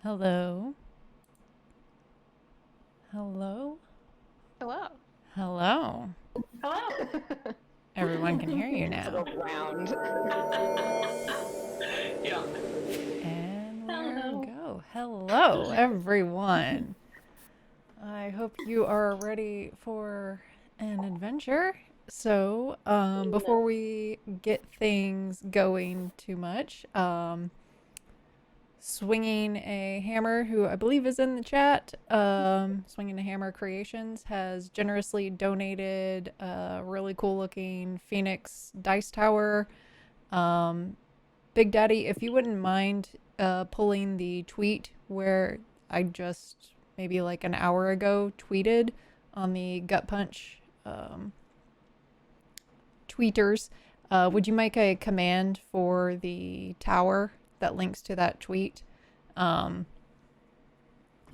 Hello. Hello. Hello. Hello. Hello. Everyone can hear you now. Little round. Yeah. And there Hello. we go. Hello, everyone. I hope you are ready for an adventure. So, before we get things going too much, Swinging a Hammer, who I believe is in the chat, Swinging a Hammer Creations, has generously donated a really cool looking Phoenix dice tower. Big Daddy, if you wouldn't mind pulling the tweet where I just maybe like an hour ago tweeted on the Gut Punch tweeters, would you make a command for the tower that links to that tweet? And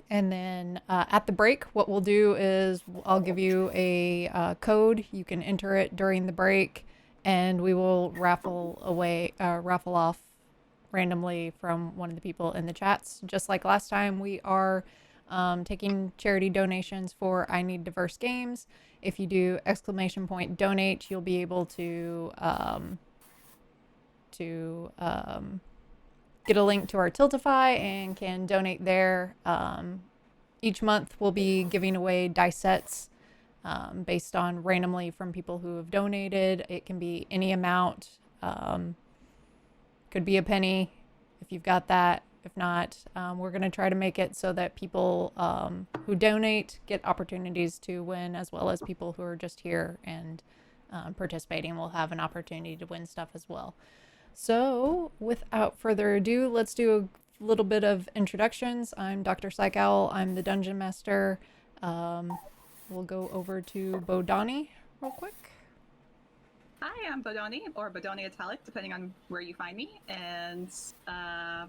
then at the break, what we'll do is I'll give you a code. You can enter it during the break, and we will raffle off randomly from one of the people in the chats. Just like last time, we are taking charity donations for I Need Diverse Games. If you do !donate, you'll be able to get a link to our Tiltify and can donate there. Each month we'll be giving away dice sets based on randomly from people who have donated. It can be any amount. Could be a penny if you've got that. If not, we're going to try to make it so that people who donate get opportunities to win, as well as people who are just here and participating will have an opportunity to win stuff as well. So, without further ado, let's do a little bit of introductions. I'm Dr. Psych Owl. I'm the Dungeon Master. We'll go over to Bodani real quick. Hi, I'm Bodoni, or Bodoni Italic, depending on where you find me. And I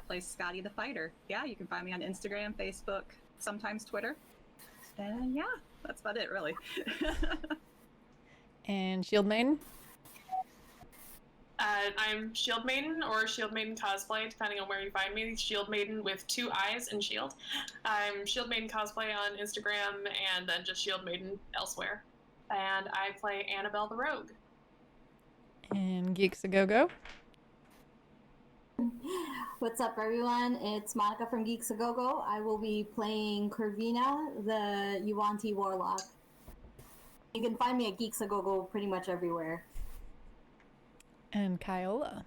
play Scotty the Fighter. Yeah, you can find me on Instagram, Facebook, sometimes Twitter. And yeah, that's about it, really. And Shield Maiden. I'm Shield Maiden or Shield Maiden cosplay, depending on where you find me. Shield Maiden with 2 eyes and shield. I'm Shield Maiden cosplay on Instagram and then just Shield Maiden elsewhere. And I play Annabelle the Rogue. And Geeks A Go Go. What's up, everyone? It's Monica from Geeks A Go Go. I will be playing Corvina, the Yuan-Ti Warlock. You can find me at Geeks A Go Go pretty much everywhere. And Kyola.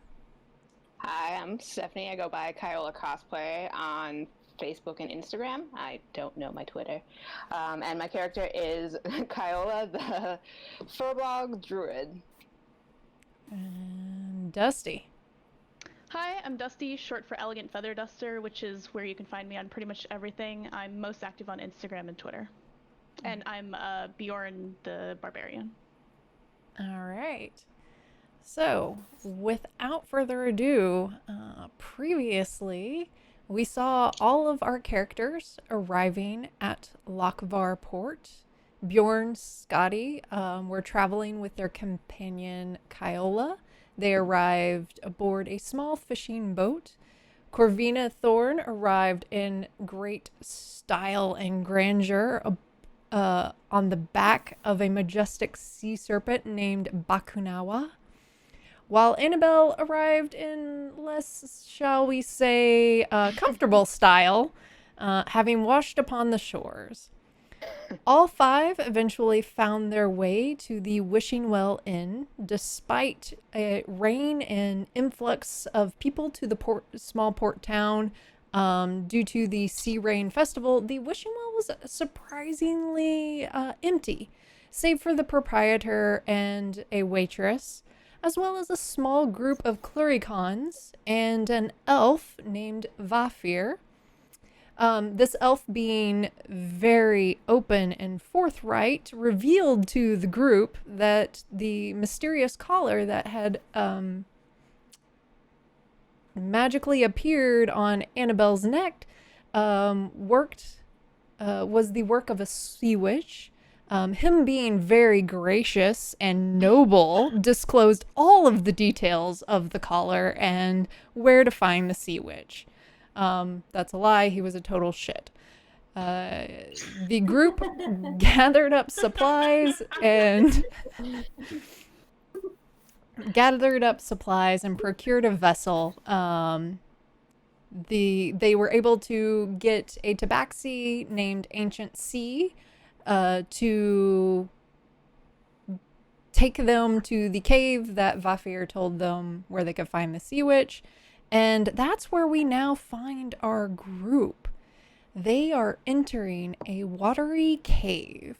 Hi, I'm Stephanie. I go by Kyola Cosplay on Facebook and Instagram. I don't know my Twitter. And my character is Kyola, the Furbolg Druid. And Dusty. Hi, I'm Dusty, short for Elegant Feather Duster, which is where you can find me on pretty much everything. I'm most active on Instagram and Twitter. And I'm Bjorn the Barbarian. All right. So, without further ado, previously we saw all of our characters arriving at Lockvar Port. Bjorn, Scotty were traveling with their companion Kyola. They arrived aboard a small fishing boat. Corvina Thorn arrived in great style and grandeur on the back of a majestic sea serpent named Bakunawa, while Annabelle arrived in less, shall we say, comfortable style, having washed upon the shores. All 5 eventually found their way to the Wishing Well Inn, despite a rain and influx of people to the small port town. Due to the Sea Rain Festival, the Wishing Well was surprisingly empty, save for the proprietor and a waitress, as well as a small group of Cluricons and an elf named Vafir. This elf, being very open and forthright, revealed to the group that the mysterious collar that had magically appeared on Annabelle's neck was the work of a sea witch. Him being very gracious and noble disclosed all of the details of the collar and where to find the sea witch. That's a lie. He was a total shit. The group gathered up supplies and procured a vessel. They were able to get a tabaxi named Ancient Sea to take them to the cave that Vafir told them where they could find the sea witch. And that's where we now find our group. They are entering a watery cave,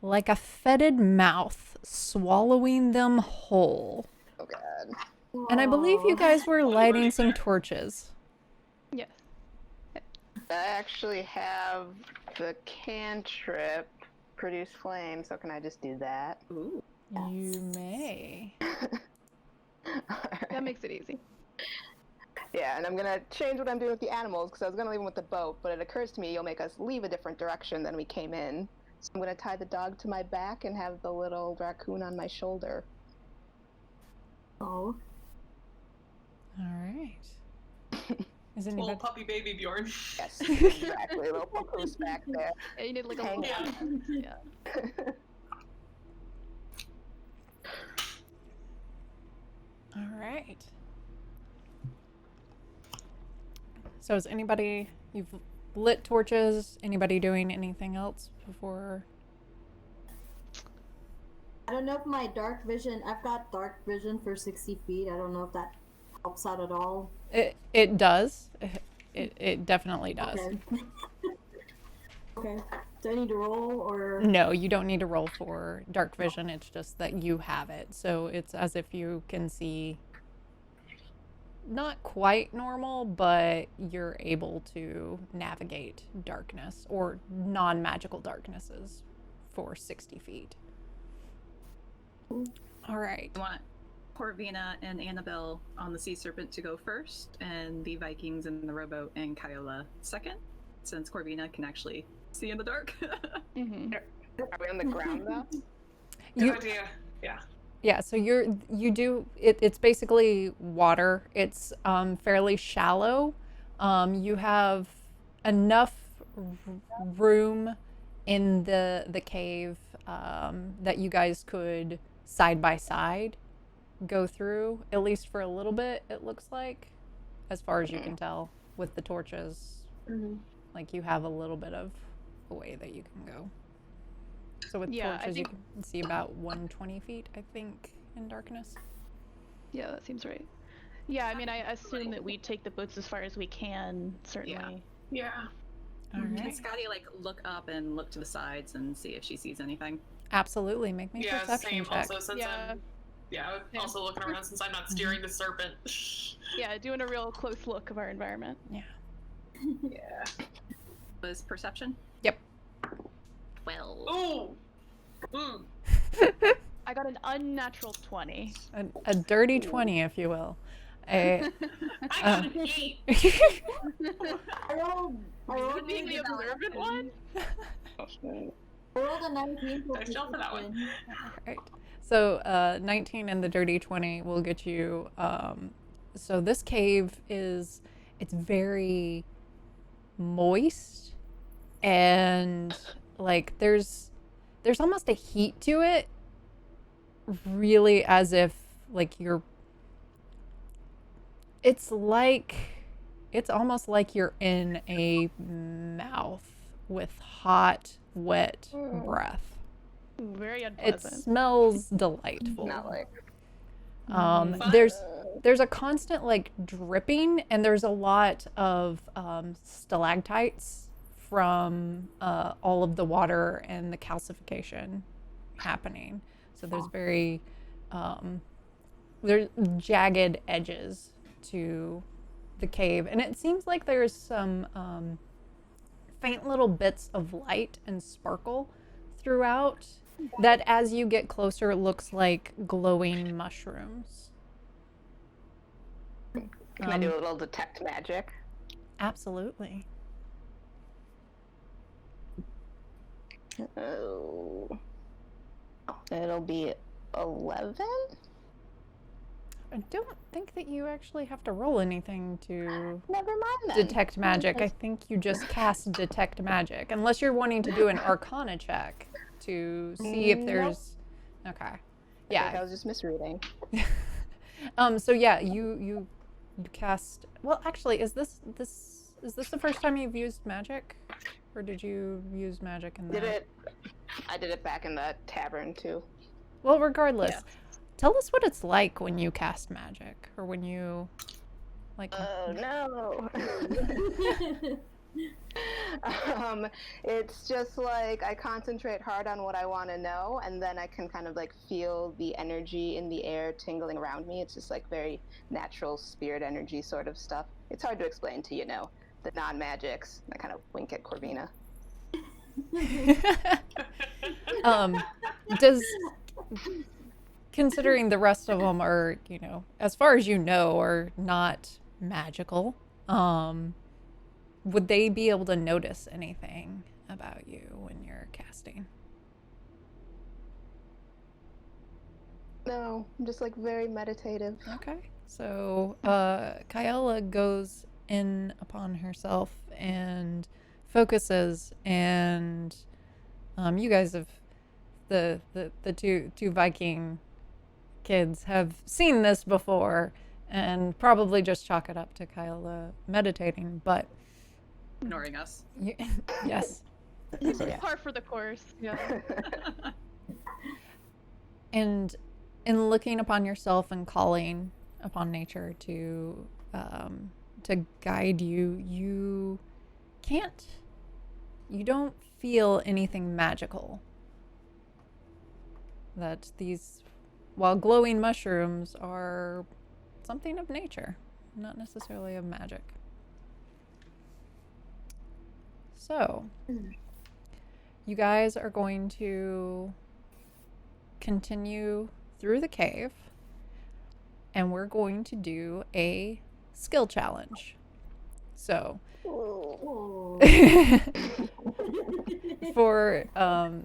like a fetid mouth swallowing them whole. Oh god. And I believe you guys were Bloody lighting birdie some there. torches. Yes. I actually have the cantrip produce flame, so can I just do that? Ooh. You may. That makes it easy. Yeah, and I'm gonna change what I'm doing with the animals because I was gonna leave them with the boat, but it occurs to me you'll make us leave a different direction than we came in. So I'm gonna tie the dog to my back and have the little raccoon on my shoulder. Oh. All right. Is Little anybody? puppy baby Bjorn. Yes, exactly. A little papoose back there. Yeah, you need like a Hang little. on. Yeah. All right. So is anybody, you've lit torches, anybody doing anything else before? I don't know if my dark vision, I've got dark vision for 60 feet. I don't know if that helps out at all. It does. It definitely does. Okay. Okay. Do I need to roll or? No, you don't need to roll for dark vision. It's just that you have it. So it's as if you can see not quite normal, but you're able to navigate darkness or non-magical darknesses for 60 feet. All right. I want Corvina and Annabelle on the Sea Serpent to go first, and the Vikings and the rowboat and Kyola second, since Corvina can actually see in the dark. Mm-hmm. Are we on the ground though? Good You, idea. Yeah. yeah, so it's basically water. It's fairly shallow. You have enough room in the cave that you guys could side by side go through, at least for a little bit, it looks like, as far as you can tell with the torches. Mm-hmm. Like you have a little bit of a way that you can go. So with Yeah, I torches, you think- can see about 120 feet, I think, in darkness. Yeah, that seems right. Yeah, I mean, I assume that we take the boats as far as we can, certainly. Yeah. All Can right. Scotty look up and look to the sides and see if she sees anything? Absolutely. Make me a Yeah, perception same. check. Also, since Yeah. I'm Yeah. also looking around since I'm not steering the serpent. Yeah, doing a real close look of our environment. Yeah. Yeah. Was perception? Yep. 12. Ooh. Mm. I got an unnatural 20. A dirty 20, if you will. A, I got an 8. I rolled Being the observant one? I rolled a 19. I fell for that one. right. So 19 and the dirty 20 will get you. So this cave it's very moist, and like there's almost a heat to it, really, as if like it's almost like you're in a mouth with hot, wet breath. Ooh, very It unpleasant. smells delightful. Not like. Fun. There's a constant like dripping, and there's a lot of stalactites from all of the water and the calcification happening. So there's there's jagged edges to the cave, and it seems like there's some faint little bits of light and sparkle throughout that, as you get closer, looks like glowing mushrooms. Can I do a little detect magic? Absolutely. Oh. It'll be 11? I don't think that you actually have to roll anything to Never mind then. detect magic. I think you just cast detect magic, unless you're wanting to do an Arcana check to see if Nope. there's. Okay. I think Yeah. I was just misreading. So yeah, you cast. Well, actually, is this the first time you've used magic, or did you use magic in the? I did it back in the tavern too. Well, regardless, tell us what it's like when you cast magic, or when you, like. Oh no. It's just like I concentrate hard on what I want to know, and then I can kind of like feel the energy in the air tingling around me. It's just like very natural spirit energy sort of stuff. It's hard to explain to the non-magics. I kind of wink at Corvina. Does, considering the rest of them are, as far as you know, are not magical, would they be able to notice anything about you when you're casting? No, I'm just like very meditative. Okay. So Kyella goes in upon herself and focuses, and you guys have the two Viking kids have seen this before and probably just chalk it up to Kyella meditating, but Ignoring us. yes. Par for the course. Yeah. And in looking upon yourself and calling upon nature to guide you, you don't feel anything magical. That these, while glowing mushrooms, are something of nature, not necessarily of magic. So, you guys are going to continue through the cave, and we're going to do a skill challenge. So, for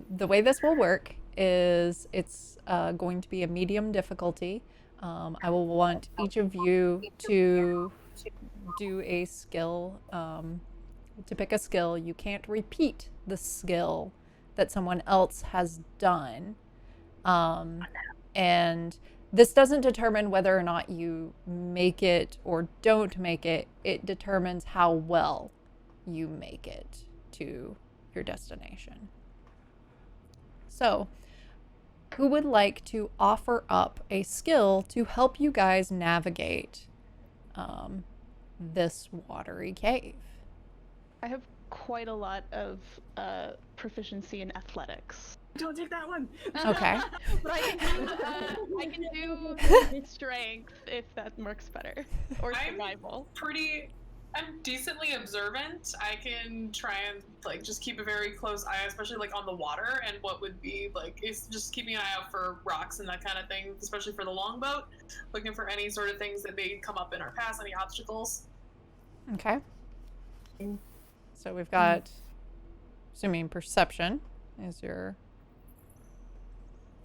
the way this will work is it's going to be a medium difficulty. I will want each of you to do a skill, to pick a skill. You can't repeat the skill that someone else has done. And this doesn't determine whether or not you make it or don't make it. It determines how well you make it to your destination. So, who would like to offer up a skill to help you guys navigate this watery cave? I have quite a lot of proficiency in athletics. Don't take that one. Okay. But I can do strength if that works better, or survival. I'm decently observant. I can try and like just keep a very close eye, especially like on the water, and what would be like is just keeping an eye out for rocks and that kind of thing, especially for the longboat, looking for any sort of things that may come up in our path, any obstacles. Okay. So we've got, assuming perception is your,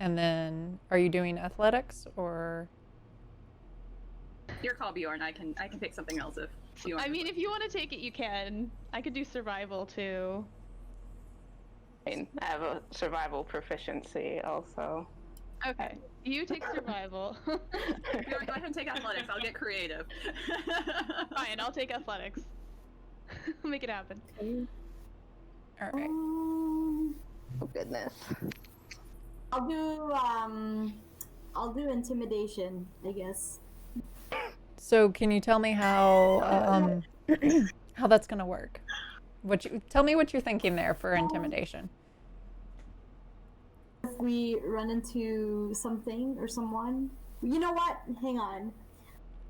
and then are you doing athletics or? Your call, Bjorn. I can pick something else if you want. I mean, if you want to take it, you can. I could do survival too. I mean, I have a survival proficiency also. Okay, you take survival. Bjorn, go ahead and take athletics. I'll get creative. Fine, I'll take athletics. Make it happen. All right. Oh goodness. I'll do intimidation, I guess. So can you tell me how how that's gonna work? Tell me what you're thinking there for intimidation. If we run into something or someone, you know what? Hang on.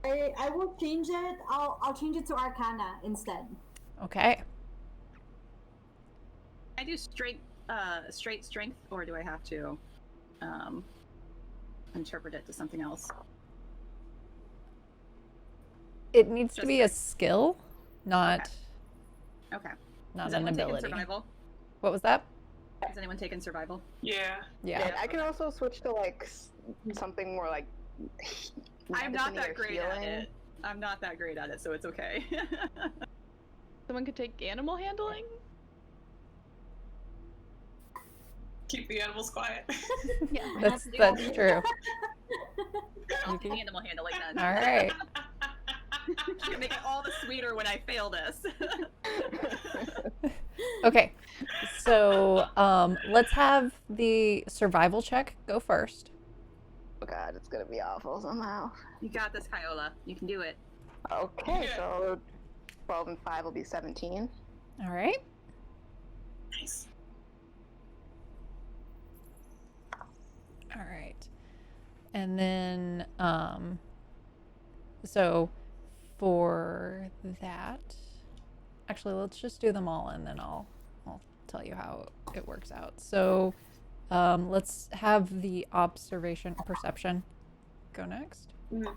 I will change it. I'll change it to Arcana instead. Okay. I do straight strength, or do I have to interpret it to something else? It needs to Just be a skill, not Okay. not Has an anyone taken ability. survival? What was that? Has anyone taken survival? Yeah. Yeah. I can also switch to like something more like I'm not medicine-y that or great at healing. it. I'm not that great at it, so it's okay. Someone could take animal handling. Keep the animals quiet. Yeah, That's the that's idea. true. I'll You do can- animal handling then. All right. You make it all the sweeter when I fail this. Okay. So let's have the survival check go first. Oh god, it's gonna be awful somehow. You got this, Kyola. You can do it. Okay, Yeah. so 12 and 5 will be 17. All right. Nice. All right. And then so for that, actually let's just do them all and then I'll tell you how it works out. So let's have the observation perception go next. Mhm.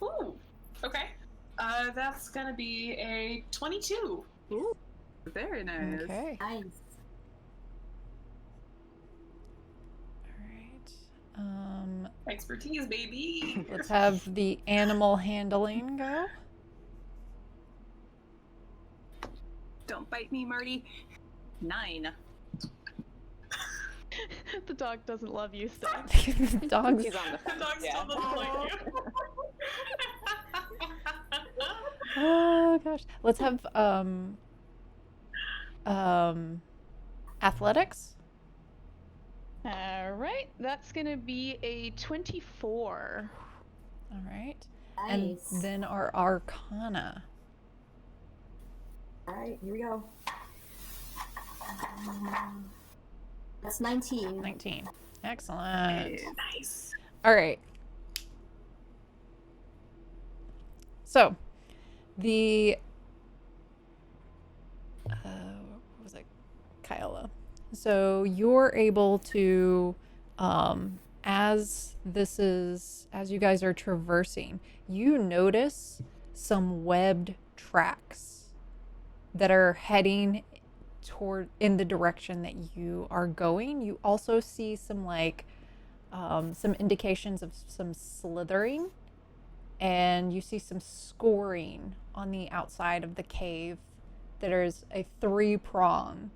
Ooh. Okay. That's gonna be a 22. Ooh, very nice. Okay. Nice. All right. Expertise, baby. Let's have the animal handling go. Don't bite me, Marty. 9. The dog doesn't love you still. Dogs. He's on the The fence. dog Yeah. still doesn't like you. Oh gosh. Let's have athletics. All right, that's gonna be a 24. All right. Nice. And then our arcana. All right, here we go. That's 19. 19. Excellent. Nice. All right. So, the what was it? Kyola. So you're able to, as you guys are traversing, you notice some webbed tracks that are heading in the direction that you are going. You also see some some indications of some slithering, and you see some scoring on the outside of the cave. There's a 3-prong,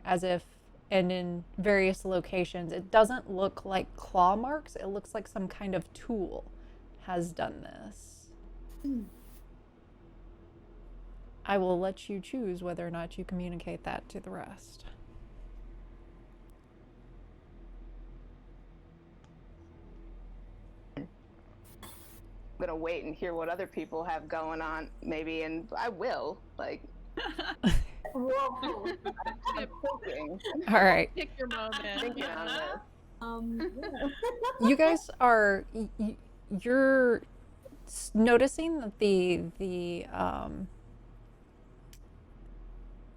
as if, and in various locations. It doesn't look like claw marks. It looks like some kind of tool has done this. I will let you choose whether or not you communicate that to the rest. I'm gonna wait and hear what other people have going on, maybe, and I will. Like, Whoa. I'm hoping. All right. Pick your moment. Thinking on this. Yeah. You guys are you're noticing that the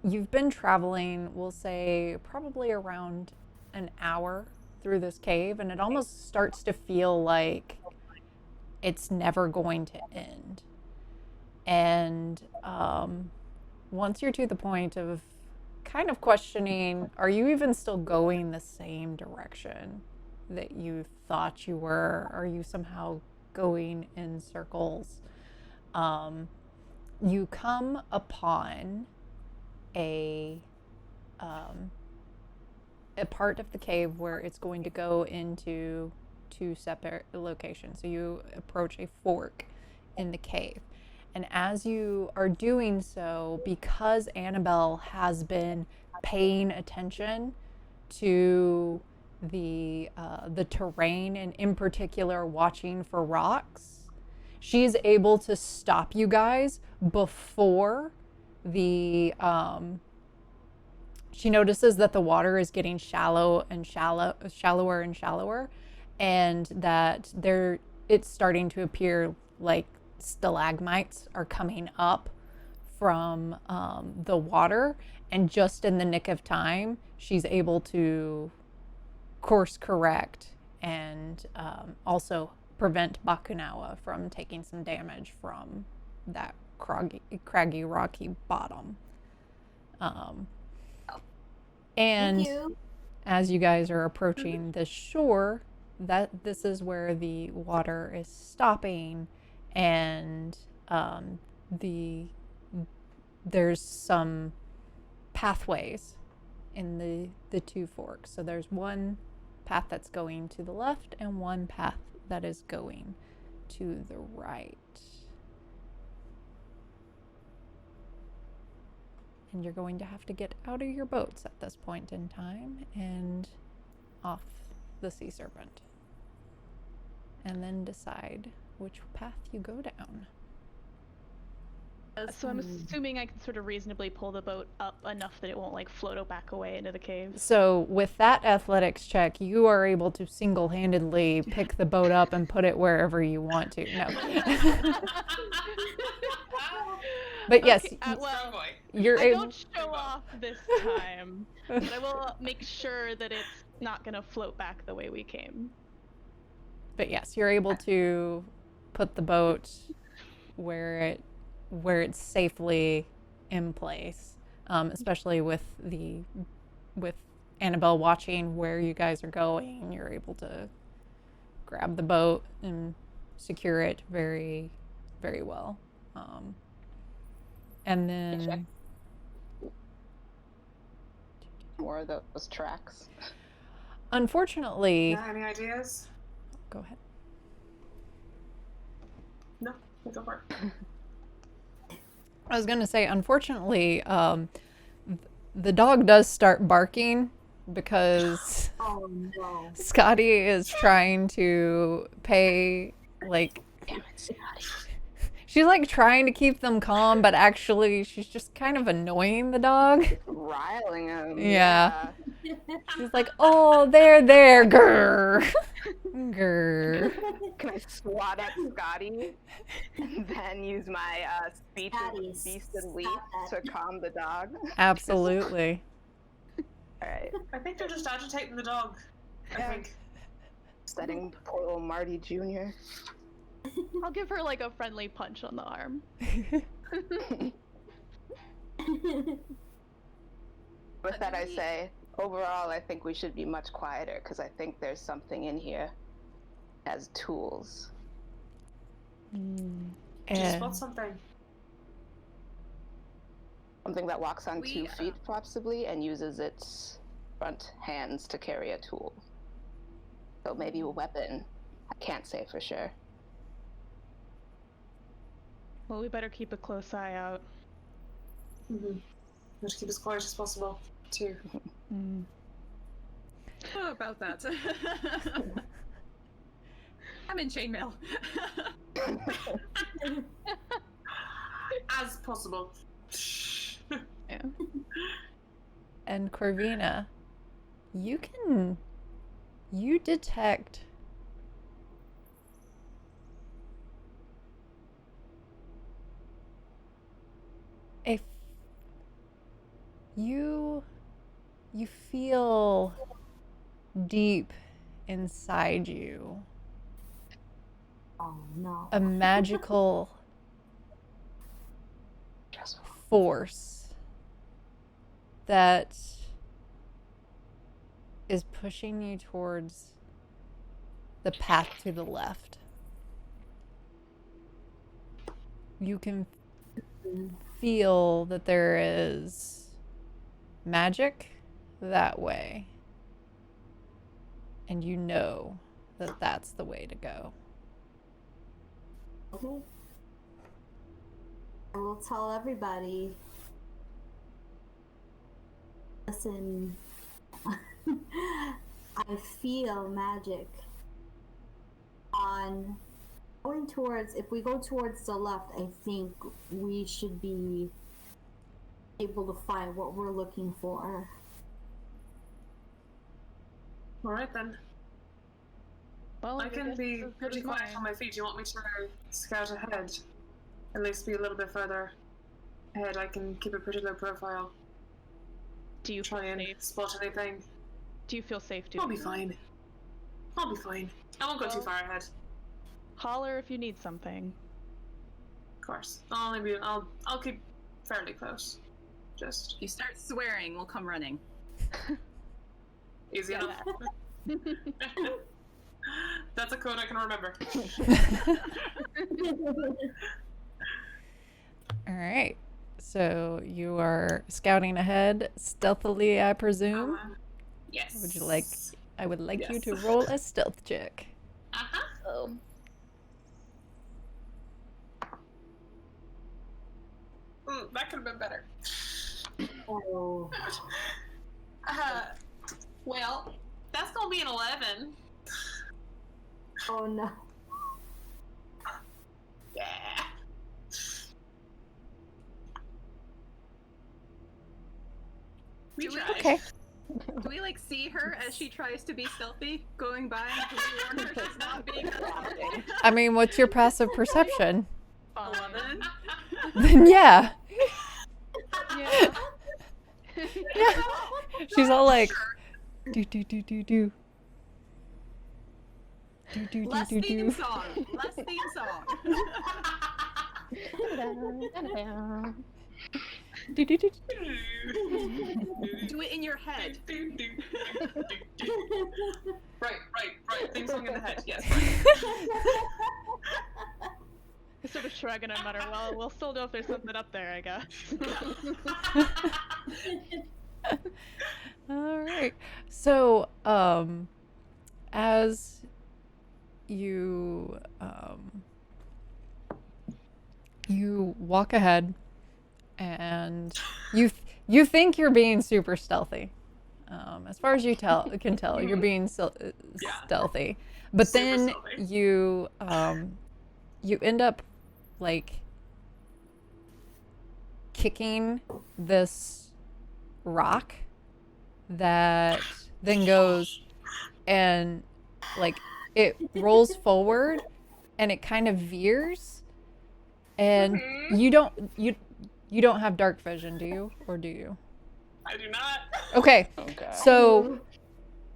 you've been traveling, we'll say probably around an hour through this cave, and it almost starts to feel like it's never going to end. And once you're to the point of kind of questioning, are you even still going the same direction that you thought you were? Are you somehow going in circles? You come upon a part of the cave where it's going to go into 2 separate locations. So you approach a fork in the cave. And as you are doing so, because Annabelle has been paying attention to the terrain, and in particular watching for rocks, she's able to stop you guys before she notices that the water is getting shallower and shallower, and that it's starting to appear like stalagmites are coming up from the water. And just in the nick of time, she's able to course correct and also prevent Bakunawa from taking some damage from that craggy, rocky bottom. Thank And you. as you guys are approaching the shore, this is where the water is stopping, and there's some pathways in the two forks. So there's one path that's going to the left and one path that is going to the right. And you're going to have to get out of your boats at this point in time and off the sea serpent. And then decide which path you go down. So I'm assuming I can sort of reasonably pull the boat up enough that it won't like float back away into the cave. So with that athletics check, you are able to single-handedly pick the boat up and put it wherever you want to. No. But yes, Okay, Strong well, boy. you're I able. don't show off this time, but I will make sure that it's not gonna float back the way we came. But yes, you're able to put the boat where it's safely in place, especially with Annabelle watching where you guys are going. You're able to grab the boat and secure it very, very well. And then More of those tracks. unfortunately, Yeah, any ideas? go ahead. No, go for it. I was gonna say, unfortunately, the dog does start barking because Oh no. Scotty is trying to pay, like, Damn it, Scotty. she's like trying to keep them calm, but actually she's just kind of annoying the dog. Riling him. Yeah. She's like, oh, there, grr. Grr. Can I swat at Scotty and then use my speech Scotty, of beast and leaf stop to that. calm the dog? Absolutely. Alright. I think they're just agitating the dog. I think. Setting poor little Marty Jr. I'll give her like a friendly punch on the arm. With that, I say, overall, I think we should be much quieter because I think there's something in here as tools. Did you And spot something? Something that walks on 2 We, feet, possibly, and uses its front hands to carry a tool. So maybe a weapon. I can't say for sure. Well, we better keep a close eye out. Mm-hmm. Let's keep as quiet as possible, too. Oh, about that. I'm in chainmail. As possible. Yeah. And Corvina, you detect if you feel deep inside you Oh no. a magical force that is pushing you towards the path to the left. You can feel that there is magic that way. And you know that that's the way to go. Okay. I will tell everybody. Listen, I feel magic on going towards, if we go towards the left, I think we should be able to find what we're looking for. Alright then. Well, I can guess be it's as good pretty as quiet mine. on my feet. Do you want me to scout ahead? At least be a little bit further ahead. I can keep a pretty low profile. Do you feel Try and safe? spot anything. Do you feel safe doing I'll be that? fine. I'll be fine. I won't go too far ahead. Holler if you need something. Of course. I'll keep fairly close. Just If you start swearing, we'll come running. easy Yeah. enough. That's a code I can remember. All right. So you are scouting ahead stealthily, I presume. Yes. Would you like? I would like you Yes. to roll a stealth check. Uh-huh. Oh. That could have been better. Oh. Well, that's gonna be an 11. Oh no. Yeah. We tried. Okay. Do we like see her as she tries to be stealthy, going by and can we warn her she's not being stealthy? I mean, what's your passive perception? 11. Then yeah. Yeah. Yeah. She's all like, do do do do do. Do do do Less do theme do. song. Less theme song. Do do do. Do it in your head. Right. Theme song in the head. Yes. I sort of shrug and I mutter, well, we'll still know if there's something up there, I guess. All right. So, as you you walk ahead, and you think you're being super stealthy. As far as you can tell, you're being stealthy. But Super then stealthy. you end up like kicking this rock that then goes and like it rolls forward and it kind of veers, and you don't have dark vision, do you? Or do you? I do not. Okay. Okay. So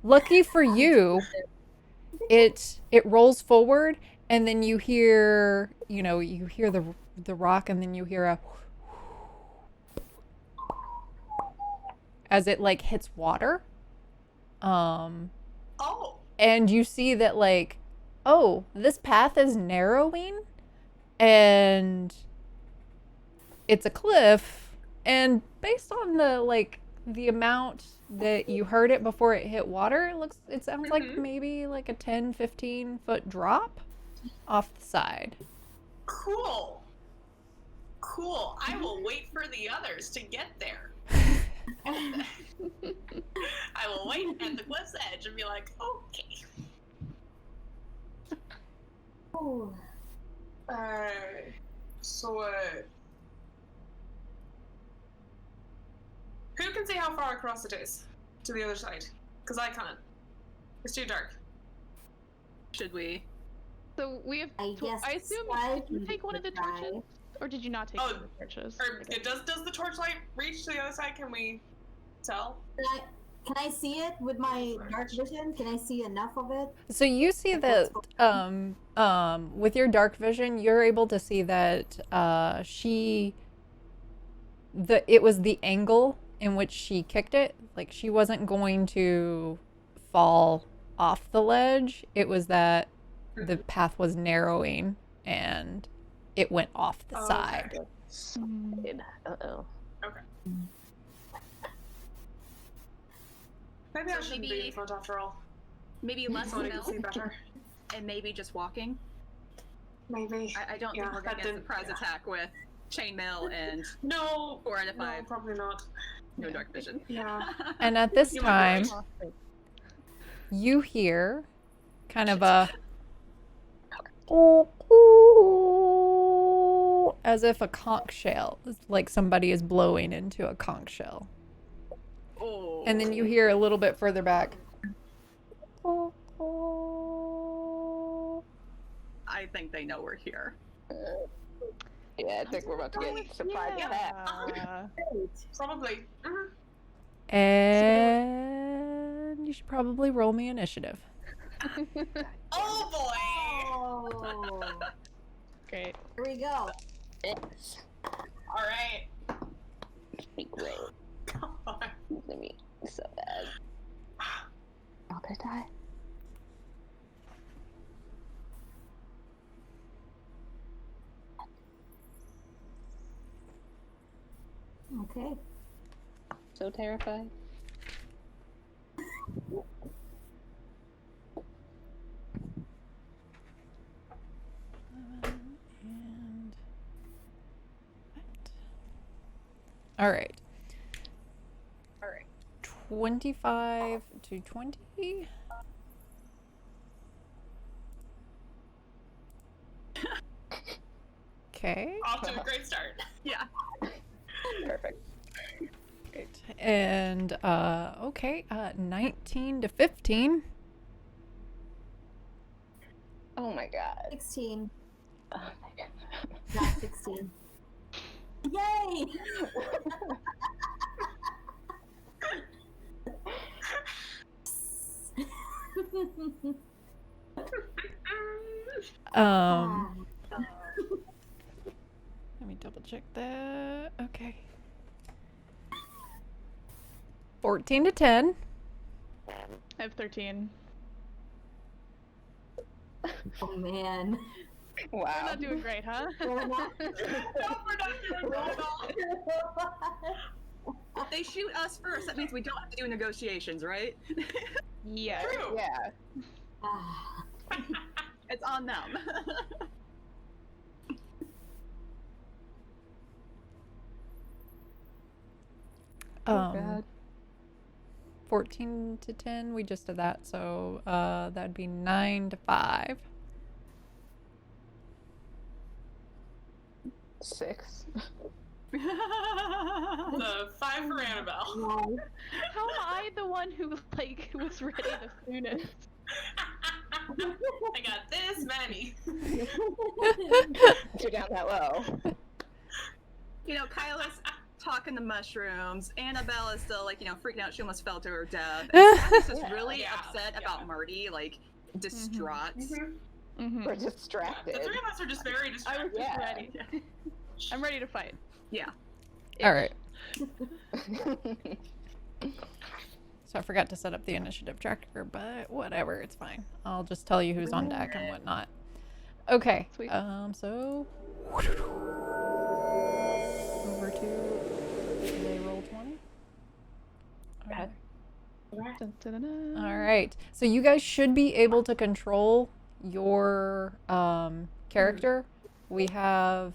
lucky for you, it rolls forward, and then you hear the rock, and then you hear a as it like hits water. Oh. And you see that like, oh, this path is narrowing, and it's a cliff, and based on the amount that you heard it before it hit water, it sounds like maybe like a 10-15 foot drop off the side. Cool. I will wait for the others to get there. I will wait at the cliff's edge and be like, okay. Oh. So, who can see how far across it is to the other side? Because I can't. It's too dark. Should we? So we have. I guess I assume I did you can take one of the try. torches, or did you not take Oh, one of the torches? Or does the torchlight reach to the other side? Can we tell? Can I see it with my dark vision? Can I see enough of it? So you see that with your dark vision, you're able to see that it was the angle in which she kicked it. Like, she wasn't going to fall off the ledge. It was that the path was narrowing and it went off the side. Uh-oh. Okay. Maybe I So shouldn't maybe- be in front after all. Maybe less So I can see stealth better. and maybe just walking. Maybe. I don't Yeah, think we're gonna that get a didn't- surprise attack with chainmail and No. 4 out of No, 5. probably not. No dark vision. Yeah. And at this You might time, be you hear kind of a as if a conch shell, like somebody is blowing into a conch shell. Oh. And then you hear a little bit further back. I think they know we're here. Yeah, I think we're about to get surprised by that. Yeah. Probably. Mhm. And you should probably roll me initiative. Oh boy! Oh. Great. Here we go. It's Alright. be great. Come on. It's gonna be so bad. Oh, did I die? Okay. So terrified. And all right. 25 to 20. Okay. Off to a great start. Yeah. Perfect. Great. And okay, 19 to 15. Oh my god. 16. Oh my god. Not 16. Yay! Um, let me double check that. Okay. 14 to 10. I have 13. Oh man. We're Wow. not doing great, huh? We're not- No, we're not doing well at all. If they shoot us first, that means we don't have to do negotiations, right? Yeah. True. Yeah. Ah, It's on them. Oh god. 14 to 10. We just did that, so that'd be 9 to 5. 6. The 5 for Annabelle. no. How am I the one who like was ready the soonest? I got this many. You're down that low. You know, Kyla's talking the mushrooms. Annabelle is still like, freaking out. She almost fell to her death. And Scotty's just Yeah. really Yeah, upset yeah. about Marty, like distraught. Mm-hmm. We're The distracted. 3 of us are just very I was distracted. just Yeah. ready. I'm ready to fight. Yeah. All right. So I forgot to set up the initiative tracker, but whatever, it's fine. I'll just tell you who's on deck and whatnot. Okay. Sweet. So over to they roll 20. Okay. Dun, dun, dun, dun. All right. So you guys should be able to control your character. We have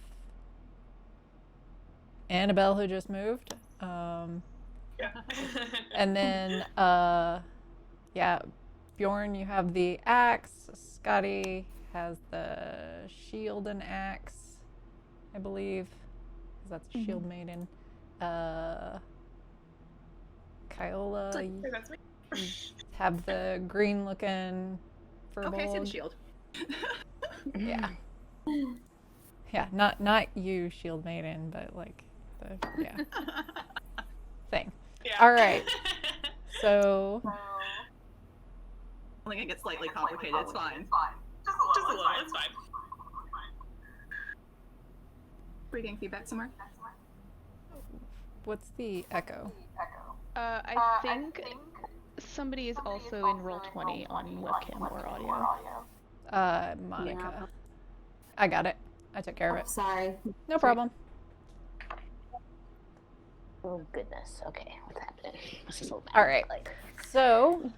Annabelle who just moved. And then yeah, Bjorn, you have the axe. Scotty has the shield and axe, I believe. 'Cause that's a shield maiden. Kyola, It's like- you That's me. have the green looking furbolg. Okay, I see the shield. Yeah. Yeah, not you, shield maiden, but like the thing. Yeah. All right. So Only gonna get slightly complicated. It's fine. Just a little. It's fine. Are we getting feedback somewhere? what's the echo? I think somebody is also in Roll20 on webcam or audio. Monica. I got it. I took care of it. Sorry. No problem. Oh goodness. Okay, what's happening? What's this little map All right. like? So,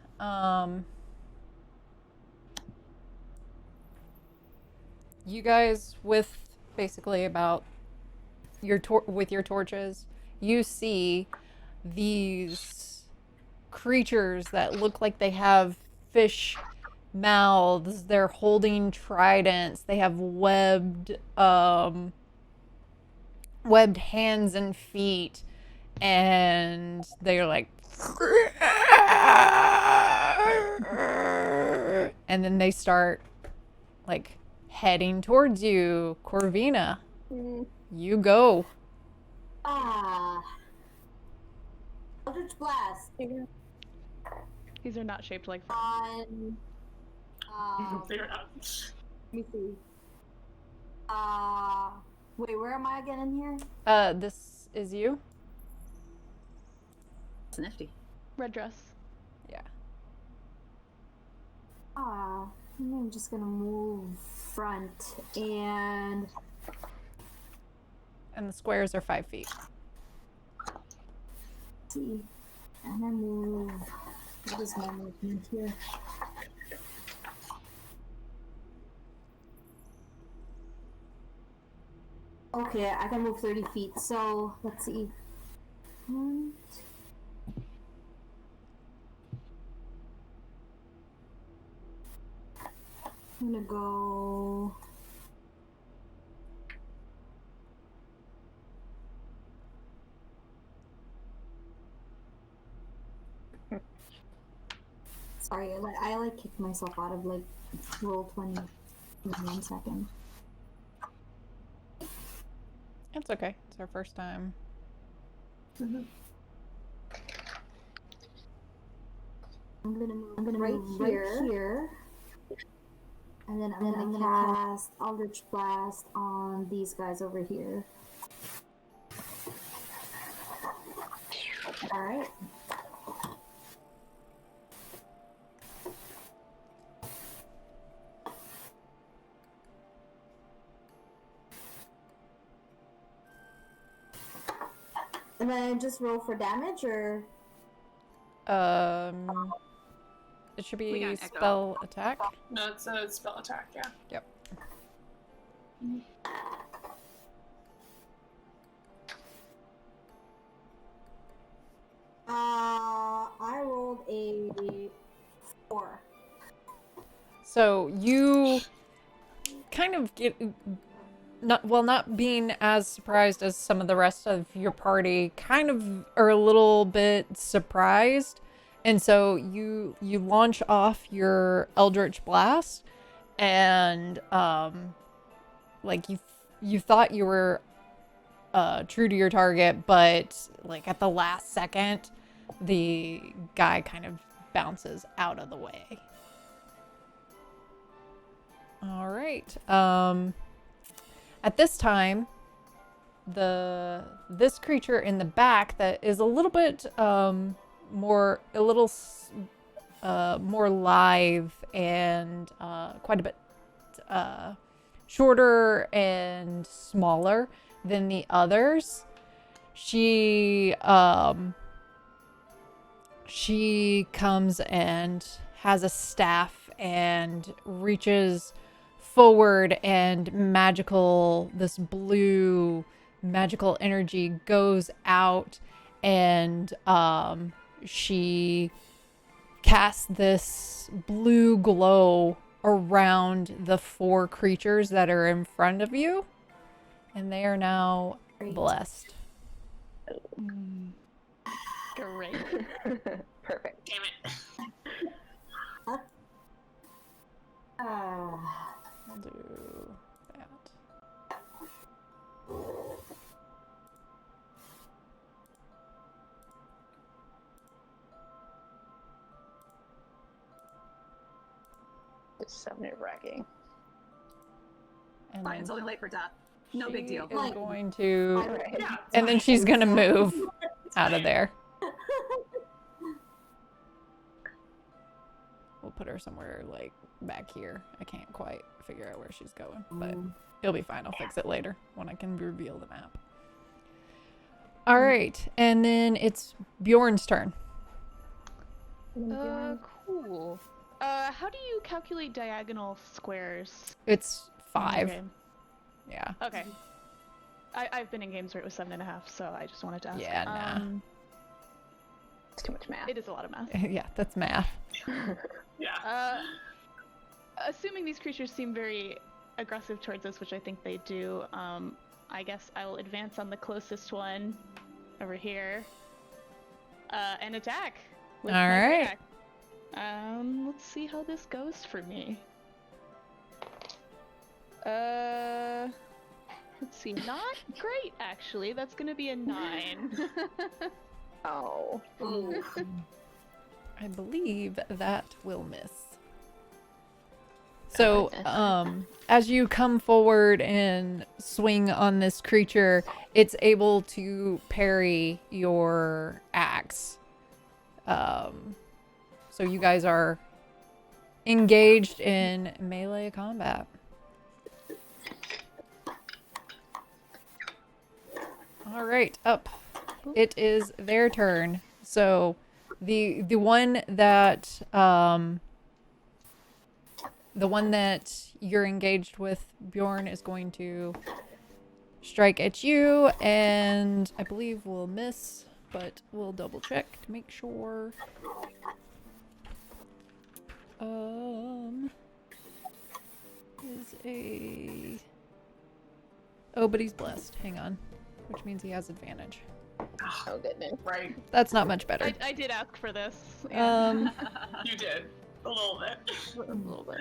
you guys with basically about your with your torches, you see these creatures that look like they have fish mouths. They're holding tridents. They have webbed hands and feet, and they're like and then they start like heading towards you. Corvina, you go. Ah. Eldritch Blast These are not shaped like on. Figure it out. Let me see. Wait, where am I again in here? This is you. It's nifty. red dress. Yeah. I'm just gonna move front and And the squares are 5 feet. see. And then move. What is my movement here? Okay, I can move 30 feet. So let's see. I'm gonna go. Sorry, I kicked myself out of roll 20. Give me 1 second. It's okay. It's our first time. I'm gonna move right here. And then I'm gonna cast Eldritch Blast on these guys over here. Alright. And then just roll for damage, or? It should We be got echo. spell attack. No, it's a spell attack, yeah. Yep. I rolled a 4. So you kind of get not being as surprised as some of the rest of your party, kind of are a little bit surprised. And so you launch off your Eldritch Blast, and you thought you were true to your target, but at the last second, the guy kind of bounces out of the way. All right. At this time, this creature in the back that is a little bit more live and quite a bit shorter and smaller than the others. She comes and has a staff and reaches forward, and this blue magical energy goes out, and she casts this blue glow around the 4 creatures that are in front of you, and they are now blessed. Great. Perfect. Damn it. I'll do that. It's so nerve-wracking. And Fine, then it's only late for death. No big deal. Is going to, Alright. Yeah. and then she's gonna move out of there. We'll put her somewhere back here. I can't quite figure out where she's going, but it'll be fine. I'll fix it later when I can reveal the map. All right, and then it's Bjorn's turn. Cool. How do you calculate diagonal squares? It's in your 5. game? Yeah. Okay. I've been in games where it was 7.5, so I just wanted to ask. Yeah, nah. It's too much math. It is a lot of math. Yeah, that's math. Yeah. Assuming these creatures seem very aggressive towards us, which I think they do, I guess I will advance on the closest one over here and attack. With All my right. attack. Let's see how this goes for me. Let's see, not great actually. That's gonna be a 9. Oh. I believe that will miss. So, as you come forward and swing on this creature, it's able to parry your axe. So you guys are engaged in melee combat. All right, up it is their turn. So the one that you're engaged with, Bjorn, is going to strike at you, and I believe we'll miss, but we'll double check to make sure. Is a... Oh, but he's blessed. Hang on. Which means he has advantage. Oh goodness. Right. That's not much better. I did ask for this. Yeah. You did. A little bit. A little bit.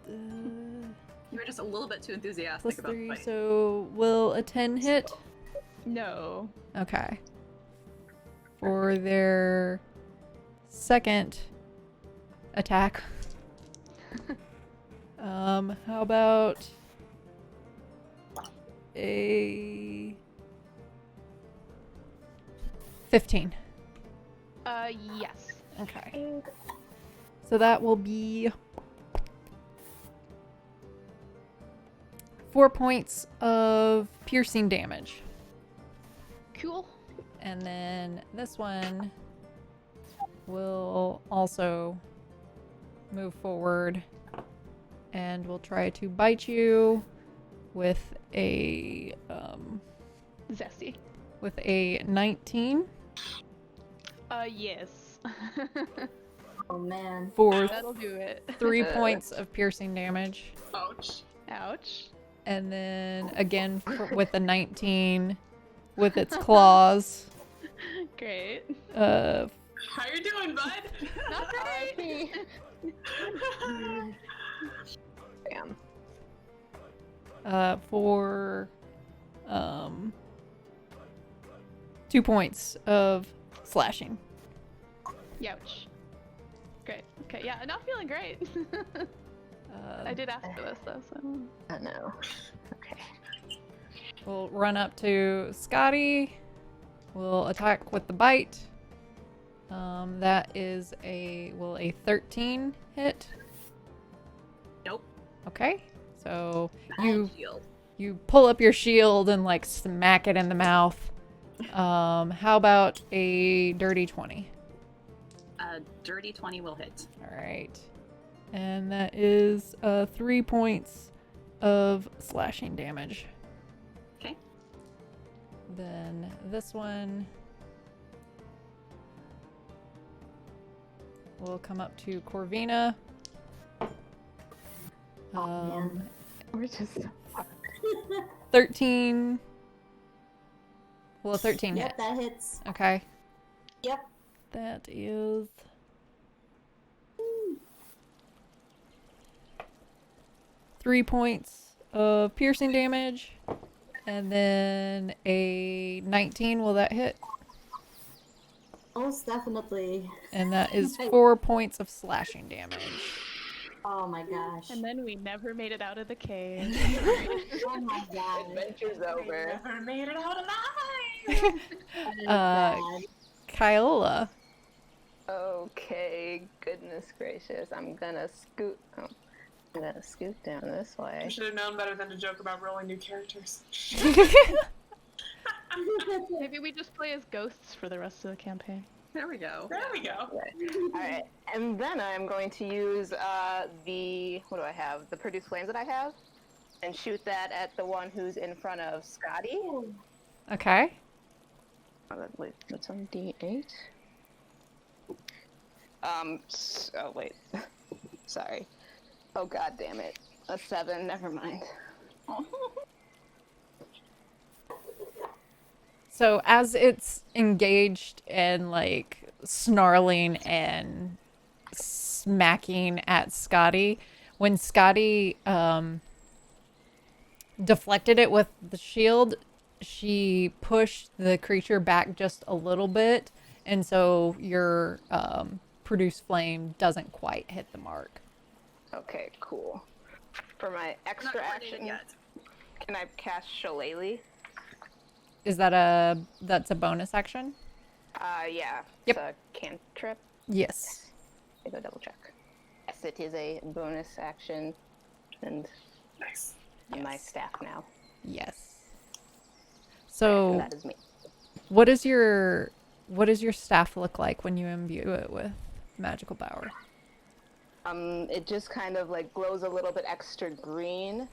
You were just a little bit too enthusiastic Plus about the 3, fight. so will a 10 hit? No. Okay. For their second attack. How about a 15? Yes. Okay. So that will be 4 points of piercing damage. Cool. And then this one will also move forward and will try to bite you with a Zesty. 19 Yes. Oh man. for That'll do it. 3 points of piercing damage. Ouch. Ouch. And then again with a 19 with its claws. Great. How you doing, bud? Not great. Damn. For 2 points of slashing. Youch. Great. Okay. Yeah. Not feeling great. I did ask for this though, so. Oh no. Okay. We'll run up to Scotty. We'll attack with the bite. That is a 13 hit. Nope. Okay. So I have you Shield. you pull up your shield and like smack it in the mouth. How about a dirty 20? A dirty 20 will hit. All right. And that is 3 points of slashing damage. Okay. Then this one will come up to Corvina. man. We're just 13. Well, a 13 hit. Yep, that hits. Okay. Yep. That is 3 points of piercing damage. And then a 19. Will that hit? Most definitely. And that is 4 points of slashing damage. Oh my gosh. And then we never made it out of the cave. Oh my god. adventure's over. Never made it out alive. That is bad. Kyola. Okay, goodness gracious. I'm gonna scoot down this way. I should have known better than to joke about rolling new characters. Maybe we just play as ghosts for the rest of the campaign. There we go. There we go. Alright, and then I'm going to use the produce flames that I have, and shoot that at the one who's in front of Scotty. Okay. Wait, what's on D8? Wait. Sorry. Oh god damn it. A 7, never mind. So as it's engaged and like snarling and smacking at Scotty, when Scotty deflected it with the shield, she pushed the creature back just a little bit, and so your produce flame doesn't quite hit the mark. Okay, cool. For my extra Not action, coordinated yet. can I cast Shillelagh? Is that that's a bonus action? Yeah. Yep. It's a cantrip. Yes. I go double check. Yes, it is a bonus action, and Nice. my Yes. staff now. Yes. And So that is me. What is your staff look like when you imbue it with magical power? It just kind of like glows a little bit extra green,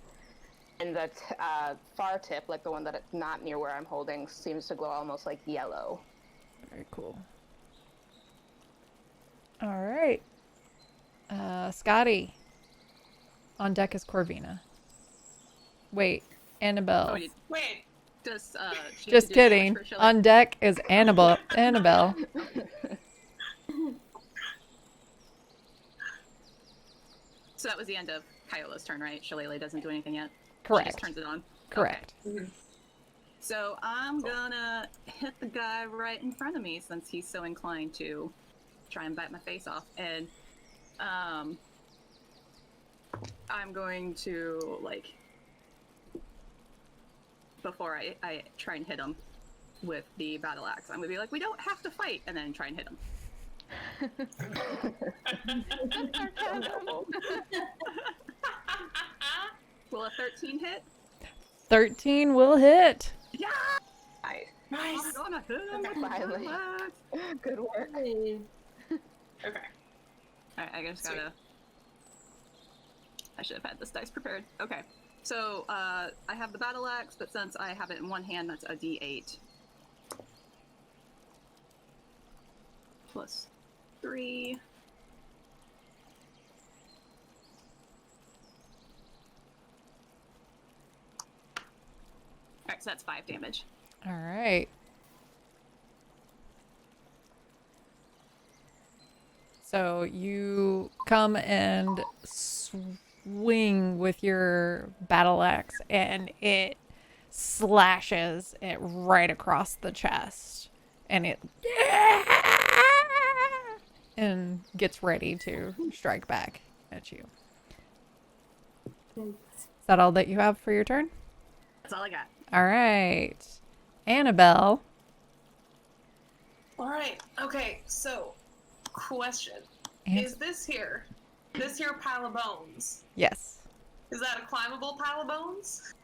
and the far tip, like the one that it's not near where I'm holding, seems to glow almost like yellow. Very cool. All right. Scotty. On deck is Corvina. Wait, Annabelle. Oh, Wait. does she Just do damage kidding. for Shilly? On deck is Annabelle. Annabelle. So that was the end of Kyola's turn, right? Shillelagh doesn't do anything yet. She Correct. just turns it on. Correct. So I'm gonna hit the guy right in front of me since he's so inclined to try and bite my face off, and I'm going to before I try and hit him with the battle axe, I'm gonna be like, we don't have to fight, and then try and hit him. Will a 13 hit? 13 will hit. Yeah! Nice. I'm gonna hit him with Finally. the axe. Good work. Hey. Okay. Alright, I just Sweet. I should have had this dice prepared. Okay. So, I have the battle axe, but since I have it in one hand, that's a d8. Plus 3. Alright, so that's 5 damage. All right. So you come and swing with your battle axe, and it slashes it right across the chest, and it and gets ready to strike back at you. Is that all that you have for your turn? That's all I got. All right. Annabelle. All right. Okay. So, question: An- Is this here pile of bones? Yes. Is that a climbable pile of bones,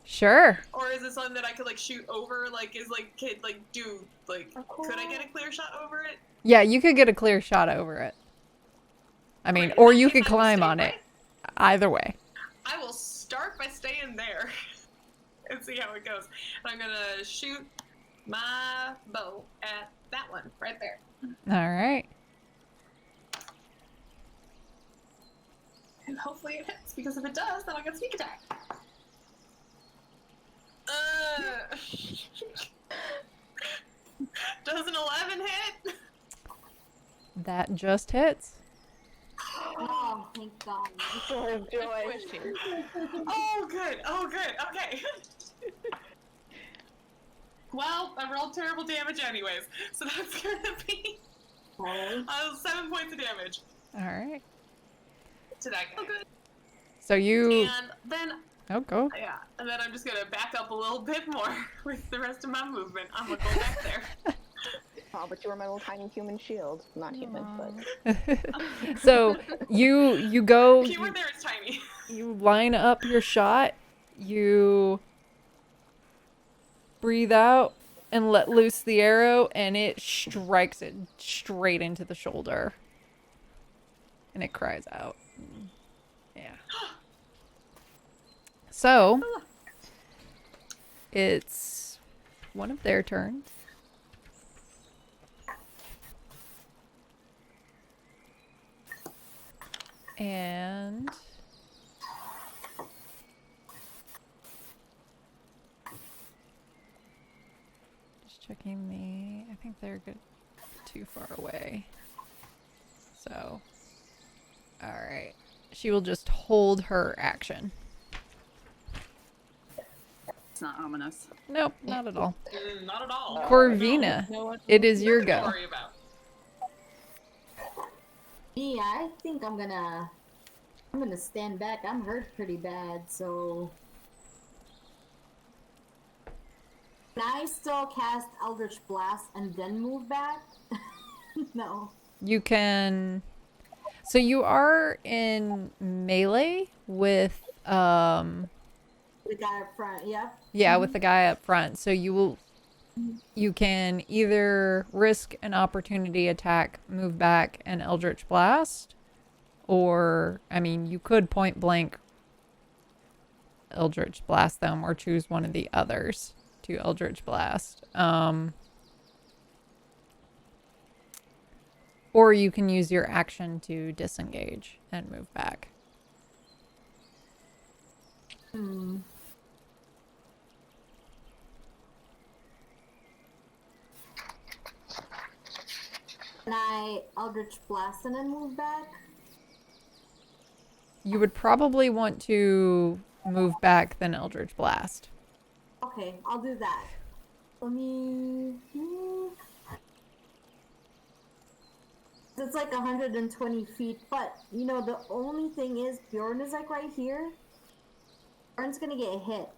Sure. or is it something that I could shoot over? Could I get a clear shot over it? Yeah, you could get a clear shot over it. I mean, Great. or you I could will climb stay on it. right- Either way. I will start by staying there and see how it goes. And I'm gonna shoot my bow at that one right there. All right. And hopefully it hits, because if it does, then I'll get sneak attack. Does an 11 hit? That just hits. Oh, thank God. Joy of joy. Oh, good. Oh, good. Okay. Well, I rolled terrible damage anyways, so that's gonna be Okay. 7 points of damage All right. to that guy. Oh, good. So you. And then, Oh, go. yeah, and then I'm just gonna back up a little bit more with the rest of my movement. I'm gonna go back there. Oh, but you were my little tiny human shield. Not human, but So you go. Keyword there is tiny. You line up your shot. You breathe out and let loose the arrow, and it strikes it straight into the shoulder. And it cries out. Yeah. So it's one of their turns. And just checking I think they're good too far away. So, all right. She will just hold her action. It's not ominous. Nope, not at all. Not at all. Corvina, it is your Nothing to go. worry about. Me, I think I'm gonna stand back. I'm hurt pretty bad, so can I still cast Eldritch Blast and then move back? No. You can. So you are in melee with This the guy up front. Yep. Yeah, with the guy up front. So you can either risk an opportunity attack, move back, and Eldritch Blast, or I mean, you could point blank Eldritch Blast them, or choose one of the others to Eldritch Blast. Or you can use your action to disengage and move back. Hmm. Can I Eldritch Blast and then move back? You would probably want to move back then Eldritch Blast. Okay, I'll do that. Let me. It's like 120 feet, but you know the only thing is Bjorn is like right here. Bjorn's gonna get hit.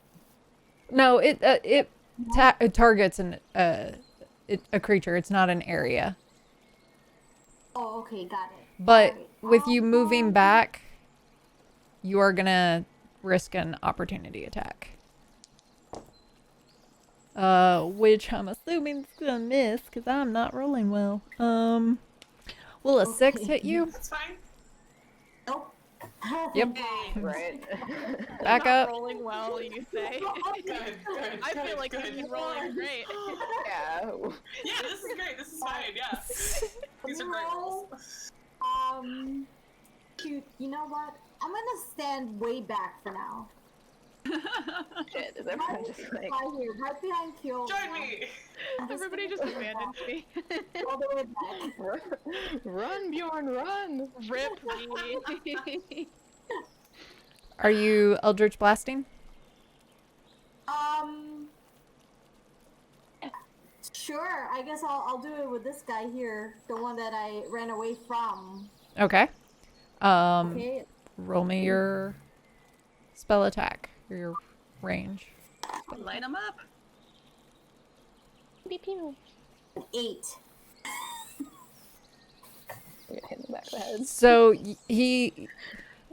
No, it targets a creature. It's not an area. Oh, okay, got it. But Alright, with you moving back, you are gonna risk an opportunity attack. Which I'm assuming is gonna miss because I'm not rolling well. Will a 6 Okay. hit you? That's fine. Nope. Yep. Right. Back Not up. rolling well, you say. Good. I feel like good. you're rolling great. Yeah. Yeah, this is great. This is fine. Yeah. These are great rolls. Shoot, you know what? I'm gonna stand way back for now. Shit, is everyone just like... Right here, right behind Kyo. Join me. Everybody just abandons me. All the way back. Run, Bjorn, run! Rip me. Are you Eldritch Blasting? Sure. I guess I'll do it with this guy here, the one that I ran away from. Okay. Okay. Roll me your spell attack, or your range. Light them up. Pew, pew. 8. You're gonna hit in the back of the head. So he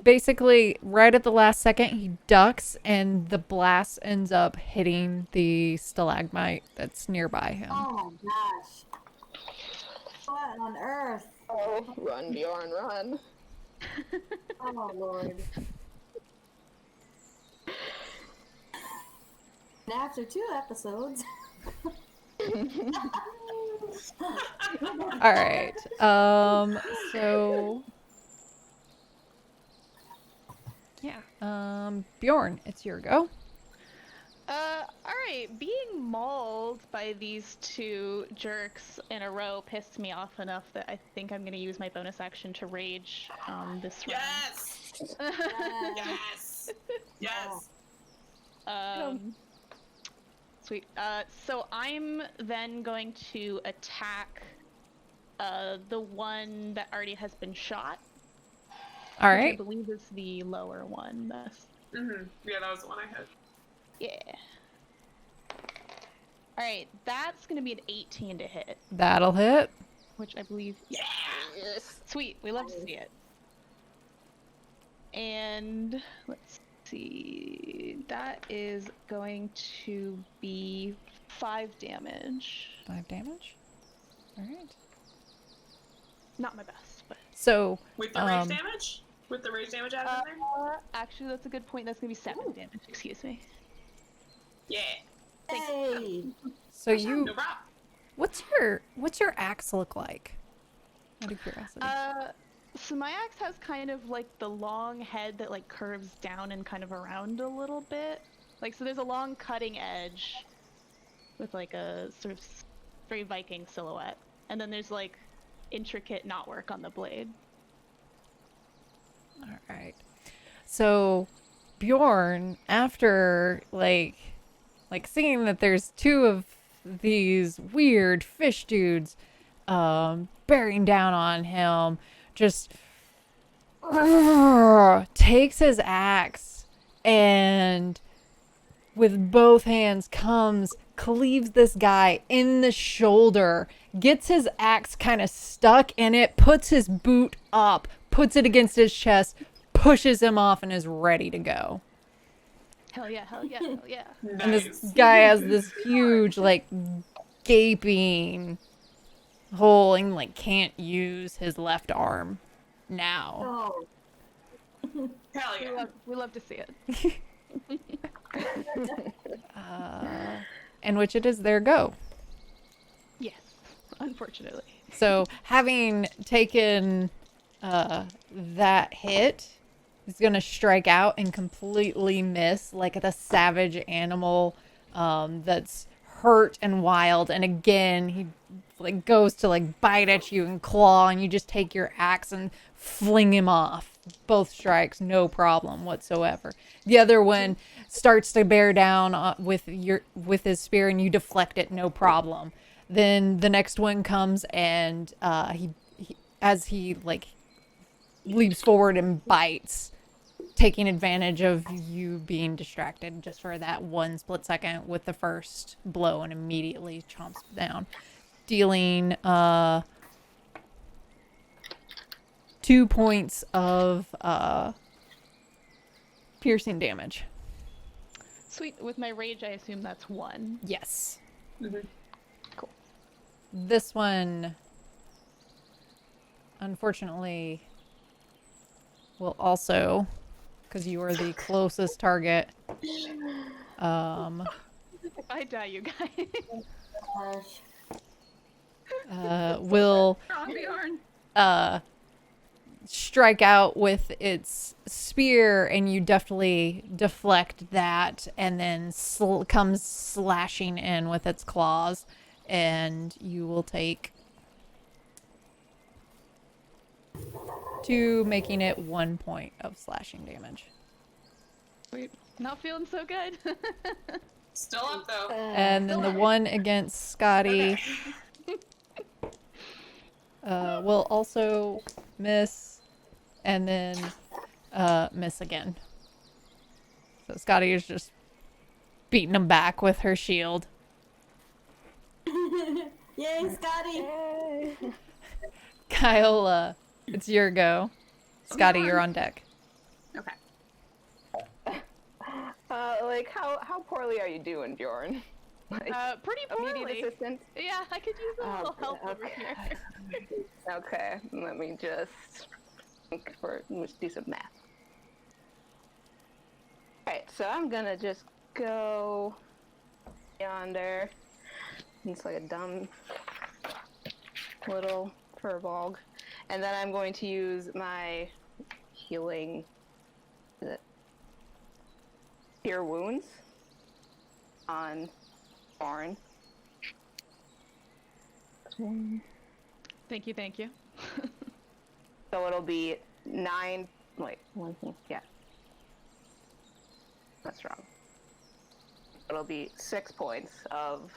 basically, right at the last second, he ducks and the blast ends up hitting the stalagmite that's nearby him. Oh my gosh. What on earth? Oh, run, Bjorn, run. Oh lord. And after 2 episodes. All right. So yeah. Bjorn, it's your go. Alright, being mauled by these 2 jerks in a row pissed me off enough that I think I'm gonna use my bonus action to rage this round. Yes. Yes. Yes. Sweet. So I'm then going to attack the one that already has been shot. All Which I right. believe is the lower one. Yeah, that was the one I had. Yeah. Alright, that's gonna be an 18 to hit, That'll hit. which I believe. Yeah! Yes. Sweet, we love to see it. And let's see. That is going to be 5 damage. 5 damage. All right. Not my best, but. So With the rage damage? With the rage damage added in there? Actually, that's a good point. That's gonna be 7 damage. Excuse me. Yeah. Hey. so you No problem. what's your axe look like? Out of curiosity. So my axe has kind of like the long head that like curves down and kind of around a little bit. Like, so there's a long cutting edge with like a sort of very Viking silhouette. And then there's like intricate knotwork on the blade. All right. So Bjorn, after like seeing that there's 2 of these weird fish dudes bearing down on him, just takes his axe and with both hands cleaves this guy in the shoulder, gets his axe kind of stuck in it, puts his boot up, puts it against his chest, pushes him off, and is ready to go. Hell yeah, hell yeah, hell yeah. And this Nice. guy has this huge, like, gaping hole and, like, can't use his left arm now. Oh. Hell yeah. We love to see it. And which it is their go. Yes, unfortunately. So, having taken that hit, he's going to strike out and completely miss, like the savage animal that's hurt and wild. And again, he like goes to like bite at you and claw, and you just take your axe and fling him off. Both strikes, no problem whatsoever. The other one starts to bear down with his spear, and you deflect it, no problem. Then the next one comes, and he as he like leaps forward and bites, taking advantage of you being distracted just for that one split second with the first blow, and immediately chomps down, dealing 2 points of piercing damage. Sweet. With my rage, I assume that's 1. Yes. Mhm. Cool. This one, unfortunately, will also, because you are the closest target, If I die, you guys. Gosh. will Wrong, Bjorn. strike out with its spear, and you definitely deflect that, and then comes slashing in with its claws, and you will take 2, making it 1 point of slashing damage. Sweet. Not feeling so good. Still up though. And then the one against Scotty will also miss, and then miss again. So Scotty is just beating him back with her shield. Yay, Scotty! Kyle, it's your go. Scotty, you're on deck. Okay. Like, how poorly are you doing, Bjorn? Like, Pretty immediate poorly. assistance? Yeah, I could use a little help over okay. here. Okay, let me just let's do some math. Alright, so I'm gonna just go yonder. It's like a dumb little furball. And then I'm going to use my healing cure wounds on Barn. Thank you, thank you. So it'll be 9. Wait, yeah. That's wrong. It'll be 6 points of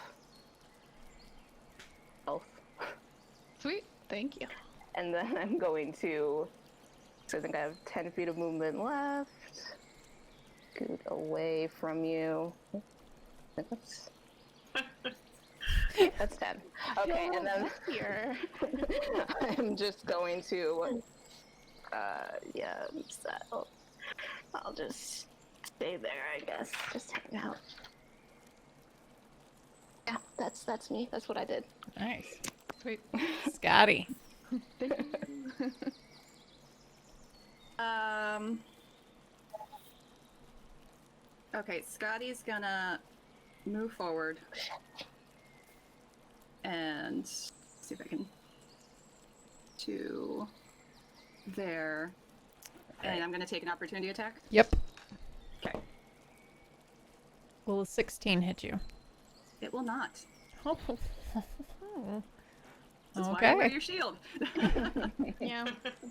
health. Sweet, thank you. And then I'm going to. So I think I have 10 feet of movement left. Scoot away from you. That's 10. Okay, and then here. I'm just going to. Yeah, I'll just stay there, I guess. Just hang out. Yeah, that's me. That's what I did. Nice. Sweet. Scotty. Thank you. Okay, Scotty's gonna move forward and see if I can to there. And I'm gonna take an opportunity attack. Yep. Okay. Will a 16 hit you? It will not. Oh. This is why I wear Okay. your shield. Yeah.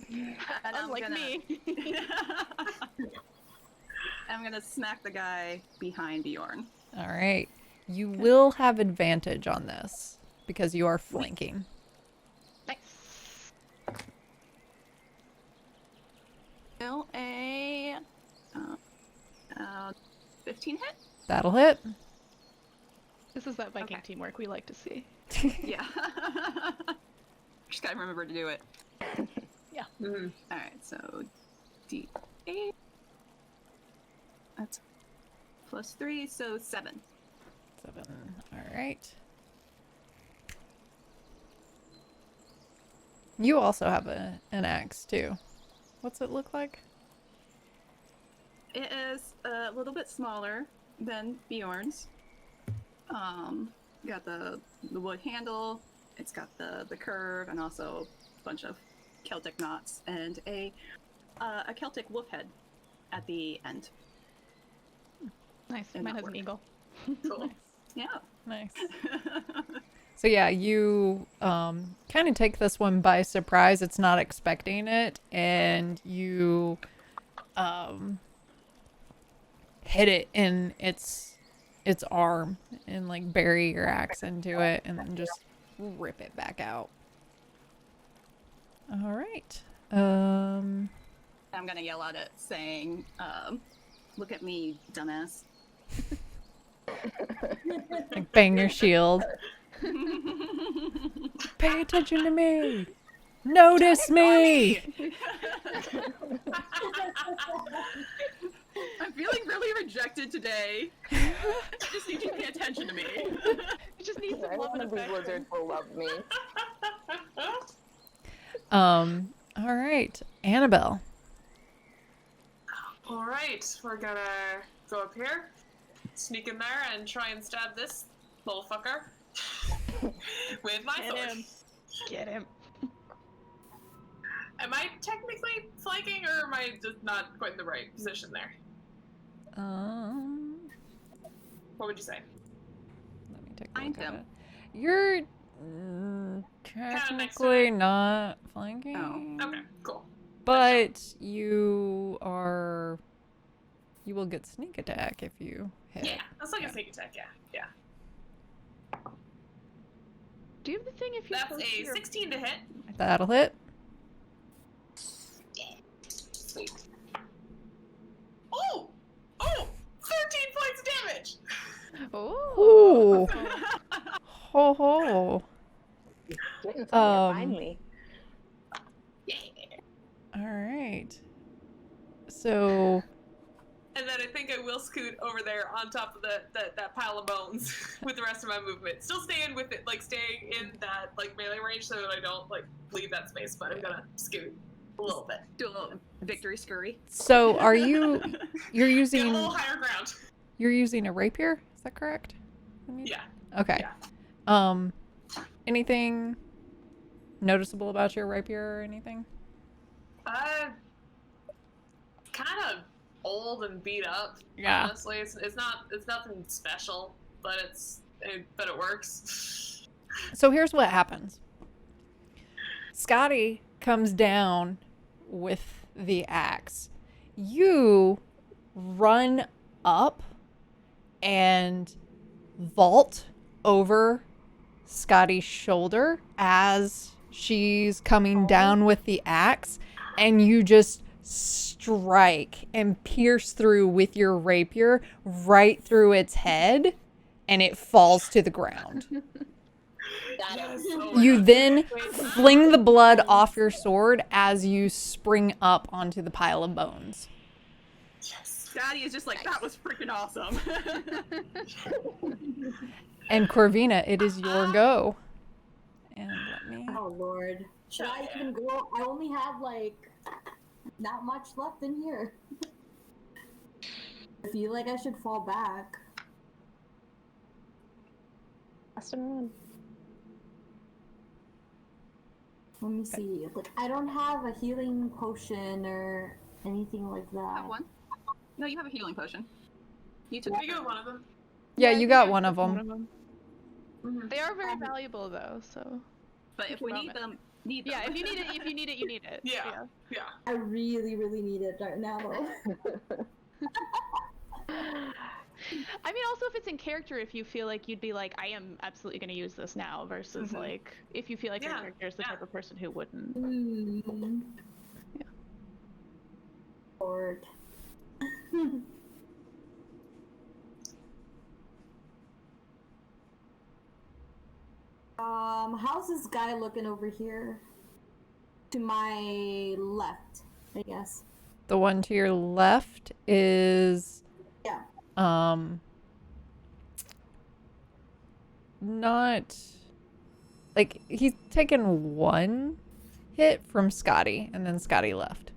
And Unlike me. I'm gonna smack the guy behind Bjorn. All right. You will have advantage on this because you are flanking. Nice. Still a 15 hit? That'll hit. This is that Viking Okay. teamwork we like to see. Yeah. Just gotta remember to do it. Mhm. Alright, so D8. That's plus 3, so 7. 7. All right. You also have an axe too. What's it look like? It is a little bit smaller than Bjorn's. Got the wood handle. It's got the curve and also a bunch of Celtic knots and a Celtic wolf head at the end. Nice. In Mine that has an order. eagle. Cool. Yeah. Nice. So yeah, you kind of take this one by surprise. It's not expecting it, and you hit it in its arm and like bury your axe into it, and then just rip it back out. All right. I'm gonna yell at it, saying, "Look at me, dumbass." Like bang your shield. Pay attention to me. Notice me. I'm feeling really rejected today. I just need you to pay attention to me. You just need some love One and of these affection. lizards will love me. All right, Annabelle. All right, we're gonna go up here, sneak in there, and try and stab this little fucker with my Get sword. him. Get him. Am I technically flanking, or am I just not quite in the right position there? What would you say? Let me take a Find look at him. it. You're technically not flanking. Oh, Okay, cool. But you will get sneak attack if you hit. Yeah, that's like Yeah. a sneak attack. Yeah. Do you have the thing if you That's post a your... 16 to hit. That'll hit. Sweet. Oh! 13 points of damage! Ooh. Ho ho. Didn't find Um, me. Yeah. All right. So And then I think I will scoot over there on top of that pile of bones with the rest of my movement. Still staying with it, like staying in that like melee range so that I don't like leave that space, but I'm gonna scoot a little bit. do a little victory scurry. are you're Get a using little higher ground. you're using a rapier? Is that correct? Yeah. Okay. Yeah. Anything noticeable about your rapier or anything? Kind of old and beat up. Yeah. Honestly, it's nothing special, but it works. So here's what happens. Scotty comes down with the axe. You run up and vault over Scotty's shoulder as she's coming down with the axe, and you just strike and pierce through with your rapier right through its head, and it falls to the ground. You then fling the blood off your sword as you spring up onto the pile of bones. Daddy is just like, that was freaking awesome. And Corvina, it is your go. And let me... Oh lord. Should I even go? I only have like not much left in here. I feel like I should fall back. Last and run. Let me see. Like I don't have a healing potion or anything like that. Have one? No, you have a healing potion. You took You got one of them. Yeah, I you think got I one of took them. Mhm. They are very valuable though, so... But if we need them, Yeah, if you need it, you need it. Yeah. I really, really need it right now though. I mean, also if it's in character, if you feel like you'd be like, I am absolutely going to use this now, versus like, if you feel like your Yeah, character is the type of person who wouldn't. Yeah. Lord. How's this guy looking over here? To my left, I guess. The one to your left is... Yeah. Not like he's taken one hit from Scotty, and then Scotty left.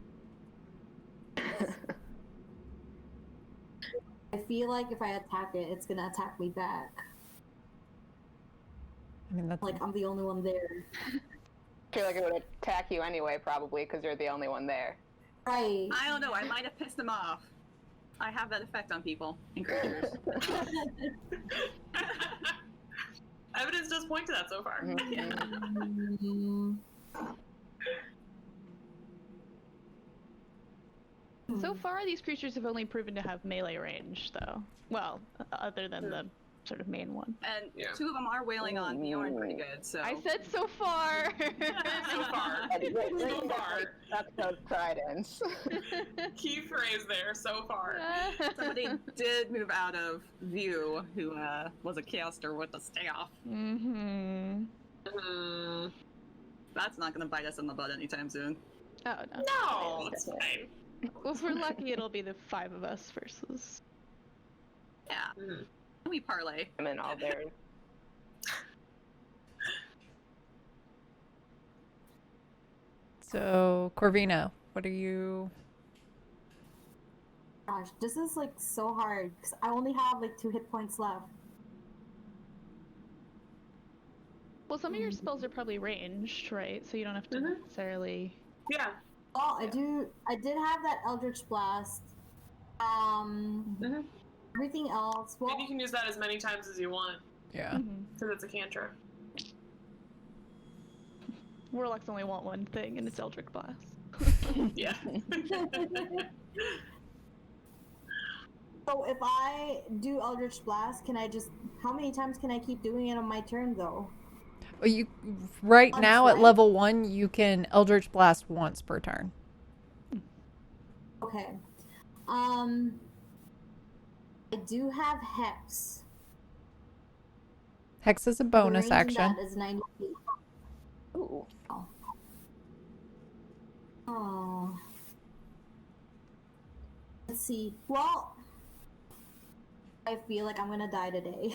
I feel like if I attack it, it's gonna attack me back. I mean, that's Like I'm the only one there. I feel like it would attack you anyway, probably, because you're the only one there. Right. I don't know. I might have pissed them off. I have that effect on people and creatures. Evidence does point to that so far. Mm, So far, these creatures have only proven to have melee range, though. Well, other than the sort of main one. And Yeah. 2 of them are wailing on Bjorn pretty good, so. I said so far. So far. So far. That's those tridents. Key phrase there, so far. Somebody did move out of view who was a caster with a staff. Mm-hmm. Mm, That's not going to bite us in the butt anytime soon. Oh no. no, it's fine. Well, if we're lucky, it'll be the 5 of us versus. Yeah. Mm. We parlay. And then all there. so. Corvina, what are you? gosh, this is like so hard because I only have like 2 hit points left. Well, some of your spells are probably ranged, right? So you don't have to Mhm. necessarily. Yeah. Oh, I did have that Eldritch Blast. Mhm. Everything else. Well, And you can use that as many times as you want, Yeah. Mhm. because it's a cantrip. Warlocks only want one thing, and it's Eldritch Blast. Yeah. so if I do Eldritch Blast, can I just? How many times can I keep doing it on my turn though? Well, you right I'm now at sorry? level 1, you can Eldritch Blast once per turn. Okay. I do have Hex. Hex is a The bonus range in action. That is 90 feet. Ooh. Oh. Let's see. Well, I feel like I'm gonna die today.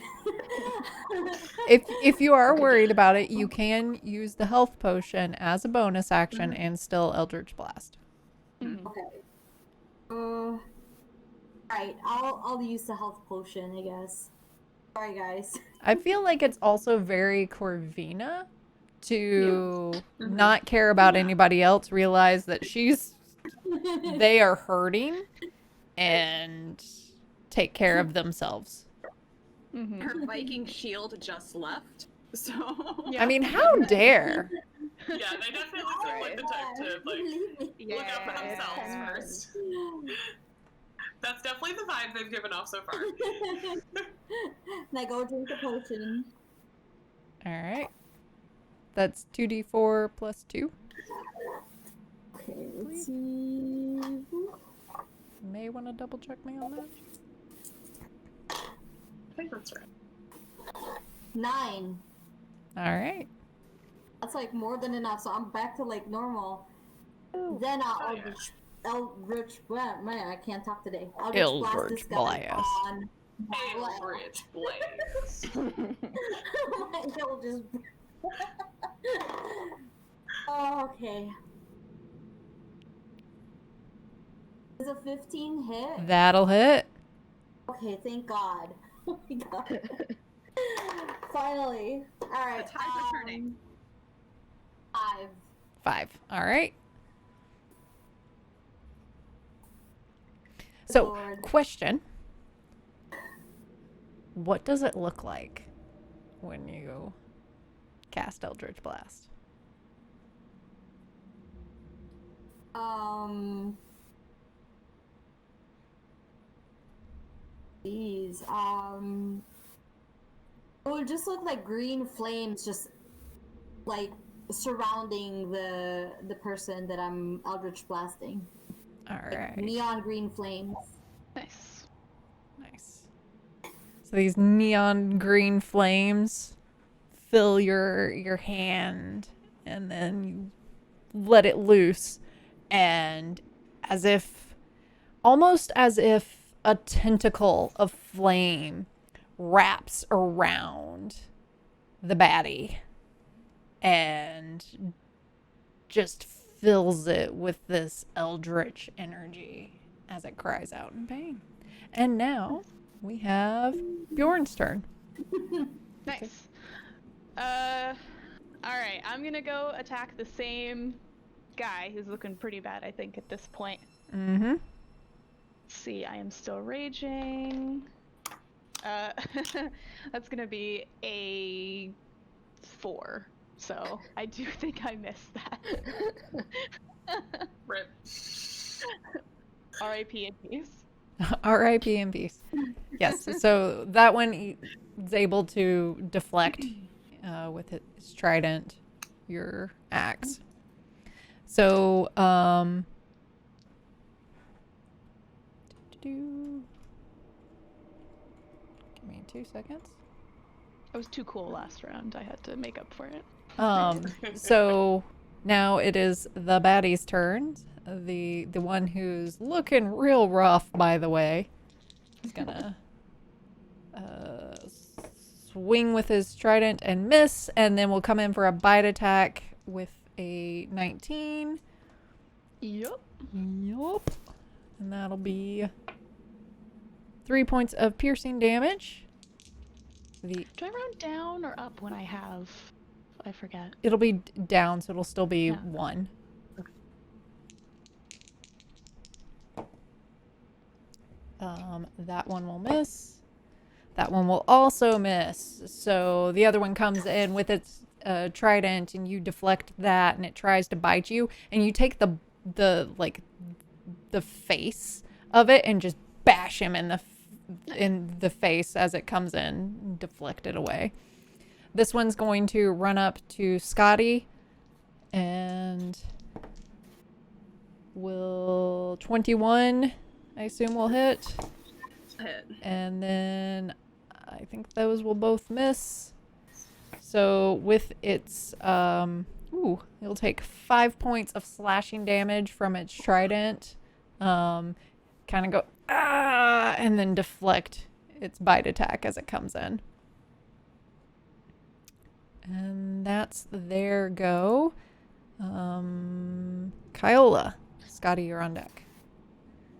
If you are worried about it, you can use the health potion as a bonus action and still Eldritch Blast. Mhm. Okay. Right. I'll use the health potion, I guess. Sorry, guys. I feel like it's also very Corvina to Mhm. not care about anybody else, realize that they are hurting and take care of themselves. Mhm. Her Viking shield just left, so. I mean, how dare? Yeah, they definitely seem like the type to look out for Yeah. themselves first. That's definitely the vibe they've given off so far. Now go drink the potion. All right. That's 2d4 plus 2. Okay, let's see. You may want to double check me on that. I think that's right. 9. All right. That's like more than enough, so I'm back to like normal. Then I'll yeah. well, man, I can't talk today. I'll Eldritch just blast this guy Blast. on my leg. Eldritch Blaze. My Eldritch. Oh, okay. Is a 15 hit? That'll hit. Okay, thank God. Oh my God. Finally. All right. The tide's returning. 5. 5. All right. So, Lord. question. What does it look like when you cast Eldritch Blast? Jeez. It would just look like green flames just like surrounding the person that I'm Eldritch blasting. All Like right. neon green flames. Nice. Nice. So these neon green flames fill your hand, and then you let it loose, and almost as if a tentacle of flame wraps around the baddie and just fills it with this eldritch energy as it cries out in pain. And now we have Bjorn's turn. Nice. All right. I'm gonna go attack the same guy who's looking pretty bad, I think, at this point. Mm-hmm. Let's see, I am still raging. That's gonna be a 4. So I do think I missed that. Rip. R.I.P. in peace. R.I.P. in peace. Yes, so that one is able to deflect with his trident your axe. So, give me 2 seconds. I was too cool last round. I had to make up for it. So now it is the baddie's turn. The one who's looking real rough, by the way. He's gonna swing with his trident and miss, and then we'll come in for a bite attack with a 19. Yup. Yup. And that'll be 3 points of piercing damage. Do I round down or up when I have? I forget. It'll be down, so it'll still be Yeah. 1. That one will miss. That one will also miss. So the other one comes in with its trident, and you deflect that, and it tries to bite you, and you take the face of it and just bash him in the face as it comes in, and deflect it away. This one's going to run up to Scotty and will 21, I assume, will hit. Hit. And then I think those will both miss. So with its it'll take 5 points of slashing damage from its trident. Kind of go and then deflect its bite attack as it comes in. And that's their go. Kyola, Scotty, you're on deck.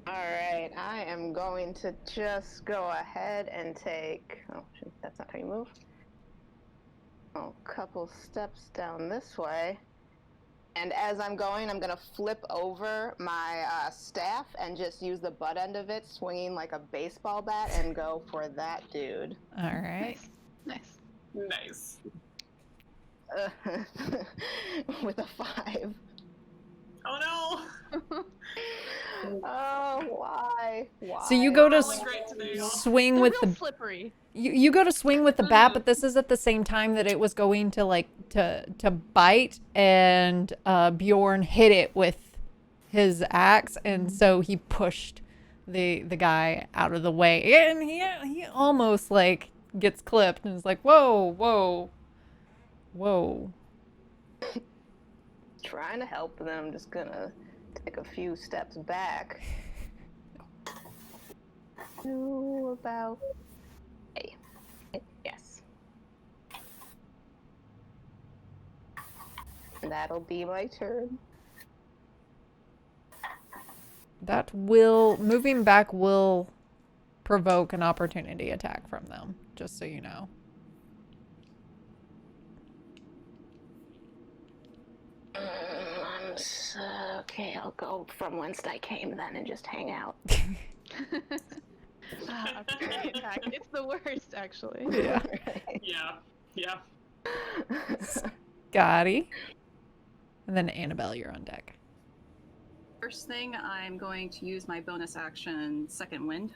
Alright, I am going to just go ahead and take... Oh, that's not how you move. A couple steps down this way. And as I'm going, I'm going to flip over my staff and just use the butt end of it, swinging like a baseball bat, and go for that dude. All right. Nice. Nice. With a 5. Oh no! Oh, why? Why? So you go to Rolling great today, y'all. swing They're with real the slippery. you go to swing with the bat, but this is at the same time that it was going to to bite, and Bjorn hit it with his axe, and so he pushed the guy out of the way, and he almost like gets clipped, and is like, whoa. Trying to help them. I'm just gonna take a few steps back. To about... Hey. Yes. That'll be my turn. That will, moving back will provoke an opportunity attack from them, just so you know. Okay, I'll go from whence I came then and just hang out. Opportunity attack. It's the worst, actually. Yeah. Yeah. Scotty. And then Annabelle, you're on deck. First thing, I'm going to use my bonus action, Second Wind,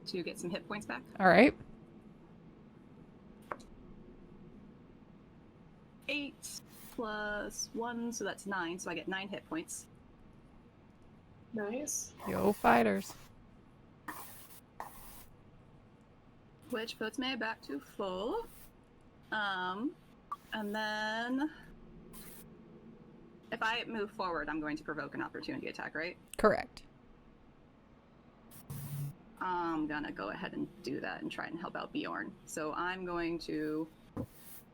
to get some hit points back. All right. 8 plus 1, so that's 9, so I get 9 hit points. Nice. Yo, fighters. Which puts me back to full. And then if I move forward, I'm going to provoke an opportunity attack, right? Correct. I'm gonna go ahead and do that and try and help out Bjorn. So I'm going to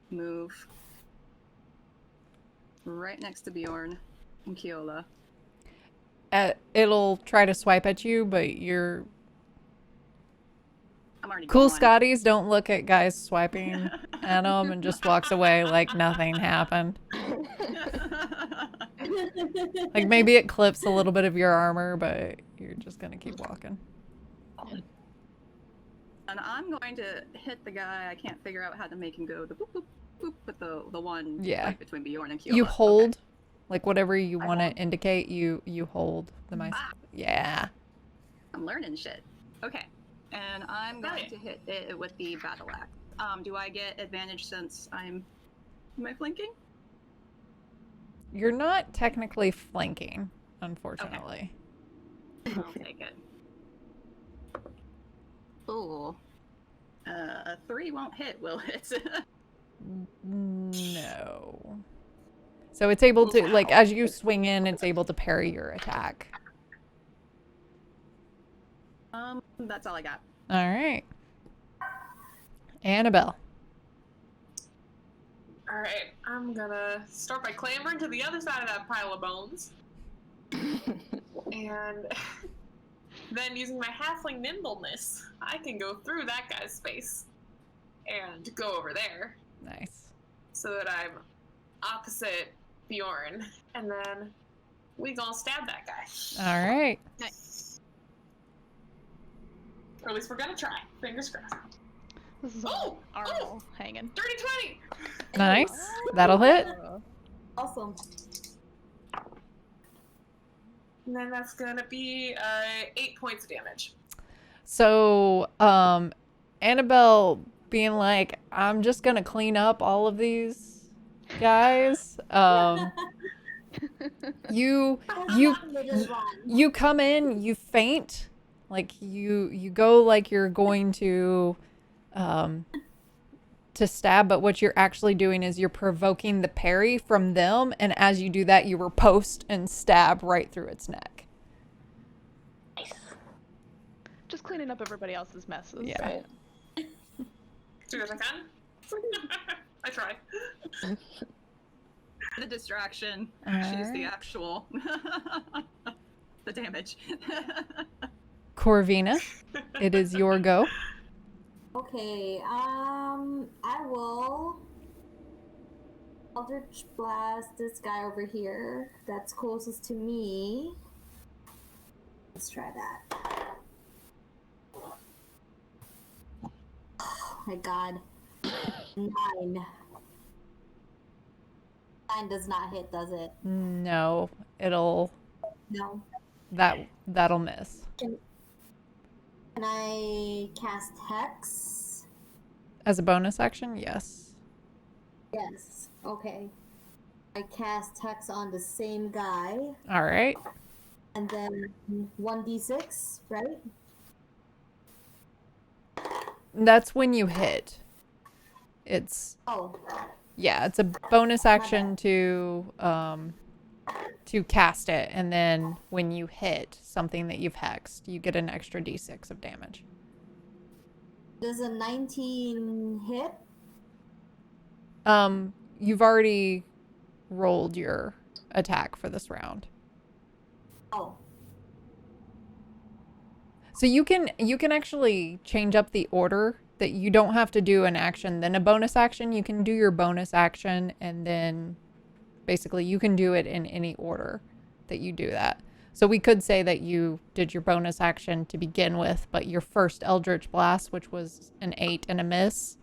move right next to Bjorn and Keola. It'll try to swipe at you, but I'm already cool gone. Scotties don't look at guys swiping at them and just walks away like nothing happened. Like maybe it clips a little bit of your armor, but you're just gonna keep walking. And I'm going to hit the guy. I can't figure out how to make him go the boop boop boop with the one right between Bjorn and Keola. You hold, like whatever you I want to hold? indicate. You hold the mice. Ah. Yeah. I'm learning shit. Okay. And I'm going to hit it with the battle axe. Do I get advantage since am I flanking? You're not technically flanking, unfortunately. I'll take it. Ooh. A 3 won't hit, will it? No. So it's able to, like, as you swing in, it's able to parry your attack. That's all I got. All right. Annabelle. All right, I'm gonna start by clambering to the other side of that pile of bones, and then using my halfling nimbleness, I can go through that guy's space and go over there. Nice. So that I'm opposite Bjorn, and then we gonna stab that guy. All right. Nice. Or at least we're gonna try. Fingers crossed. This is all armor hanging. Dirty 20! Nice. That'll hit. Awesome. And then that's gonna be 8 points of damage. So, Annabelle being like, I'm just gonna clean up all of these guys. You come in, you faint, like you go like you're going to stab, but what you're actually doing is you're provoking the parry from them, and as you do that, you riposte and stab right through its neck. Nice. Just cleaning up everybody else's messes. Yeah. Right. Do as I can. I try. The distraction. She's the actual the damage. Corvina, it is your go. Okay, I will Eldritch Blast this guy over here that's closest to me. Let's try that. Oh my god. 9. 9 does not hit, does it? No, it'll No. that'll miss. Can I cast Hex? As a bonus action, yes. Yes. Okay. I cast Hex on the same guy. All right. And then 1d6, right? That's when you hit. It's Oh. yeah, it's a bonus action to cast it, and then when you hit something that you've hexed, you get an extra d6 of damage. Does a 19 hit? You've already rolled your attack for this round. Oh. So you can actually change up the order, that you don't have to do an action then a bonus action. You can do your bonus action, and then basically you can do it in any order that you do that. So we could say that you did your bonus action to begin with, but your first Eldritch Blast, which was an 8 and a miss,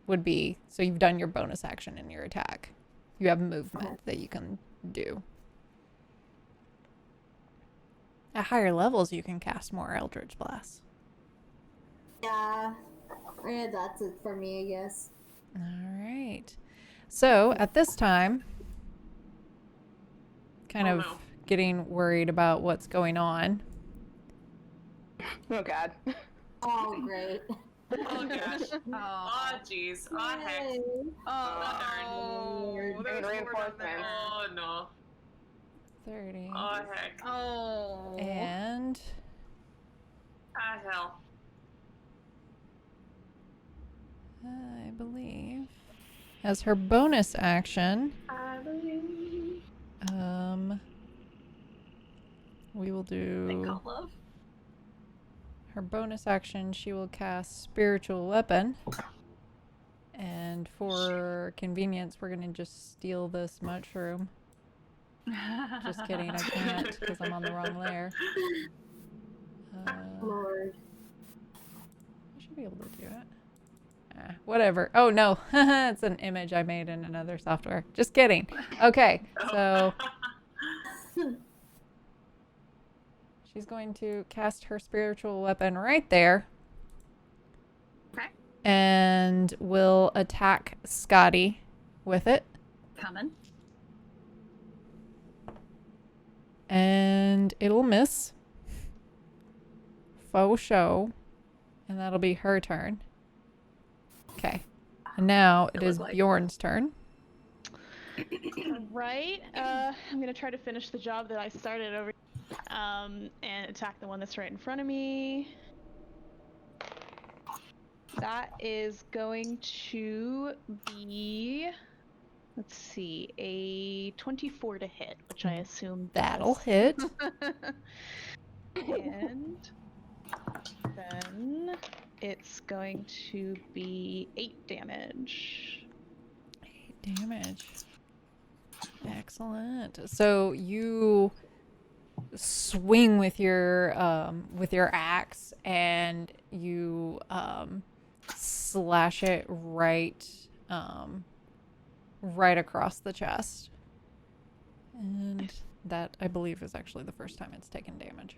would be, so you've done your bonus action in your attack. You have movement that you can do. At higher levels, you can cast more Eldritch Blasts. Yeah. Yeah, that's it for me, I guess. All right. So at this time, kind of getting worried about what's going on. Oh god. Oh, great. Oh gosh. Oh jeez. Oh heck. Yay. Oh, Bringing there's more down reinforcements. there. Oh no. 30. Oh heck. Oh. And Ah, hell. I believe as her bonus action, I believe. we will Thing do called love. her bonus action. She will cast Spiritual Weapon. And for convenience, we're going to just steal this mushroom. Just kidding, I can't because I'm on the wrong layer. Lord. I should be able to do it. Whatever. Oh no, it's an image I made in another software. Just kidding. Okay, so she's going to cast her spiritual weapon right there. Okay. And will attack Scotty with it. Coming. And it'll miss. Faux show. And that'll be her turn. Okay. And now it is Bjorn's turn. Right. I'm gonna try to finish the job that I started over, and attack the one that's right in front of me. That is going to be, let's see, a 24 to hit, which I assume That'll does. hit. And then it's going to be 8 damage. 8 damage. Excellent. So you swing with your axe and you slash it right right across the chest. And that, I believe, is actually the first time it's taken damage.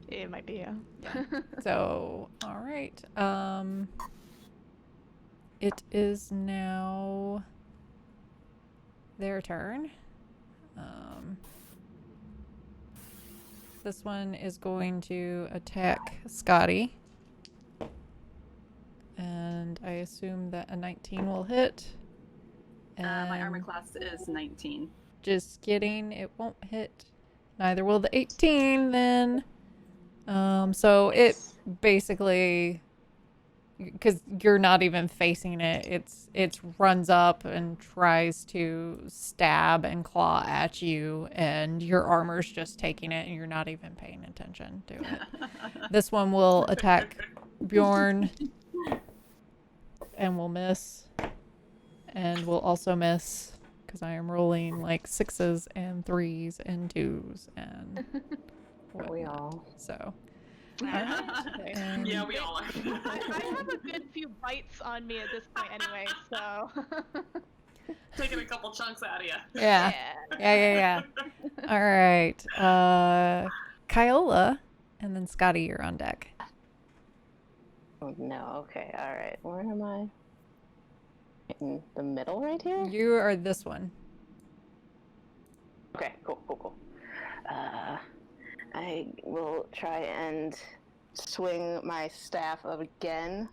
It might be, yeah. So, all right. It is now their turn. This one is going to attack Scotty. And I assume that a 19 will hit. My armor And class is 19. just kidding, it won't hit. Neither will the 18 then. So it basically, because you're not even facing it, it runs up and tries to stab and claw at you, and your armor's just taking it, and you're not even paying attention to it. This one will attack Bjorn, and will miss, and will also miss because I am rolling like 6s and 3s and 2s and whatnot. We all. So. Alright. And Yeah, we all are. I have a good few bites on me at this point anyway, so. Taking a couple chunks out of you. Yeah. All right. Kyola, and then Scotty, you're on deck. Oh no, okay, alright. Where am I? In the middle right here? You are this one. Okay, cool. I will try and swing my staff again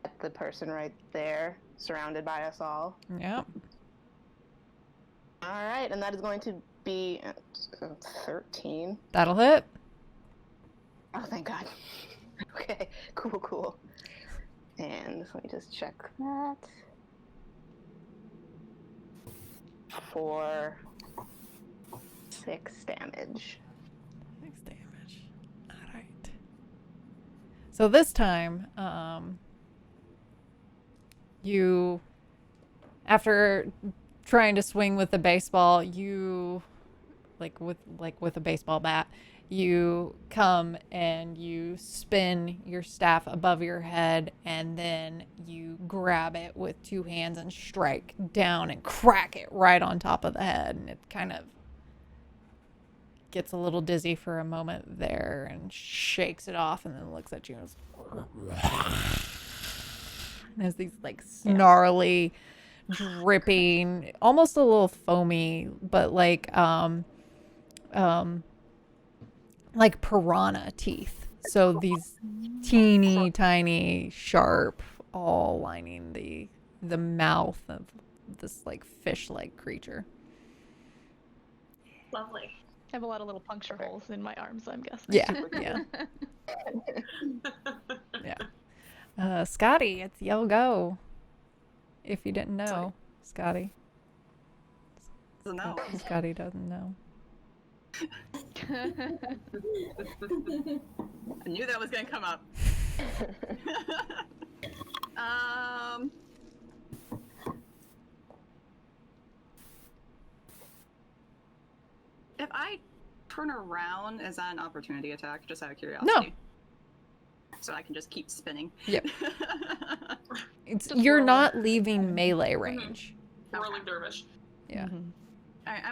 at the person right there, surrounded by us all. Yep. Alright, and that is going to be 13. That'll hit. Oh, thank God. Okay, cool. And let me just check that. For 6 damage. 6 damage. All right. So this time, you, after trying to swing with the baseball, you, like with a baseball bat, you come and you spin your staff above your head, and then you grab it with 2 hands and strike down and crack it right on top of the head, and it kind of gets a little dizzy for a moment there and shakes it off, and then looks at you and has these like snarly, dripping, almost a little foamy, but like piranha teeth. So these teeny tiny, sharp, all lining the mouth of this like fish-like creature. Lovely. have a lot of little puncture holes in my arms, I'm guessing. Yeah, yeah. Scotty, it's your go. If you didn't know, Scotty. No. Scotty doesn't know. I knew that was gonna come up. If I turn around, is that an opportunity attack? Just out of curiosity. No. So I can just keep spinning. Yep. Just You're roll. not leaving melee range. Whirling dervish. Yeah. Alright,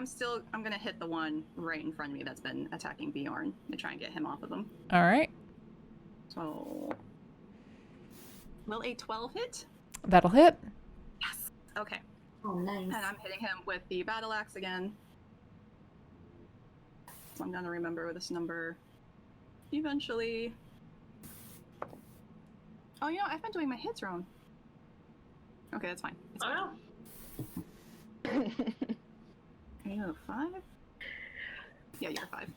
I'm gonna hit the one right in front of me that's been attacking Bjorn to try and get him off of him. All right. So, will a 12 hit? That'll hit. Yes. Okay. Oh, nice. And I'm hitting him with the battle axe again. So I'm gonna remember this number eventually. Oh, you know, I've been doing my hits wrong. Okay, that's fine. It's fine. Oh, You're 5? Yeah, you're 5.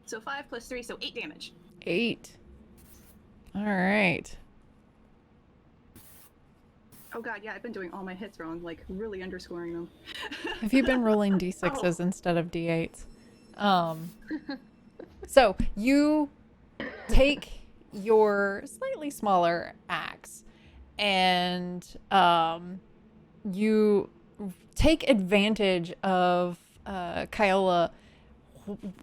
So 5 plus 3, so 8 damage. 8. All right. Oh god, yeah, I've been doing all my hits wrong, like really underscoring them. Have you been rolling d6s instead of d8s? So you take your slightly smaller axe and you take advantage of Kyola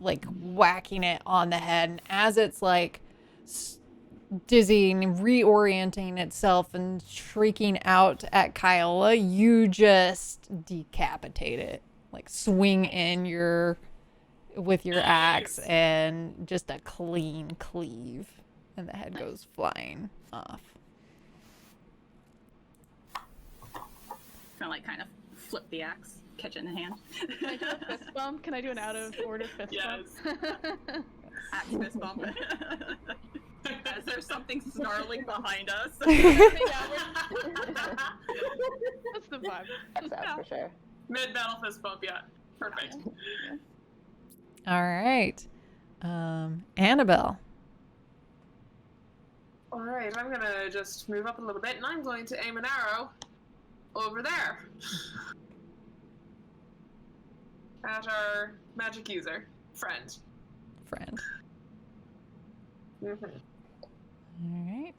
like whacking it on the head, and as it's like dizzying, reorienting itself and shrieking out at Kyola, you just decapitate it, like swing in with your axe and just a clean cleave, and the head goes flying off. Gonna like kind of flip the axe, catch it in the hand. Can I do a fist bump? Can I do an out of order fist Yes. bump? Axe fist bump. As there's something snarling behind us. That's the vibe. That's out for sure. Mid battle fist bump, yeah. Perfect. All right. Annabelle. Alright, I'm gonna just move up a little bit and I'm going to aim an arrow over there. At our magic user. Friend. Mm-hmm. All right.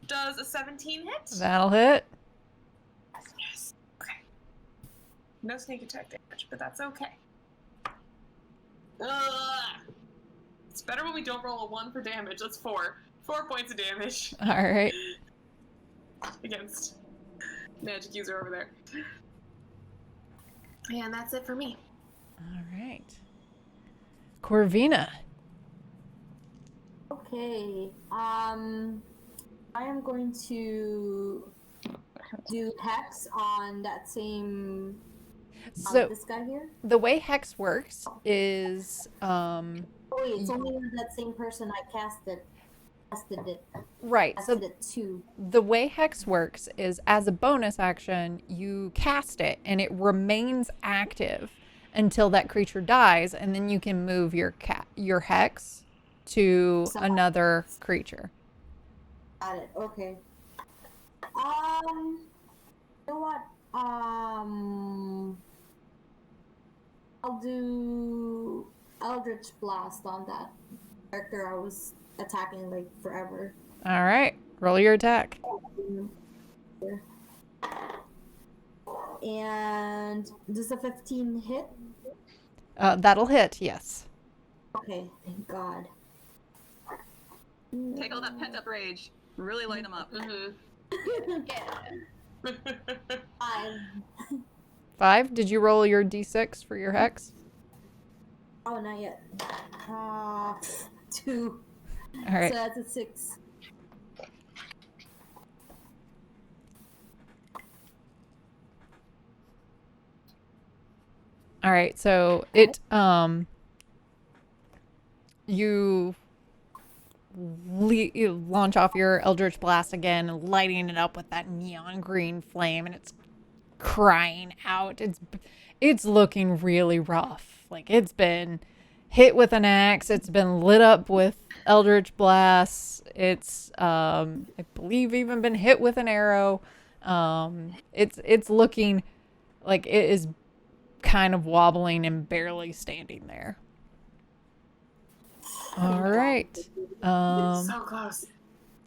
Does a 17 hit? That'll hit. Yes. Okay. No sneak attack damage, but that's okay. It's better when we don't roll a 1 for damage. That's 4. 4 points of damage All right. against magic user over there. And that's it for me. All right. Corvina. Okay. I am going to do hex on that same So this guy here. the way hex works is Oh wait, it's only that same person I casted it. right. So Casted it to. the way hex works is as a bonus action, you cast it and it remains active until that creature dies, and then you can move your hex to another creature. Got it. Okay. You know what? I'll do Eldritch Blast on that character I was attacking like forever. All right. Roll your attack. And does a 15 hit? That'll hit, yes. Okay, thank God. Take all that pent up rage. Really light them up. Mm-hmm. Yeah. 5. 5. Did you roll your d6 for your hex? Oh, not yet. 2. All right. So that's a 6. All right. So it you launch off your Eldritch Blast again, lighting it up with that neon green flame, and it's crying out. it's looking really rough. Like, it's been hit with an axe. It's been lit up with eldritch blasts. It's, I believe, even been hit with an arrow. It's looking like it is kind of wobbling and barely standing there. All right. So close.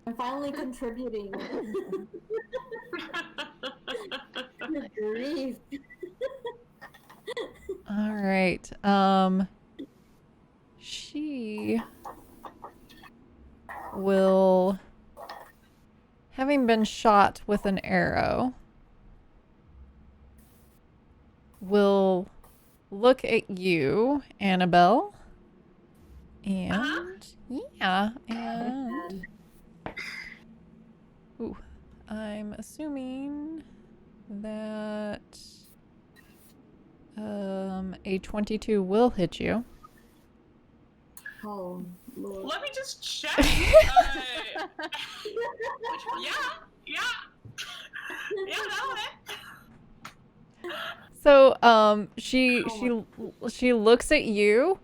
I'm finally contributing. Good grief. All right. She will, having been shot with an arrow, will look at you, Annabelle. And yeah, and ooh, I'm assuming that a 22 will hit you. Oh, Lord. Let me just check. Yeah, that'll hit. So she looks at you,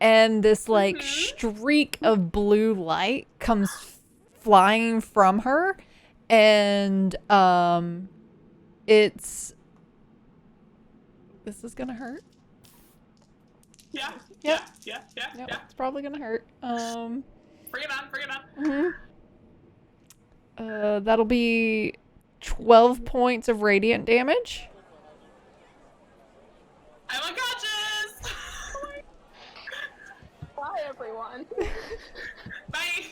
and this like streak of blue light comes flying from her, and this is gonna hurt. Yeah. Yep. Yeah. It's probably gonna hurt. Bring it on. That'll be 12 points of radiant damage. I'm unconscious. Bye, everyone. Bye.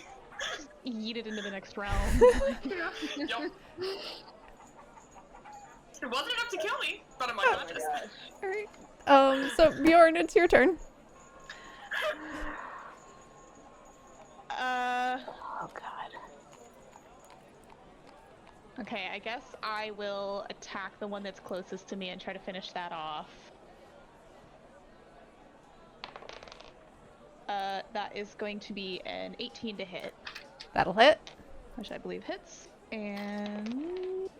Yeet it into the next realm. Yup. It wasn't enough to kill me, but I'm unconscious. All right. So Bjorn, it's your turn. Oh god. Okay, I guess I will attack the one that's closest to me and try to finish that off. That is going to be an 18 to hit, That'll hit. which I believe hits, and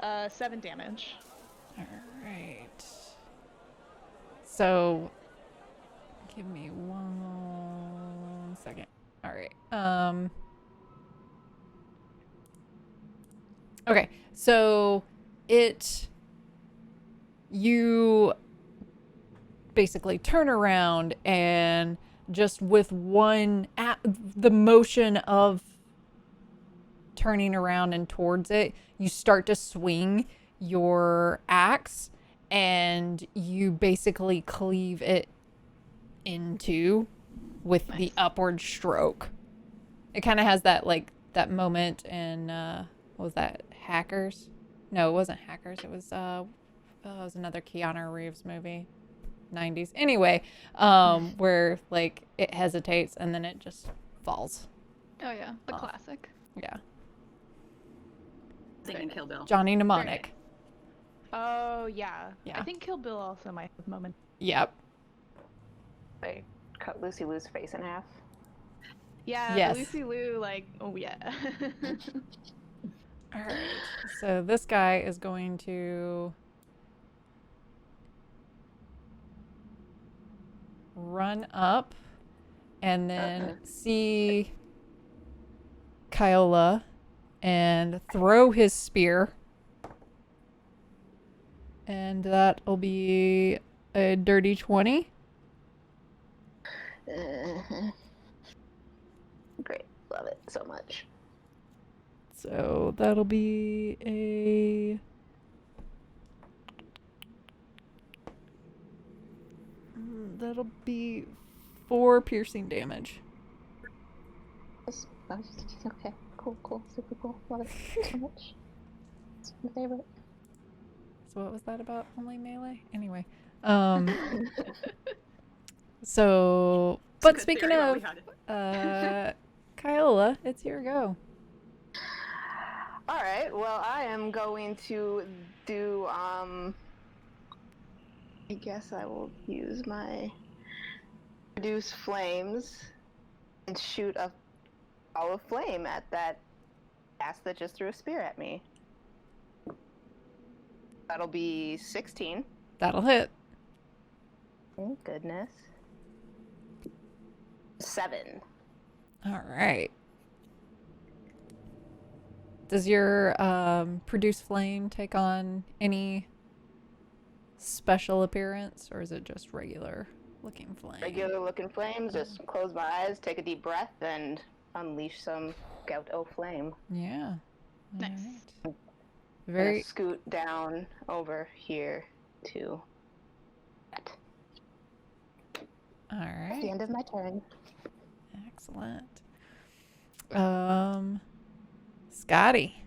7 damage. All right. So, give me 1 second. All right. Okay. So you basically turn around, and just with the motion of turning around and towards it, you start to swing your axe, and you basically cleave it into with the upward stroke. It kind of has that moment in what was that, Hackers? No, it wasn't Hackers. It was another Keanu Reeves movie, 90s. Anyway, where like it hesitates and then it just falls. Oh yeah, the classic. Yeah. Thinking Kill Bill. Johnny Mnemonic. Oh yeah. Yeah. I think Kill Bill also might have a moment. Yep. They cut Lucy Lou's face in half. Yeah, Yes. Lucy Liu, like, oh yeah. All right. So this guy is going to run up and then see Kyola and throw his spear. And that'll be a dirty 20. Great. Love it so much. So that'll be a... That'll be 4 piercing damage. Okay. Cool. Super cool. Love it so much. It's my favorite. So what was that about? Only melee? Anyway. So, but Good speaking theory while of, we had it. Kyola, it's your go. Alright, well, I am going to do, I guess I will use my Reduce Flames and shoot a ball of flame at that ass that just threw a spear at me. That'll be 16. That'll hit. Thank goodness. 7. All right. Does your produce flame take on any special appearance, or is it just regular looking flame? Regular looking flames. Just close my eyes, take a deep breath, and unleash some Gout-O flame. Yeah. Nice. All right. Gonna Very scoot down over here to that. all That's the right. end of my turn. Excellent. Scotty.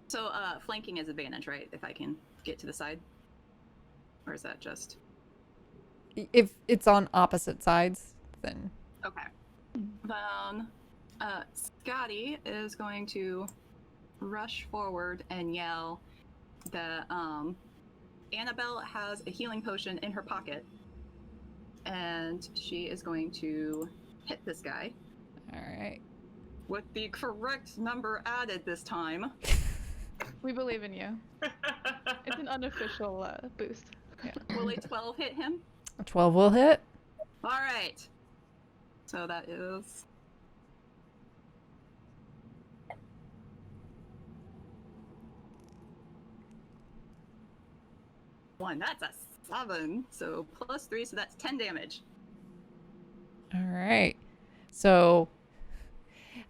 So, flanking is advantage, right? If I can get to the side? Or is that just... If it's on opposite sides, then Okay. Then, Scotty is going to rush forward and yell that, Annabelle has a healing potion in her pocket. And she is going to hit this guy all right. with the correct number added this time. We believe in you. It's an unofficial boost. Will a 12 hit him? A 12 will hit. All right. So that is... one. That's a 7. So plus 3, so that's 10 damage. All right. So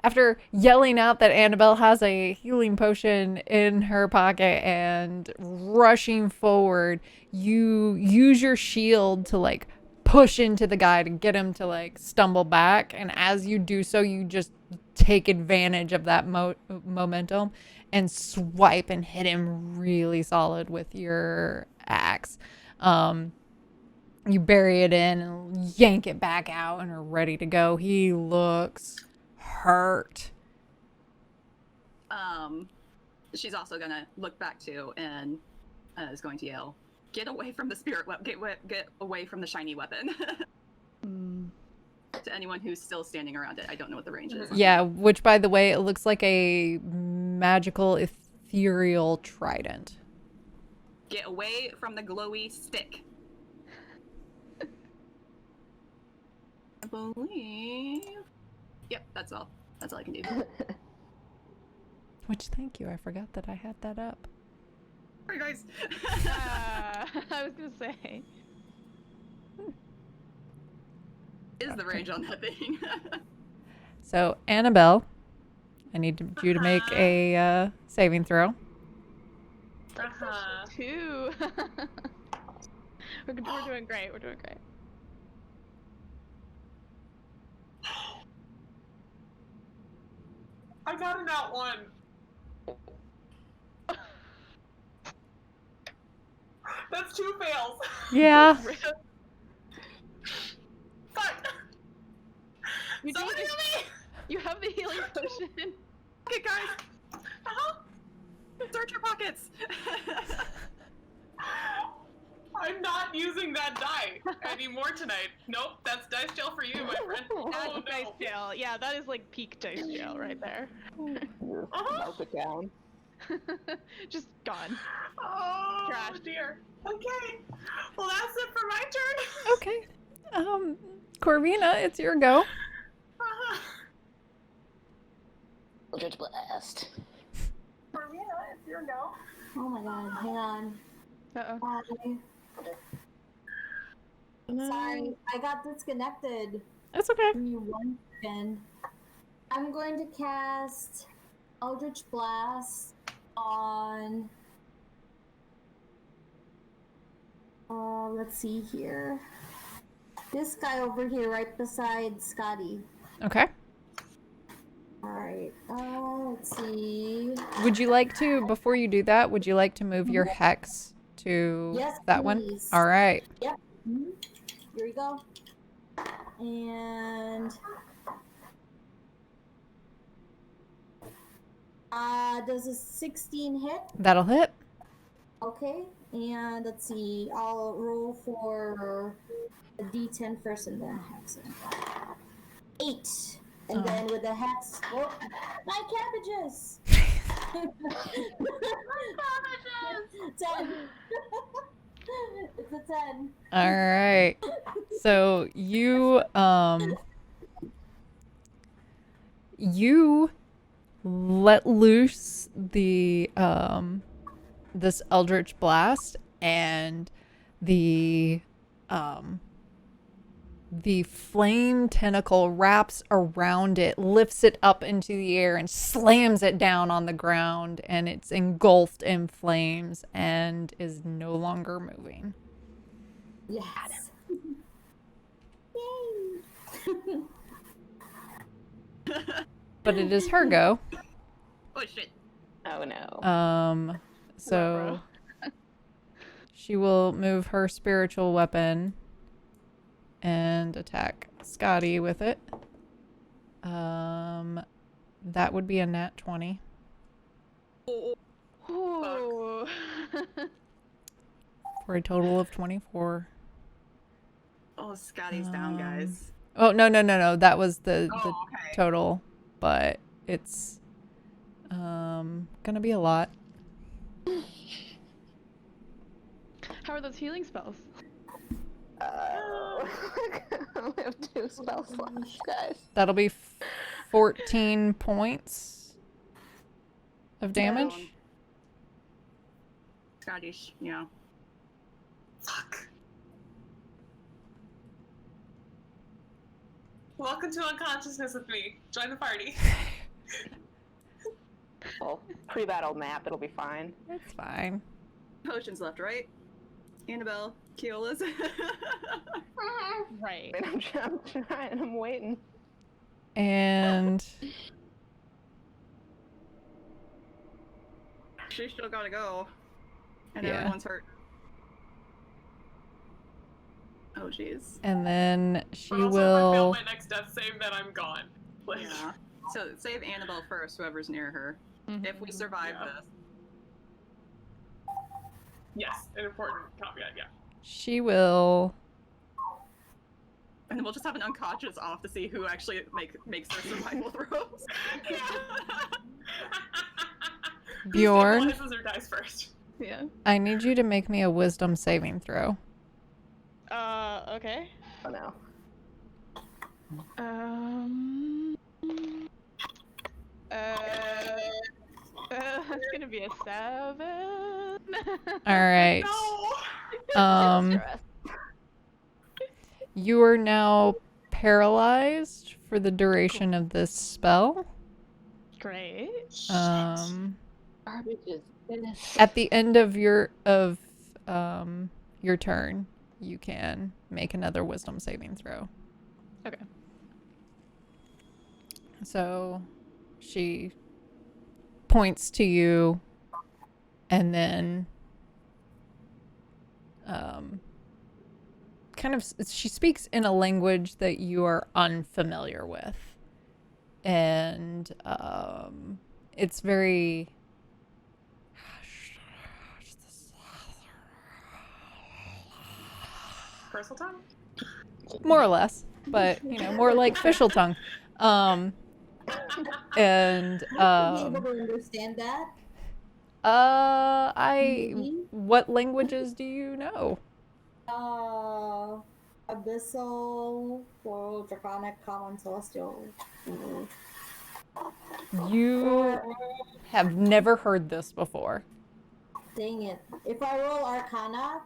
after yelling out that Annabelle has a healing potion in her pocket and rushing forward, you use your shield to like push into the guy to get him to like stumble back. And as you do so, you just take advantage of that momentum and swipe and hit him really solid with your axe. You bury it in and yank it back out and are ready to go. He looks hurt. She's also gonna look back too and is going to yell, "Get away from the spirit weapon! Get away from the shiny weapon!" To anyone who's still standing around it. I don't know what the range is. Yeah, which by the way, it looks like a magical ethereal trident. Get away from the glowy stick. I believe. Yep, that's all. That's all I can do. Which, thank you. I forgot that I had that up. Sorry, guys. I was gonna say. Is the range on that thing? So, Annabelle, I need you to make a saving throw. Uh-huh. 2. We're doing great. We're doing great. I got an out 1. That's 2 fails. Yeah. Fuck. You Somebody did- help me! You have the healing potion. Okay, guys. Uh-huh. Search your pockets. I'm not using that die anymore tonight. Nope, that's dice jail for you, my friend. That's Oh, dice no. jail. Yeah, that is like peak dice jail right there. Melt it down. Just gone. Oh, Trash. dear. Okay. Well, that's it for my turn. Okay. Corvina, it's your go. Uh-huh. Eldritch Blast. Marina, it's your go. Oh my god, hang on. Uh-oh. Sorry, I got disconnected. That's okay. Give me 1 second. I'm going to cast Eldritch Blast on... let's see here. This guy over here, right beside Scotty. Okay. Alright, let's see. Would you like to, before you do that, would you like to move your hex to Yes, that one? please. All right. Yep. Here we go. And... does a 16 hit? That'll hit. Okay, and let's see, I'll roll for a d10 first and then hex it. 8. And then with the hex, oh, my cabbages! 10. It's a 10. All right. So you let loose this eldritch blast, and the flame tentacle wraps around it, lifts it up into the air, and slams it down on the ground, and it's engulfed in flames and is no longer moving. Yes. Yay. But it is her go. Oh shit. Oh no. So she will move her spiritual weapon and attack Scotty with it. That would be a nat 20. Ooh. For a total of 24. Oh, Scotty's down, guys. Oh, no. That was the Okay. total, but it's gonna be a lot. How are those healing spells? We have 2 spells left, guys. That'll be 14 points of damage. Scotty's, Fuck. Welcome to unconsciousness with me. Join the party. Well, pre-battle map, it'll be fine. It's fine. Potions left, right? Annabelle, Keola's. Right. I'm trying, I'm waiting. And She's still gotta go. And Yeah. everyone's hurt. Oh, jeez. and then she But also, if I fail will. my next death save, then I'm gone. Like, Yeah. So save Annabelle first, whoever's near her. If we survive Yeah. this. yes, an important caveat, yeah. She will. And then we'll just have an unconscious off to see who actually makes their survival throws. Bjorn, Who stabilizes or dies first? Yeah. I need you to make me a wisdom saving throw. Okay. Oh no. That's gonna be a 7. All right. No! Stress. You are now paralyzed for the duration of this spell. Great. Garbage is finished. At the end of your turn, you can make another wisdom saving throw. Okay. So she points to you and then she speaks in a language that you are unfamiliar with, and it's very Personal tongue? more or less, but more like official tongue. And Be able to understand that. Maybe. what languages do you know? Abyssal, World, Draconic, Common, Celestial. You have never heard this before. Dang it. If I roll Arcana,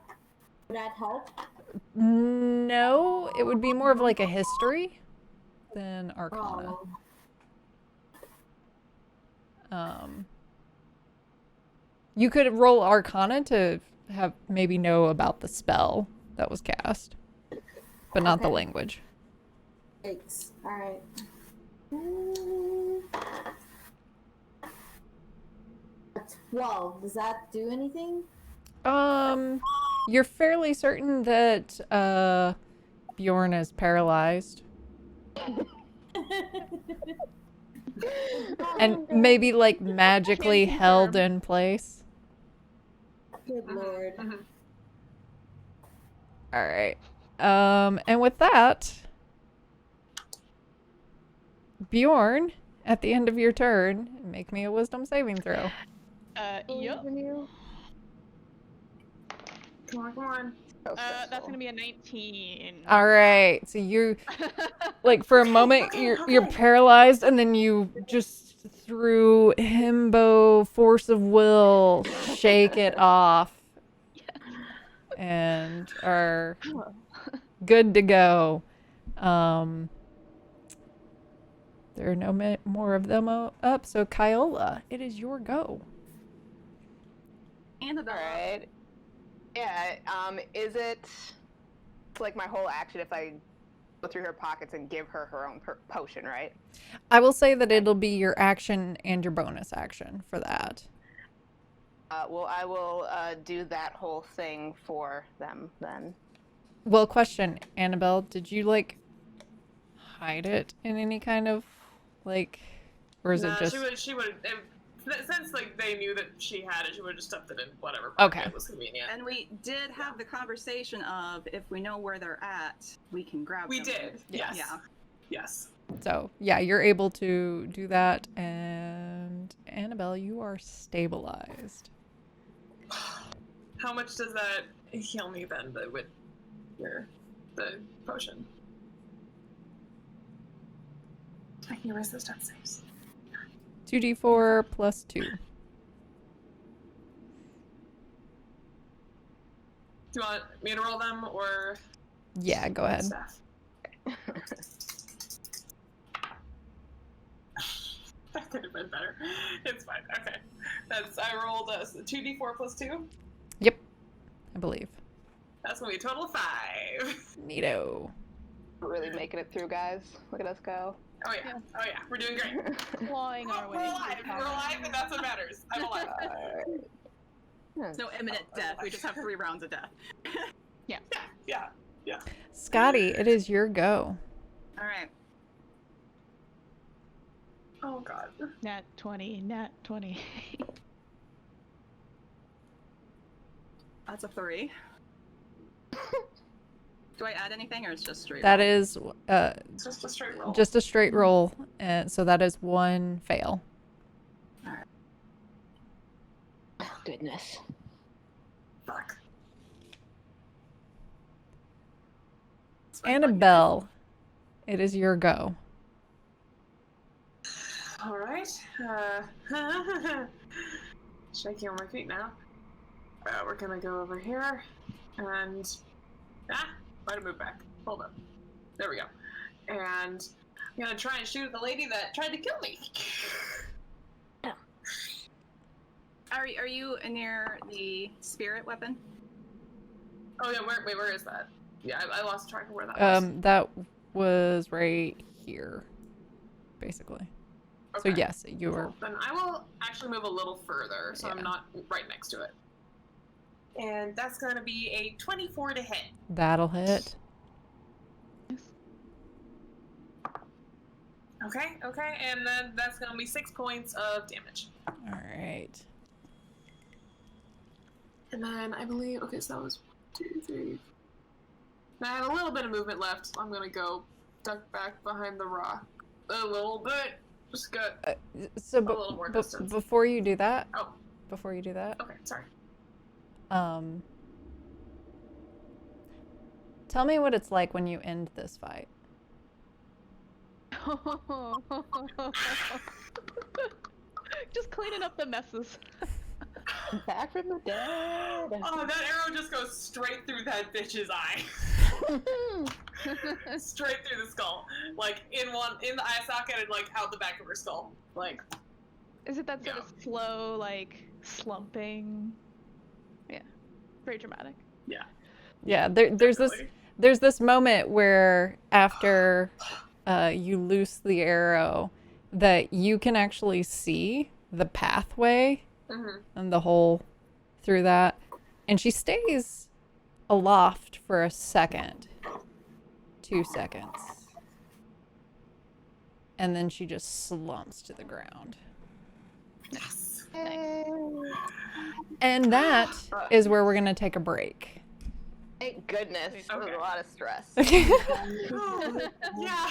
would that help? No, it would be more of like a history than Arcana. Oh. You could roll Arcana to have maybe know about the spell that was cast, but not the Okay. language. Thanks. Alright. A 12. Does that do anything? You're fairly certain that Bjorn is paralyzed and maybe like magically held in place. Good lord. All right. And with that, Bjorn, at the end of your turn, make me a wisdom saving throw. Yup. Come on, come on. That's gonna be a 19. All right. So you like for a moment you're Okay. paralyzed, and then you just through himbo force of will shake it off and are good to go. There are no more of them up. So Kyola, it is your go. Annabelle. All right. Yeah. Is it like my whole action if I go through her pockets and give her her own potion, right? I will say that it'll be your action and your bonus action for that. Well, I will do that whole thing for them then. Well, question, Annabelle, did you like hide it in any kind of like, or is it just? She would. Since like they knew that she had it, she would have just stuffed it in whatever Okay. pocket was convenient. And we did have the conversation of if we know where they're at, we can grab We them. did. Yes. Yeah. Yes. So yeah, you're able to do that, and Annabelle, you are stabilized. How much does that heal me then? With the potion. I can erase those death saves. 2d4 plus 2. Do you want me to roll them or? Yeah, go ahead. Staff? That could have been better. It's fine. Okay. I rolled a 2d4 plus 2. Yep, I believe. That's gonna be a total of 5. Neato. We're really making it through, guys. Look at us go. Oh yeah. Oh yeah. We're doing great. Clawing our way. We're alive. We're alive, and that's what matters. I'm alive. There's no imminent death. We just have 3 rounds of death. Yeah. Scotty, it is your go. All right. Oh god. Nat 20. Nat 20. That's a 3. Do I add anything, or it's just straight? That roll? is It's just a straight roll. just a straight roll, and so that is 1 fail. Oh, goodness. Fuck. Annabelle, it is your go. All right. Shaking on my feet now. We're gonna go over here, and might have moved back. Hold up. There we go. And I'm gonna try and shoot at the lady that tried to kill me. Are you near the spirit weapon? Oh yeah. Where is that? Yeah, I lost track of where that was. That was right here, basically. Okay. So yes, you were. Then I will actually move a little further, so Yeah. I'm not right next to it. And that's gonna be a 24 to hit. That'll hit. Okay, and then that's gonna be 6 points of damage. All right. And then I believe, okay, so that was 2, 3. I have a little bit of movement left, so I'm gonna go duck back behind the rock a little bit. Just got So a little more distance. before you do that, Oh, okay, sorry. Tell me what it's like when you end this fight. Just cleaning up the messes. Back from the dead. Oh, that arrow just goes straight through that bitch's eye. Straight through the skull. Like, in the eye socket and, like, out the back of her skull. Like, Is it that sort of slow, like, slumping? Yeah. Very dramatic. yeah. Yeah, there's this moment where after you loose the arrow, that you can actually see the pathway and the hole through that, and she stays aloft for a second, 2 seconds, and then she just slumps to the ground. Yes. And that is where we're gonna take a break. Thank goodness. That was Okay. a lot of stress. Yeah.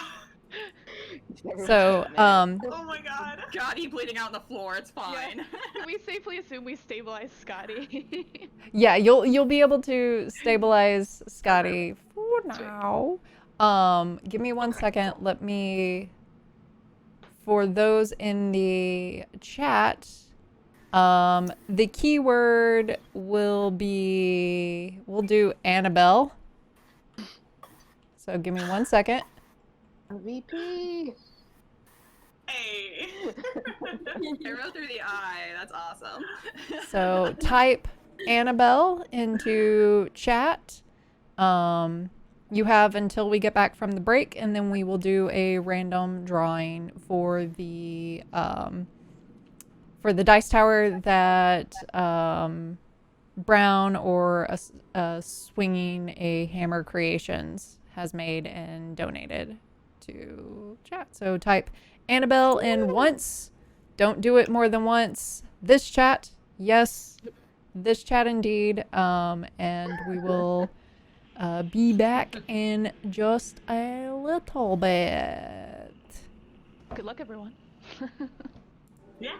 So, Oh my god. Scotty bleeding out on the floor. It's fine. Can we safely assume we stabilize Scotty? yeah, you'll be able to stabilize Scotty for now. Give me 1 second. Let me, for those in the chat, the keyword will be, we'll do Annabelle. So give me 1 second. VP. Hey. Arrow through the eye. That's awesome. So type Annabelle into chat. You have until we get back from the break, and then we will do a random drawing for the dice tower that Brown or Swinging a Hammer Creations has made and donated to chat. So type Annabelle in once. Don't do it more than once. This chat, yes, this chat indeed. And we will be back in just a little bit. Good luck, everyone. Yeah.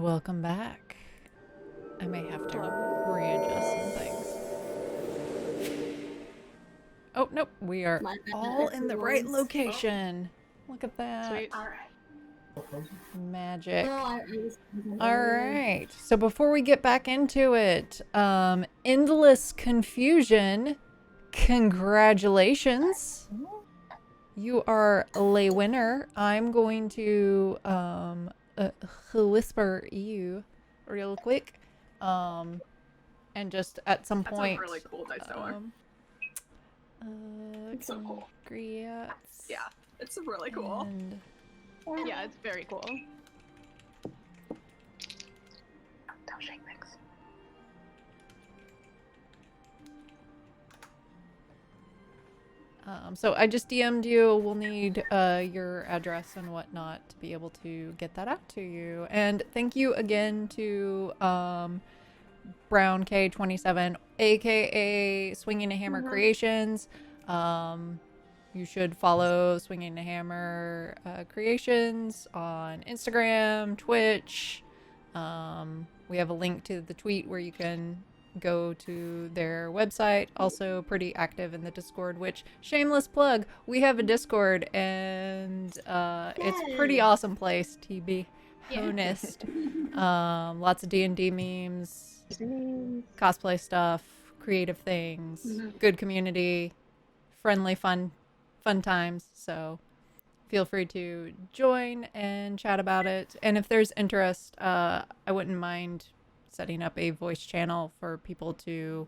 And welcome back. I may have to readjust some things. Oh, nope. We are all in the right location. Look at that. Sweet. All right. Magic. No, All right. So before we get back into it, Endless Confusion, congratulations. You are a winner. I'm going to whisper you real quick. And just at some That's point. a really cool dice tower. It's so cool. Congrats. Yeah, it's really cool. And Yeah, it's very cool. Don't shake things. so I just DM'd you. We'll need your address and whatnot to be able to get that out to you. And thank you again to Brown K27, aka Swinging a Hammer Creations. You should follow Swinging a Hammer Creations on Instagram, Twitch. We have a link to the tweet where you can go to their website. Also pretty active in the Discord, which, shameless plug, we have a Discord, and it's a pretty awesome place to be honest. Lots of D&D memes, cosplay stuff, creative things, good community, friendly, fun times. So feel free to join and chat about it. And if there's interest, I wouldn't mind setting up a voice channel for people to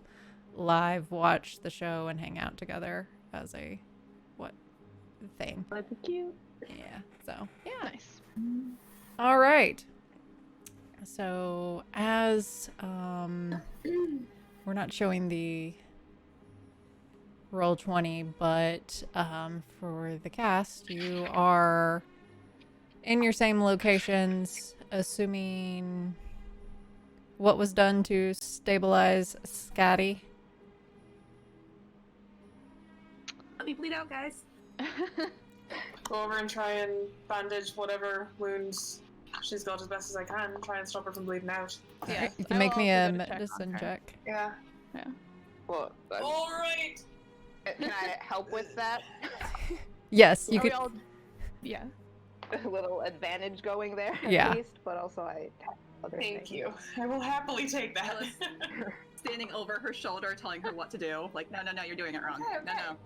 live watch the show and hang out together as a thing. That'd be cute. Yeah. So yeah. Nice. All right. So as we're not showing the Roll20, but for the cast, you are in your same locations, assuming what was done to stabilize Scotty. Let me bleed out, guys. Go over and try and bandage whatever wounds she's got as best as I can. Try and stop her from bleeding out. Yeah. You can I make will me a also go to check on medicine her. check. Yeah. Well, All right. can I help with that? Yes, you Are could. we all... Yeah. A little advantage going there, Yeah. at least, but also I have other Thank things. you. I will happily take that. Standing over her shoulder, telling her what to do. Like, no, you're doing it wrong. Okay, No.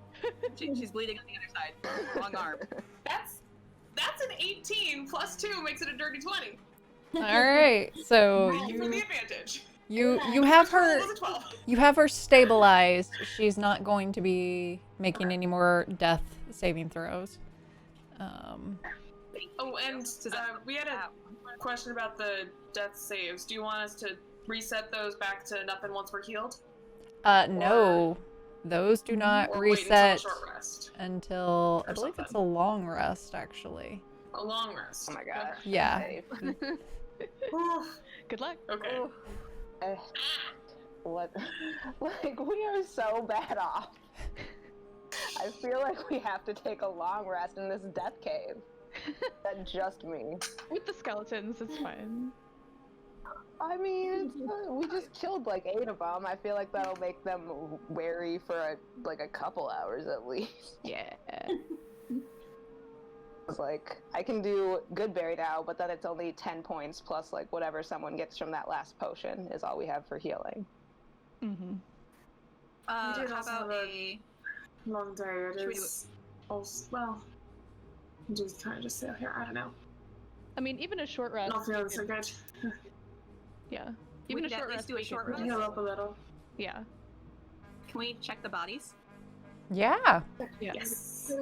She's bleeding on the other side. Wrong arm. That's an 18 plus 2 makes it a dirty 20. All right. So Roll for the advantage. you have Roll her. was a 12. You have her stabilized. She's not going to be making any more death saving throws. Oh, and we had a question about the death saves. Do you want us to reset those back to nothing once we're healed? No, those do not Or wait until reset a short rest? until I Or believe it's a something. long rest, actually. A long rest. Oh my god. Yeah. Safe. Oof. Good luck. Okay. What? Like, we are so bad off. I feel like we have to take a long rest in this death cave. That's just me. With the skeletons, it's fine. I mean, we just killed like 8 of them. I feel like that'll make them wary for a couple hours at least. Yeah. It's like, I can do Goodberry now, but then it's only 10 points plus like whatever someone gets from that last potion is all we have for healing. Mm-hmm. How did also about have a... Long day. It Should we do is. Also, well, just kind of just sit here. I don't know. I mean, even a short rest. Not feeling so good. Yeah. We Even a could at short least rest. do a we short could- rest. Heal up a little. Yeah. Can we check the bodies? Yeah. Yeah. Yes.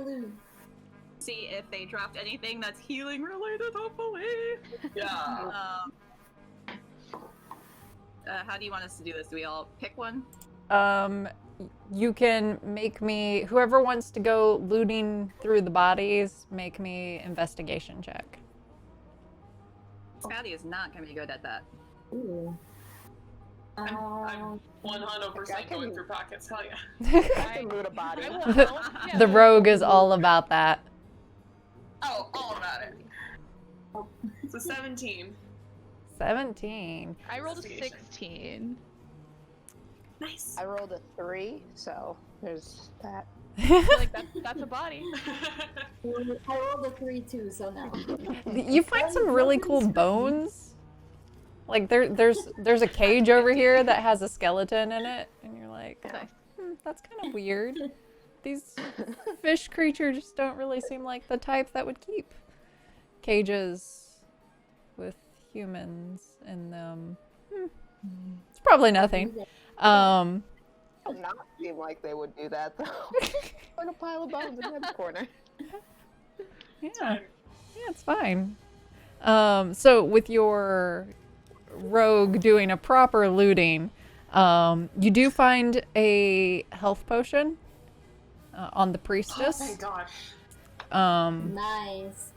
See if they dropped anything that's healing related, hopefully. Yeah. How do you want us to do this? Do we all pick one? You can make me, whoever wants to go looting through the bodies, make me investigation check. Scotty is not going to be good at that. Ooh. I'm 100% I can- going through pockets. Hell yeah. I can loot a body. I will help. Yeah. The rogue is all about that. Oh, all about it. So 17. 17. I rolled a Investigation. 16. Nice. I rolled a 3, so there's that. I feel like that's a body. I rolled a 3 too, so no. You find some really cool bones. Like there's a cage over here that has a skeleton in it, and you're like, Nice. that's kind of weird. These fish creatures just don't really seem like the type that would keep cages with humans in them. It's probably nothing. Does not seem like they would do that though. Like a pile of bones in the corner. Yeah, it's fine. So with your rogue doing a proper looting, you do find a health potion on the Oh, priestess. thank God. Nice.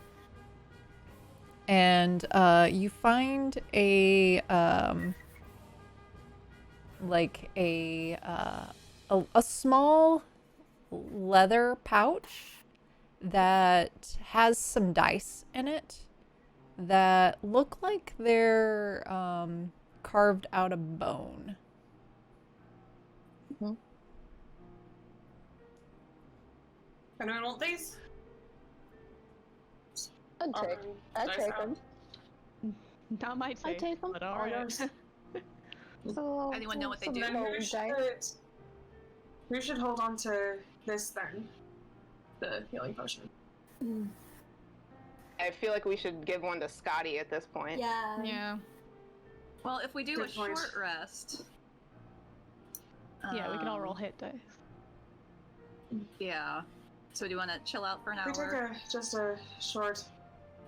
And you find a like a small leather pouch that has some dice in it that look like they're carved out of bone. Anyone want these? I'd take, I'd Dice take out. them. Not my taste, take 'em. but all right. So, Anyone know what they some do? Then bone dice. who should hold on to this then? The healing potion. I feel like we should give one to Scotty at this point. Yeah. Yeah. Well, if we do Good a point. short rest. Yeah, we can all roll um, hit dice. Yeah. So do you want to chill out for an We took hour just a short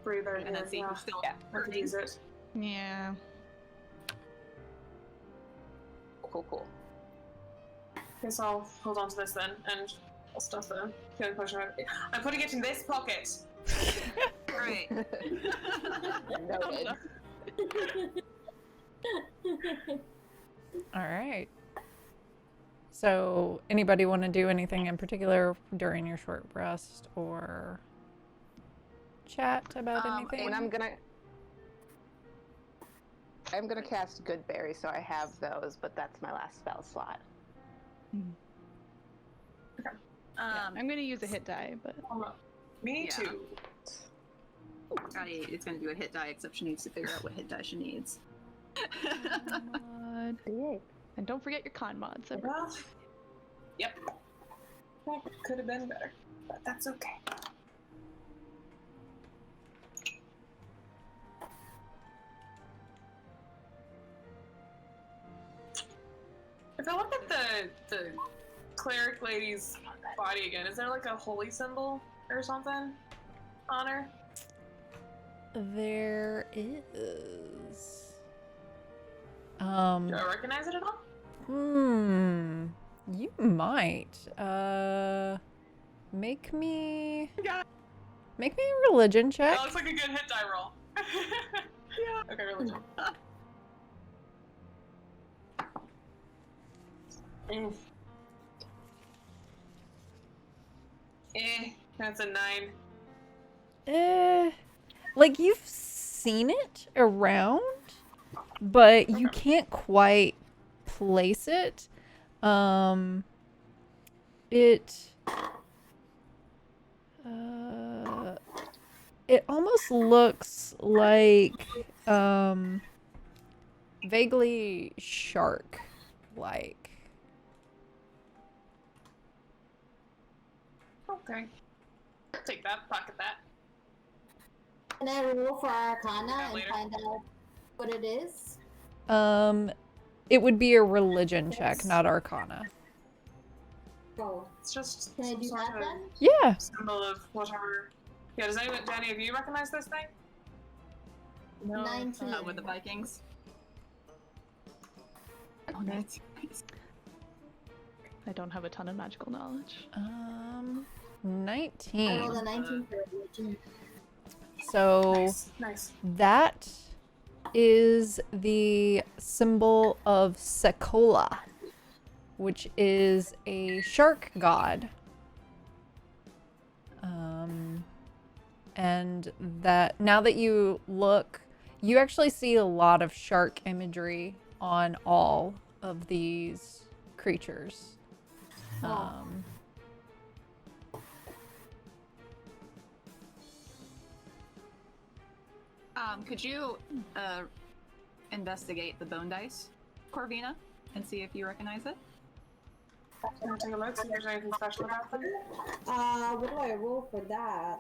breather. and then here, see yeah. who's still Yeah, I could hurting? use it. Yeah. Cool. Guess I'll hold on to this then, and I'll stuff the healing potion. I'm putting it in this pocket. Great. Noted. All right. So, anybody want to do anything in particular during your short rest or chat about anything? And I'm gonna cast Good Berry, so I have those, but that's my last spell slot. I'm gonna use a hit die, but Me Yeah. too. Scotty is going to do a hit die, except she needs to figure out what hit die she needs. mod. And don't forget your con mods. Well, yep. That could have been better, but that's okay. If I look at the cleric lady's body again, is there like a holy symbol or something on her? There is. Do I recognize it at all? You might. Make me a religion check. That looks like a good hit die roll. Yeah. Okay, religion. That's a 9. Like you've seen it around, but you can't quite place it. It almost looks like vaguely shark-like. Okay. Take that, pocket that. Can I roll for Arcana and Later. find out what it is? It would be a religion check, Yes. not Arcana. Oh, It's just can I some do sort that of then? Yeah. symbol of whatever. Yeah, does anyone, do any of you recognize this thing? No. 19. With the Vikings. Oh, Okay. nice. I don't have a ton of magical knowledge. 19. I rolled a 19 for religion. So Nice. that is the symbol of Sekolah, which is a shark god. And that now that you look, You actually see a lot of shark imagery on all of these creatures. Oh. Could you investigate the bone dice, Corvina, and see if you recognize it? Can I take a look, see if there's anything special about them? What do I roll for that?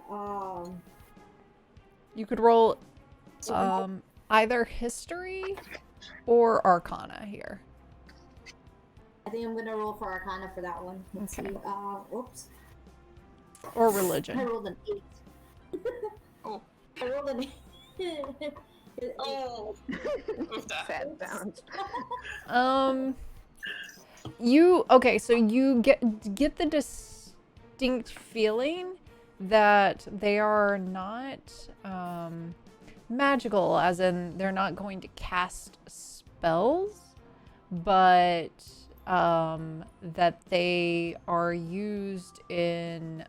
You could roll either history or arcana here. I think I'm gonna roll for Arcana for that one. Let's Okay. see. Oops. Or I religion. rolled an 8. Oh. I rolled an 8. Oh, Sad bounce. So you get the distinct feeling that they are not magical, as in they're not going to cast spells, but that they are used in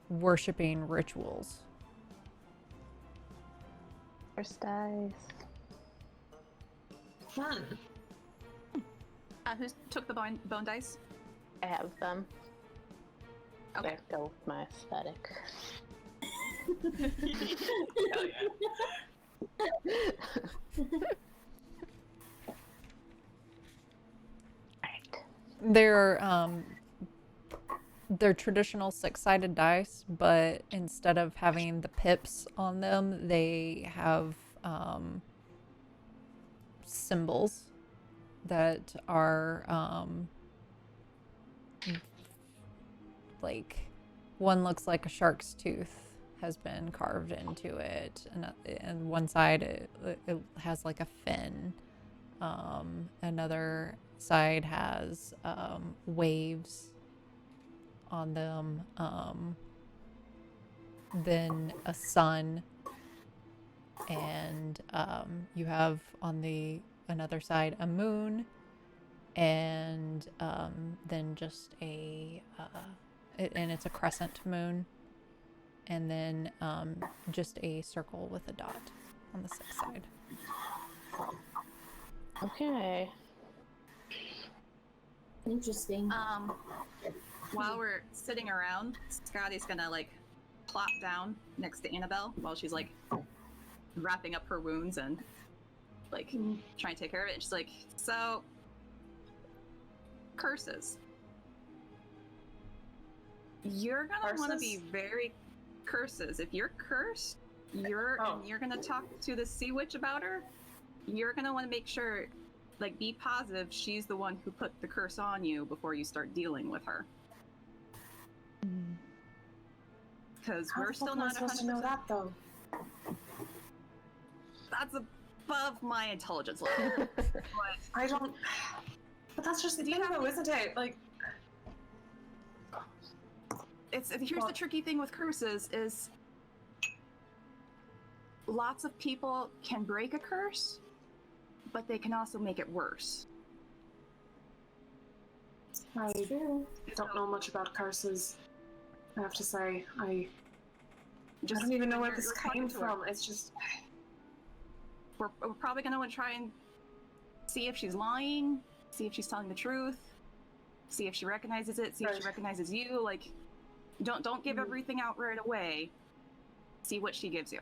worshiping rituals. First dice. fun. Who took the bone dice? I have them. Okay. Let's go with my aesthetic. Hell yeah. They're traditional six-sided dice, but instead of having the pips on them, they have symbols that are like one looks like a shark's tooth has been carved into it, and one side it has like a fin. Another side has waves on them. Then a sun, and you have on the another side a moon, and then just and it's a crescent moon, and then just a circle with a dot on the sixth side. Okay. Interesting. While we're sitting around, Scotty's gonna like plop down next to Annabelle while she's like wrapping up her wounds and like trying to take care of it. And she's like, so curses. You're gonna want to be very curses. If you're cursed, and you're gonna talk to the sea witch about her. You're gonna want to make sure, like, be positive she's the one who put the curse on you before you start dealing with her. Because we're still not supposed to know that though. That's above my intelligence level. But I don't. But that's just the thing, though, isn't it? Like, here's the tricky thing with curses is lots of people can break a curse, but they can also make it worse. I True. don't know much about curses. I have to say, I don't even know where this came from. It's just we're probably gonna want to try and see if she's lying, see if she's telling the truth, see if she recognizes it, see if she recognizes you. Like, don't give everything out right away. See what she gives you.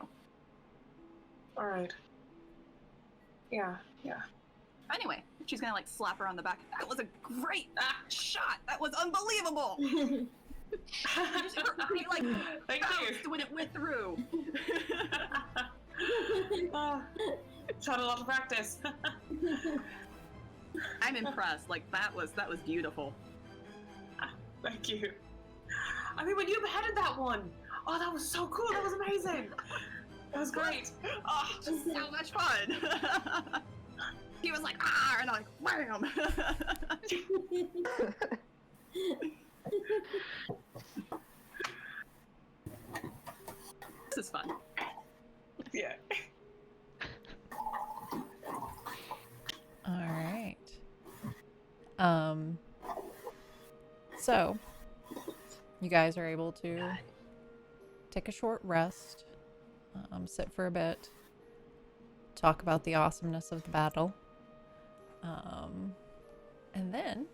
all right. Yeah. Anyway, she's gonna like slap her on the back. That was a great shot. That was unbelievable. Her eye, like, Thank bounced you. when it went through. It's had a lot of practice. I'm impressed. Like that was beautiful. Thank you. I mean, when you beheaded that one, oh, that was so cool. That was amazing. That was great. Oh, Just so much fun. He was like, ah, and I'm like, wham. This is fun. yeah. All right. So you guys are able to take a short rest. sit for a bit, talk about the awesomeness of the battle. And then,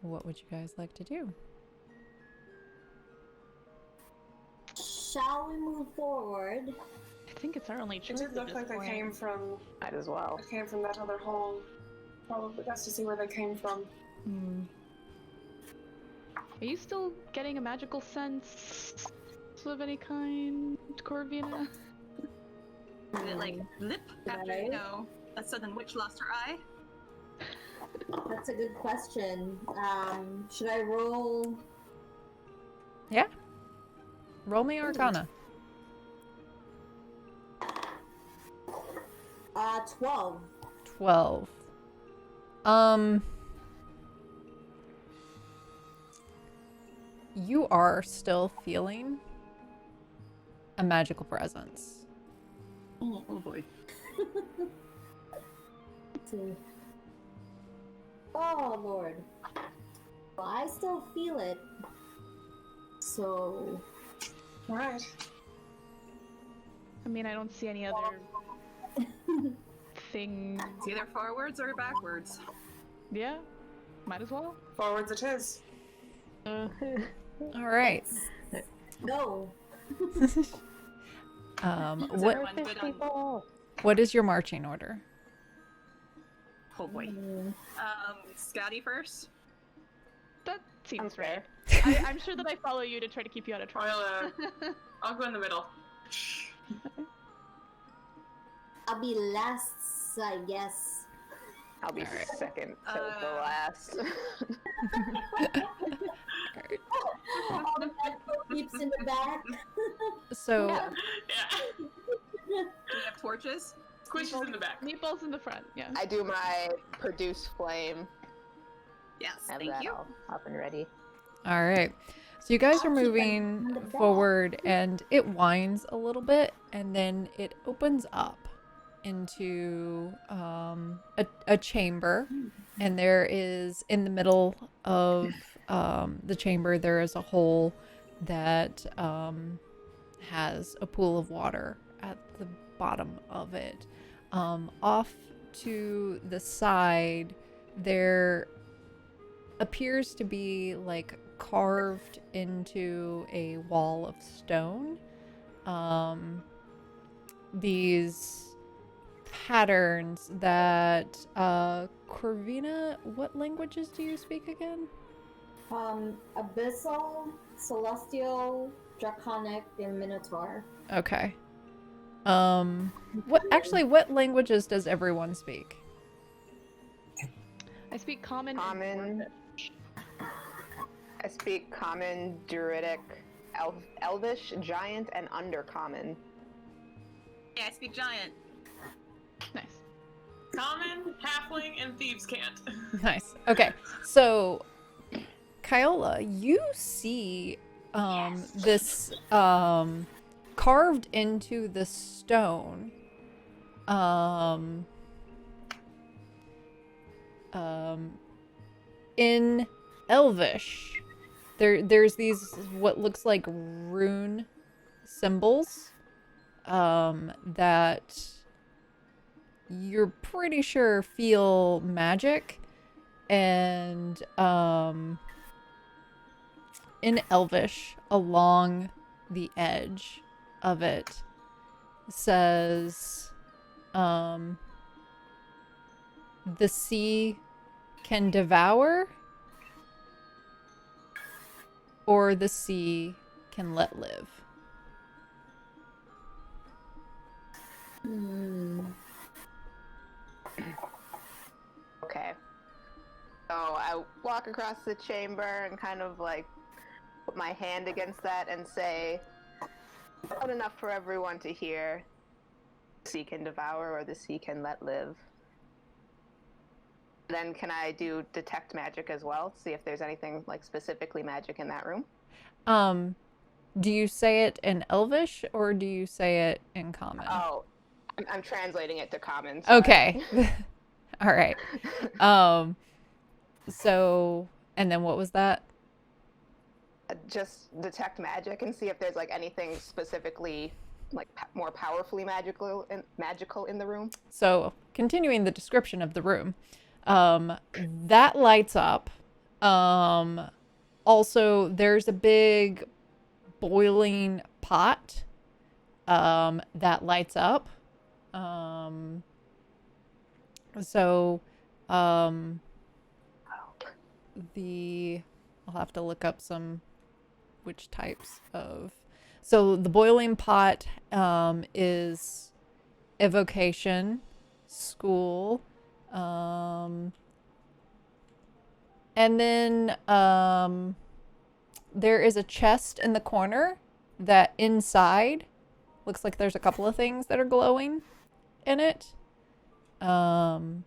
what would you guys like to do? Shall we move forward? I think it's our only It choice. did at look this like they point. came from. Might as well. It came from that other hole. Probably best to see where they came from. Hmm. Are you still getting a magical sense of any kind, Corvina? Did it like lip after, Right. you know, a sudden witch lost her eye? That's a good question. Should I roll? Yeah. Roll me Arcana. 12. 12. You are still feeling a magical presence. Oh boy. Oh Lord. Well, I still feel it. So Alright. I mean, I don't see any other thing. It's either forwards or backwards. Yeah, might as well. Forwards it is. All right. go. Is What everyone good on? what is your marching order? Oh boy. Scotty first. That seems fair. right. I'm sure that I follow you to try to keep you out of trouble. I'll go in the middle. I'll be last, I guess. I'll be Alright. second to the last. All the medical peeps in the back. So Yeah. Yeah. Do we have torches? Squish is in the back. Meatballs in the front, yeah. I do my produce flame. Yes, Have thank that you. all up and ready. all right. So you guys are I'll keep them moving on the back. forward and it winds a little bit and then it opens up into a chamber, and there is in the middle of the chamber there is a hole that has a pool of water at the bottom of it. Off to the side there appears to be like carved into a wall of stone these patterns that Corvina, what languages do you speak again? Abyssal, Celestial, Draconic, and Minotaur. Okay. What languages does everyone speak? I speak common. Common. I speak common, druidic, elvish, giant, and undercommon. Yeah, I speak giant. Nice. Common, halfling, and thieves can't. Nice. Okay. So Kyola, you see this carved into the stone in Elvish. There's these what looks like rune symbols that you're pretty sure feel magic, and in Elvish along the edge of it says the sea can devour or the sea can let live. Okay. So I walk across the chamber and kind of like put my hand against that and say, loud enough for everyone to hear. The sea can devour or the sea can let live. Then can I do detect magic as well? See if there's anything like specifically magic in that room? Do you say it in Elvish or do you say it in Common? Oh, I'm translating it to common. Sorry. Okay. All right. So, and then what was that? just detect magic and see if there's like anything specifically like more powerfully magical in the room. So, continuing the description of the room, that lights up. Also, there's a big boiling pot that lights up. So, I'll have to look up which types of. So the boiling pot is evocation, school, and then there is a chest in the corner that inside looks like there's a couple of things that are glowing in it. And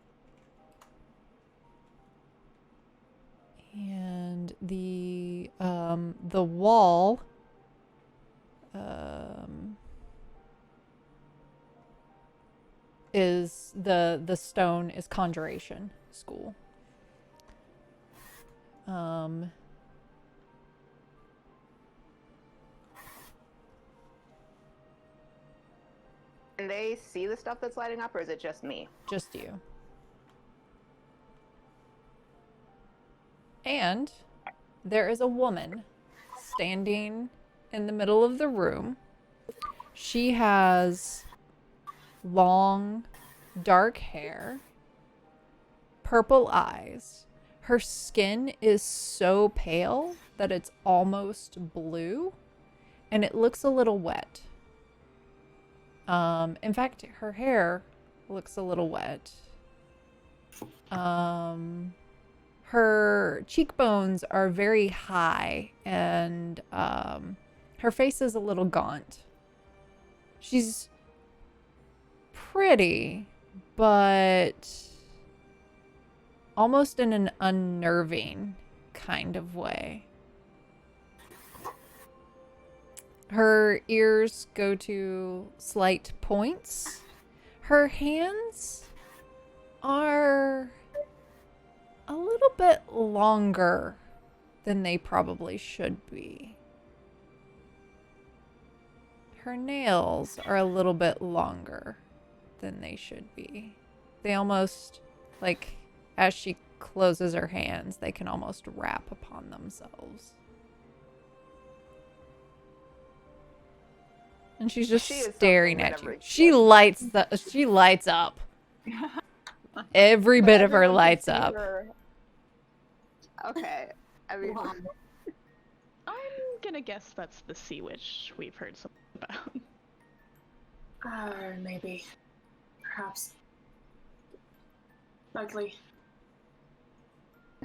the wall is the stone is conjuration school. Can they see the stuff that's lighting up, or is it just me? Just you. And there is a woman standing in the middle of the room. She has long, dark hair, purple eyes. Her skin is so pale that it's almost blue, and it looks a little wet. In fact, her hair looks a little wet. Her cheekbones are very high, and her face is a little gaunt. She's pretty, but almost in an unnerving kind of way. Her ears go to slight points. Her hands are a little bit longer than they probably should be. Her nails are a little bit longer than they should be. They almost, like, as she closes her hands, they can almost wrap upon themselves. And she's just staring at you. She lights up. Every bit of her lights up. Okay. I mean, I'm gonna guess that's the sea witch we've heard something about. Maybe. Perhaps. Likely.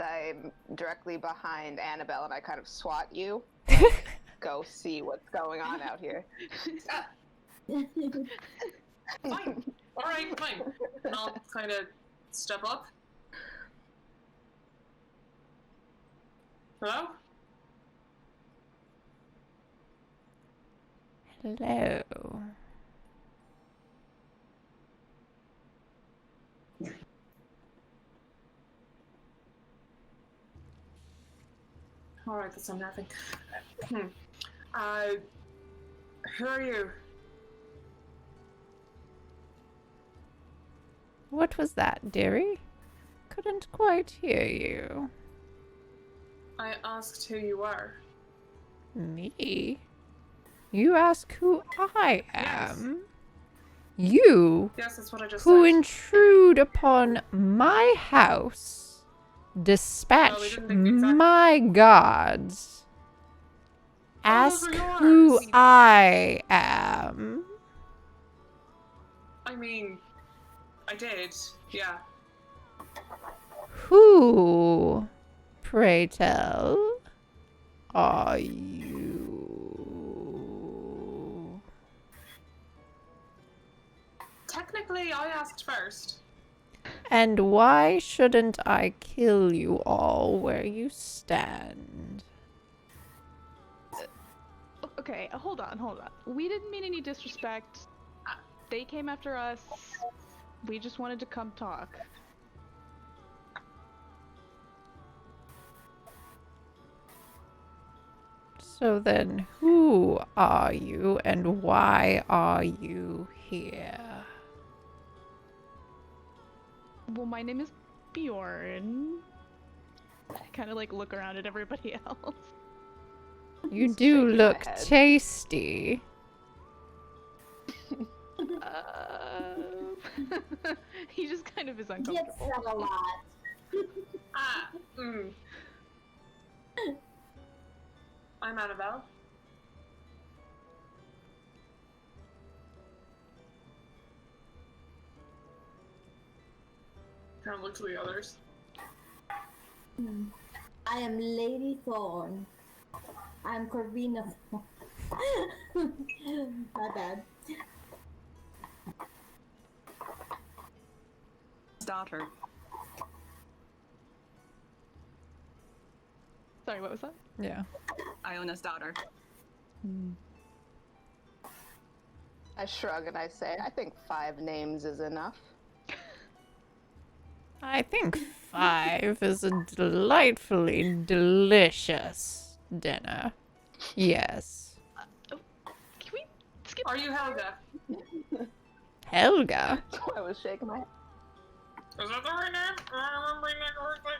I'm directly behind Annabelle, and I kind of swat you. Go see what's going on out here. Fine. Alright, fine. And I'll kind of step up. Hello? Hello. Alright, that's unnerving. Who are you? What was that, dearie? Couldn't quite hear you. I asked who you were. Me? You ask who I Yes. am? You, Yes, that's what I just who said. intrude upon my house, dispatch didn't think exactly- my gods, those ask are who yours. I am. I mean, I did, yeah. Who, pray tell, are you? Technically, I asked first. And why shouldn't I kill you all where you stand? Okay, hold on. We didn't mean any disrespect. They came after us. We just wanted to come talk. So then, who are you and why are you here? Well, my name is Bjorn. I kind of like look around at everybody else. You Just do shaking my look head. tasty. He just kind of is Gets uncomfortable. said a lot. Ah, mm. I'm Annabelle. Kind of look to the others. I am Lady Thorn. I'm Corvina. My bad. Daughter. Sorry, what was that? Yeah. Iona's daughter. I shrug and I say, I think 5 names is enough. I think 5 is a delightfully delicious dinner. Yes. Can we skip? Are you Helga? Helga? So I was shaking my head. Is that the right name? Am I remembering that correctly?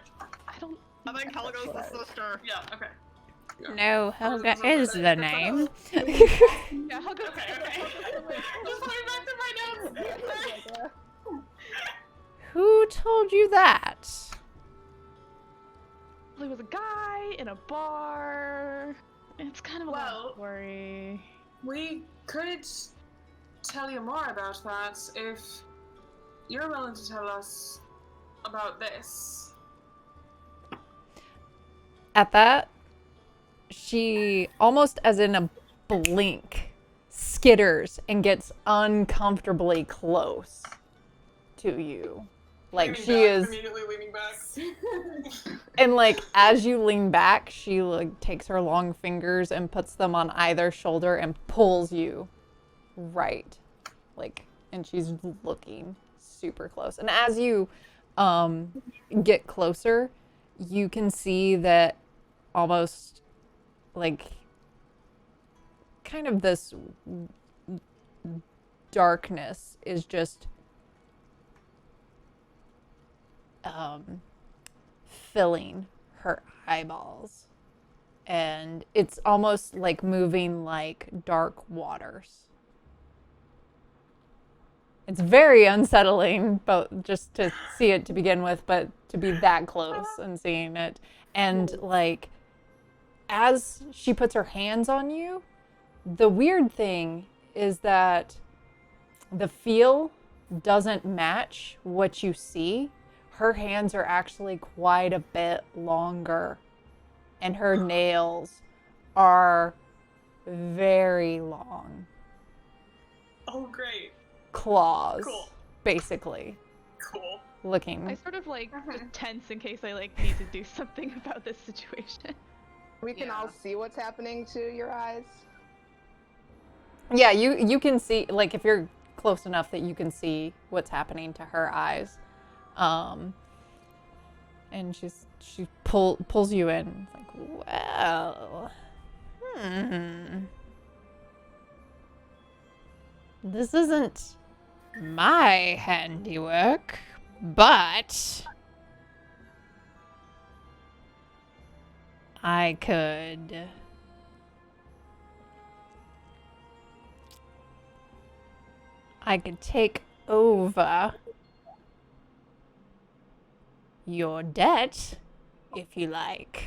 I don't. I think Helga's the sister. Yeah, okay. Yeah. No, Helga is the name. Yeah, I'll go. Okay, okay. Just going back to my notes. Who told you that? There was a guy in a bar. It's kind of a Well- long story. We could tell you more about that if you're willing to tell us about this. At that, she, almost as in a blink, skitters and gets uncomfortably close to you. Like Leaning she back, is, immediately leaning back. and like as you lean back, she like takes her long fingers and puts them on either shoulder and pulls you right, like, and she's looking super close. And as you get closer, you can see that almost like kind of this darkness is just filling her eyeballs, and it's almost like moving like dark waters. It's very unsettling, but just to see it to begin with, but to be that close and seeing it. And like, as she puts her hands on you, the weird thing is that the feel doesn't match what you see. Her hands are actually quite a bit longer, and her nails are very long. Oh, great. Claws, Cool. basically, Cool. looking. I sort of like just tense in case I like need to do something about this situation. We can all see what's happening to your eyes. Yeah, you can see, like, if you're close enough that you can see what's happening to her eyes. And she pulls you in. It's like, well, this isn't my handiwork, but I could take over your debt if you like.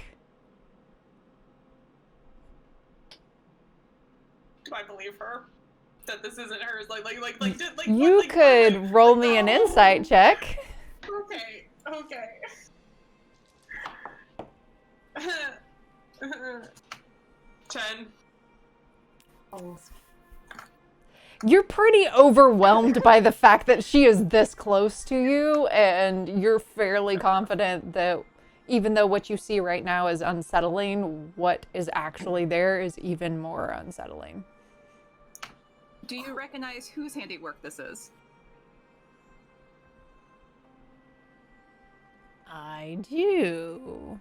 Do I believe her? That this isn't hers? You what, could roll me an insight check. Okay, okay. 10. You're pretty overwhelmed by the fact that she is this close to you, and you're fairly confident that even though what you see right now is unsettling, what is actually there is even more unsettling. Do you recognize whose handiwork this is? I do.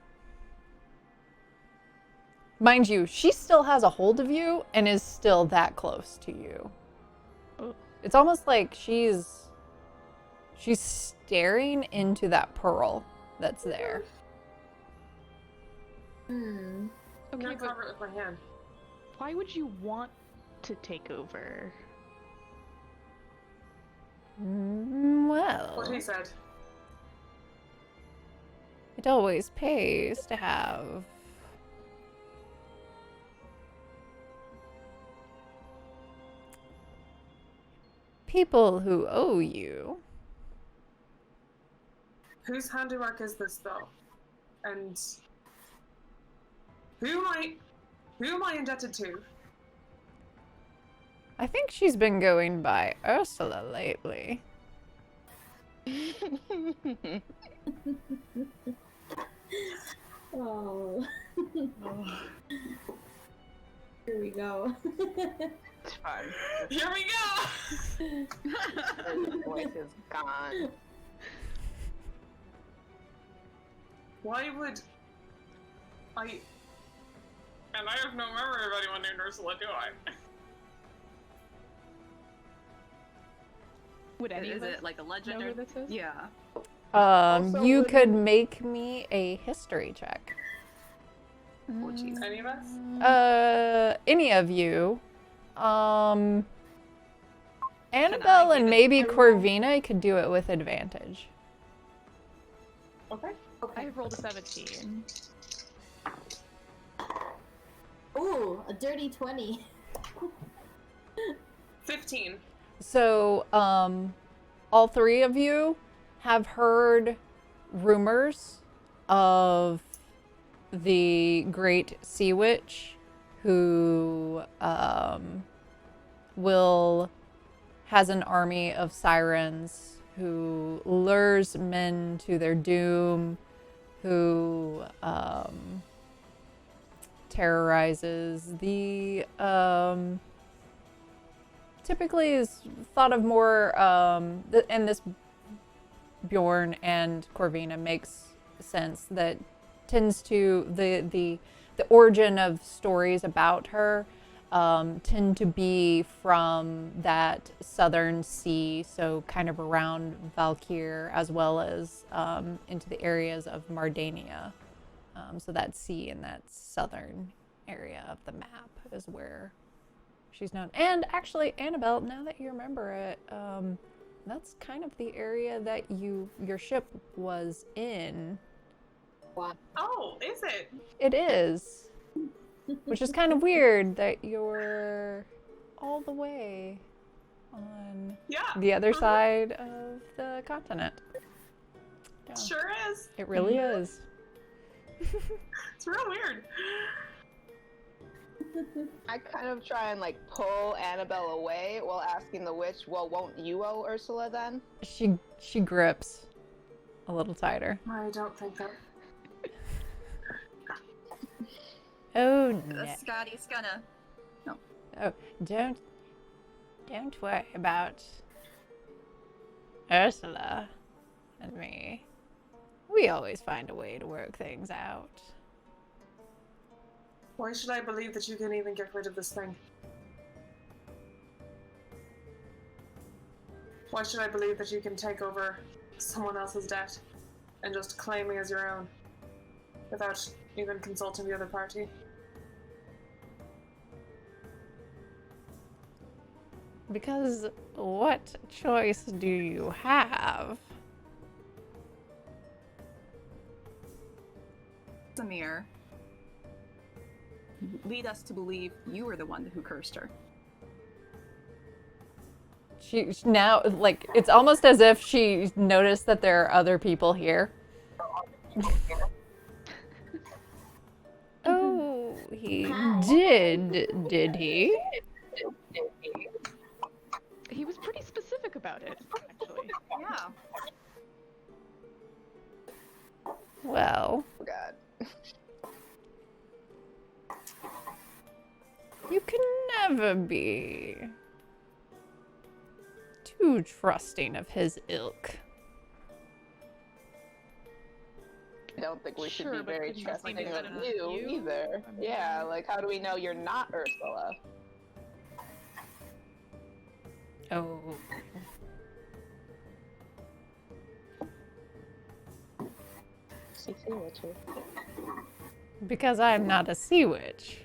Mind you, she still has a hold of you and is still that close to you. Oh. It's almost like she's staring into that pearl that's there. I'm Okay, gonna but cover it with my hand. why would you want to take over? Well, What he said. it always pays to have people who owe you. Whose handiwork is this, though? And who am I indebted to? I think she's been going by Ursula lately. Oh. Here we go. It's fun. Here we go! His voice is gone. Why would I? And I have no memory of anyone named Ursula, do I? Would any Is of us it like a legend? know Or... who this is? Yeah. Also, You would could you- make me a history check. Oh, jeez. Any of us? Any of you. Annabelle get and it? maybe I roll- Corvina could do it with advantage. Okay. I have rolled a 17. Ooh, a dirty 20. 15. So, all three of you have heard rumors of the Great Sea Witch who has an army of sirens who lures men to their doom, who terrorizes the typically is thought of more and this Bjorn and Corvina makes sense, that tends to the origin of stories about her tend to be from that southern sea, so kind of around Valkyr, as well as into the areas of Mardania. So that sea in that southern area of the map is where she's known. And actually, Annabelle, now that you remember it, that's kind of the area that your ship was in. Oh, is it? It is. Which is kind of weird that you're all the way on Yeah. the other side of the continent. Yeah, Sure is. it really is. It's real weird. I kind of try and like pull Annabelle away while asking the witch, well, won't you owe Ursula then? She grips a little tighter. I don't think that. Oh no. Scotty's gonna. Oh, don't worry about Ursula and me. We always find a way to work things out. Why should I believe that you can even get rid of this thing? Why should I believe that you can take over someone else's debt and just claim me as your own without even consulting the other party? Because what choice do you have? Samir, lead us to believe you were the one who cursed her. She now, like, it's almost as if she noticed that there are other people here. Oh, he did he? He was pretty specific about it, actually. Yeah. Well, Oh, God. you can never be too trusting of his ilk. I don't think we should Sure, be but very couldn't you trusting find out of about you you? either. I mean- Yeah, like how do we know you're not Ursula? Oh. CC witches. Because I'm not a sea witch.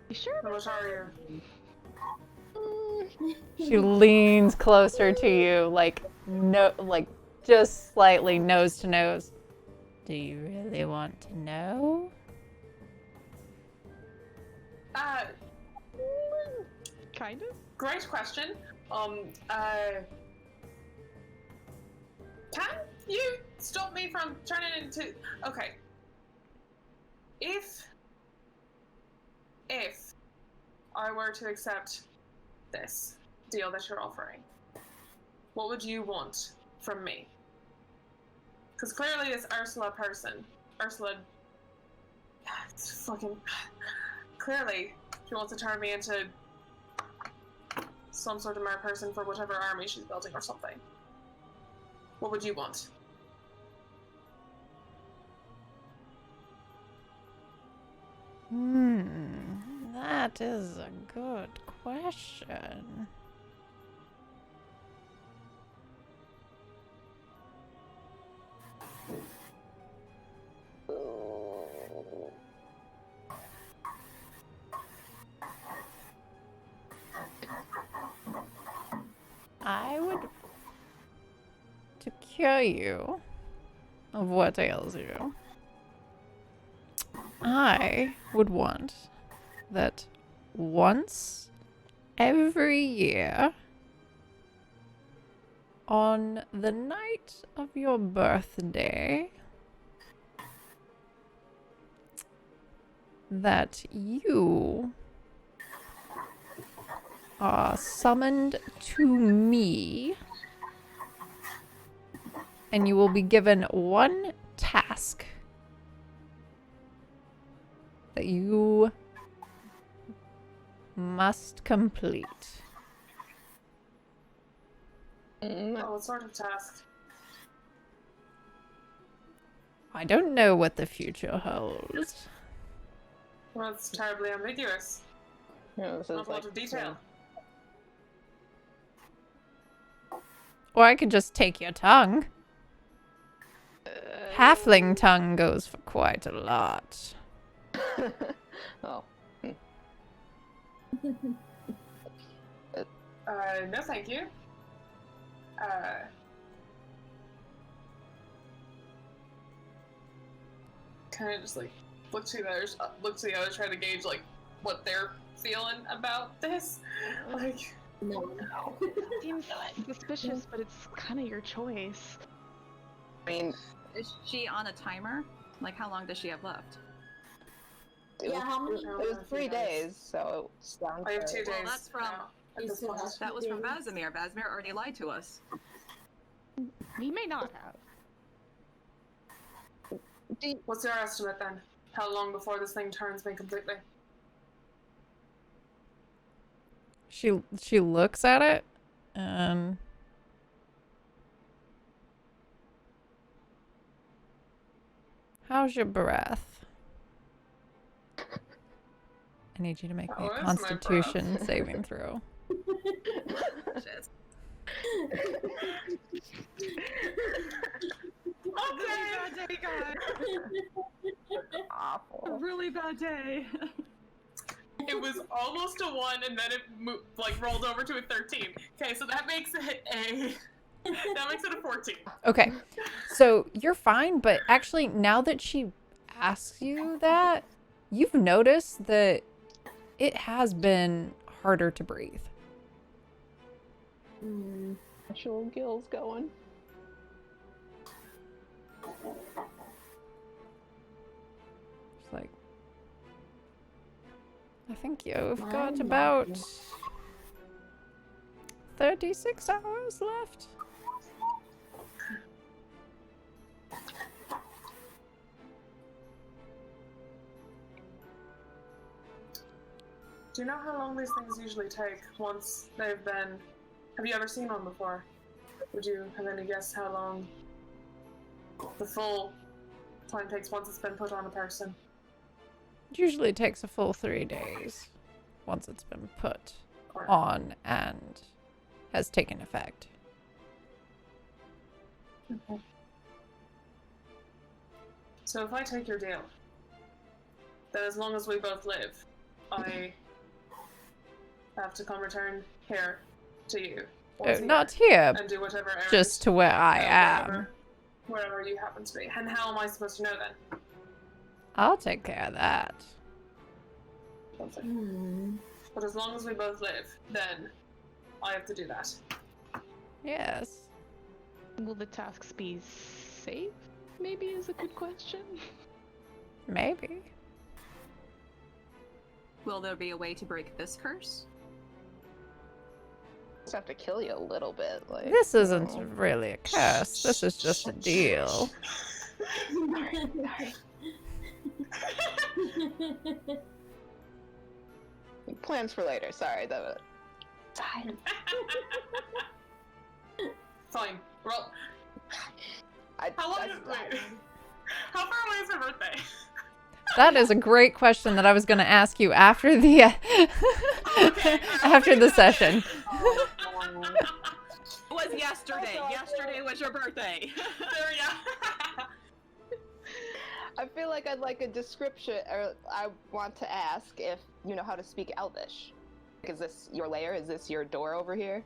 You sure? What are you? She leans closer to you, like no, like just slightly nose to nose. Do you really want to know? Kind of. Great question. Can you stop me from turning into? Okay. If I were to accept this deal that you're offering, what would you want from me? Because clearly this Ursula, it's fucking, clearly she wants to turn me into some sort of mer person for whatever army she's building or something. What would you want? That is a good question. I would to cure you of what ails you. I would want that once every year on the night of your birthday that you are summoned to me and you will be given one task that you must complete. Oh, what sort of task? I don't know what the future holds. Well, it's terribly ambiguous. No, this Not is a lot like of detail. Or I could just take your tongue. Halfling tongue goes for quite a lot. Oh. No thank you. Kind of just like look to the others, try to gauge like what they're feeling about this. Like, No. Seems suspicious, but it's kind of your choice. I mean, Is she on a timer? Like, how long does she have left? it Yeah, was, how many? it was 3 days, so it's down I have to- 2 days. Well, that's from- now, at You this still point. have- That was from Days. Vazimir. Vazimir already lied to us. He may not have. What's your estimate then? How long before this thing turns me completely? She looks at it and how's your breath? I need you to make me How a is my Constitution saving throw. Shit. Okay. Bad day, guys. awful. A really bad day. It was almost a 1, and then it rolled over to a 13. Okay, so that makes it a 14. Okay, so you're fine, but actually, now that she asks you that, you've noticed that it has been harder to breathe. Actual gills going. It's like, I think you've Mine got not. about 36 hours left. Do you know how long these things usually take once they've been... Have you ever seen one before? Would you have any guess how long The full time takes once it's been put on a person. It usually takes a full 3 days once it's been put on and has taken effect. Okay. So if I take your deal, then as long as we both live, I have to come return here to you. once a Not year, here, and do whatever errands, just to where I am. wherever you happen to be. And how am I supposed to know then? I'll take care of that. But as long as we both live, then I have to do that. Yes. Will the tasks be safe? Maybe is a good question. Maybe. Will there be a way to break this curse? Just have to kill you a little bit. Like This isn't really a curse. This is just a deal. Plans for later. Sorry, that. Fine. Well, I, how long I, is wait? How far away is her birthday? That is a great question that I was going to ask you after the after the session. It was yesterday. Yesterday was your birthday. There, yeah. I feel like I'd like a description, or I want to ask if you know how to speak Elvish. Is this your lair? Is this your door over here?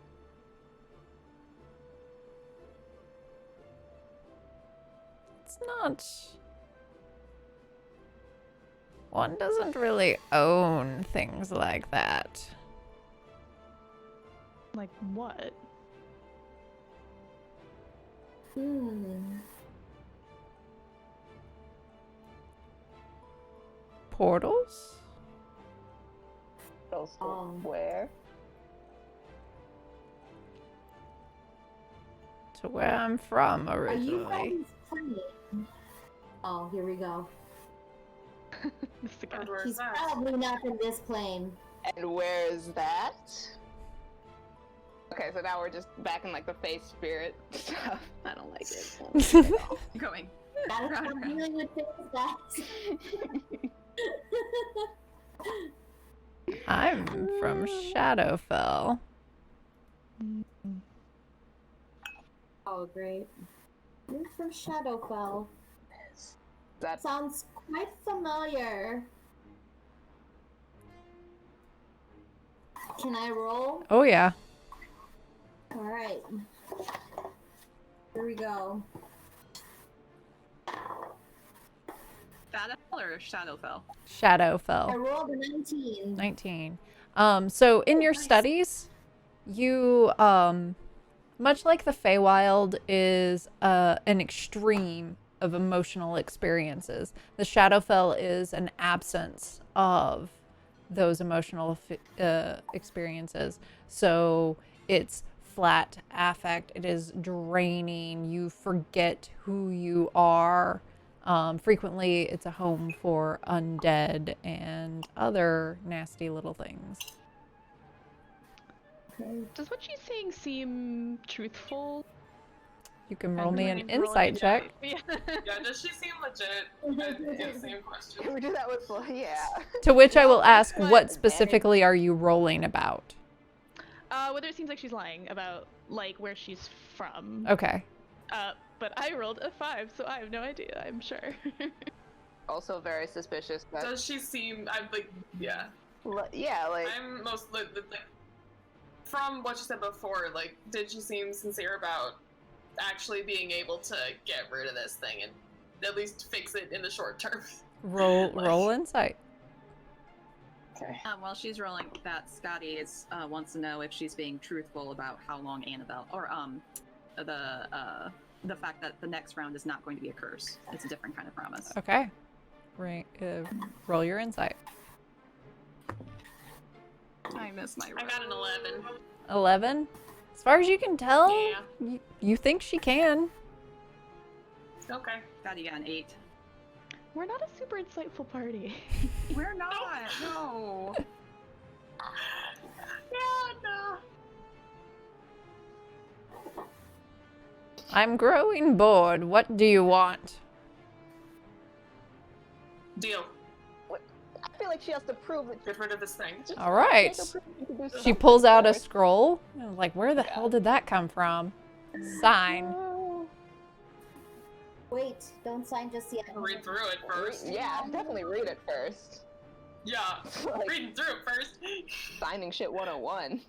It's not. One doesn't really own things like that. Like what? Portals? Where? To where I'm from Are you originally. guys playing? Oh, here we go. This the guy. And where's She's that? probably not from this plane. And where is that? Okay, so now we're just back in like the face spirit stuff. I don't like it. Going. Gotta stop dealing with things, guys. I'm from Shadowfell. Oh, great. You're from Shadowfell. That Sounds quite familiar. Can I roll? Oh yeah. Alright. Here we go. Shadowfell or Shadowfell? I Shadowfell. rolled a 19. 19. So in your nice. studies, you much like the Feywild is an extreme of emotional experiences. The Shadowfell is an absence of those emotional experiences. So it's flat affect. It is draining. You forget who you are. Frequently, it's a home for undead and other nasty little things. Does what she's saying seem truthful? You can roll me an I'm rolling insight a check. die. Yeah. Yeah, does she seem legit? Yeah, same question. Can we do that with yeah? To which I will ask, What? what specifically are you rolling about? Whether it seems like she's lying about like where she's from. Okay. But I rolled a 5, so I have no idea. I'm sure. Also very suspicious. That, Does she seem? I'm like, yeah. yeah, like I'm most like from what you said before. Like, did she seem sincere about actually being able to get rid of this thing and at least fix it in the short term? Roll insight. Okay. While she's rolling that, Scotty wants to know if she's being truthful about how long Annabelle, or the fact that the next round is not going to be a curse. It's a different kind of promise. Okay. Right. Roll your insight. I miss my roll. I got an 11. 11. As far as you can tell, Yeah. you think she can. Okay. Scotty got an 8. We're not a super insightful party. We're not. No. Yeah, no. I'm growing bored. What do you want? Deal. I feel like she has to prove that. Get rid of this thing. All right. Make her prove she can do She something pulls out a first. scroll. I'm like, where the hell did that come from? Sign. Oh. Wait, don't sign just yet. Read through it first. Yeah, definitely read it first. Yeah. Like, Read through it first. signing shit 101.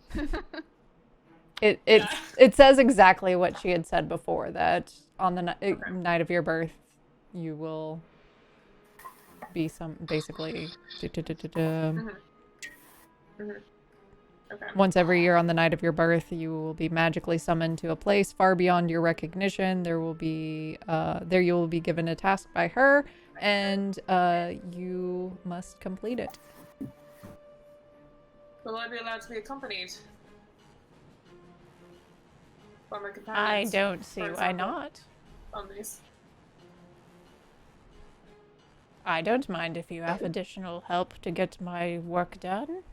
It says exactly what she had said before, that on the night of your birth, you will be basically. Okay. Once every year on the night of your birth, you will be magically summoned to a place far beyond your recognition. There you will be given a task by her, and you must complete it. Will I be allowed to be accompanied? By my I companions, don't see for why example, not. On these. I don't mind if you have additional help to get my work done.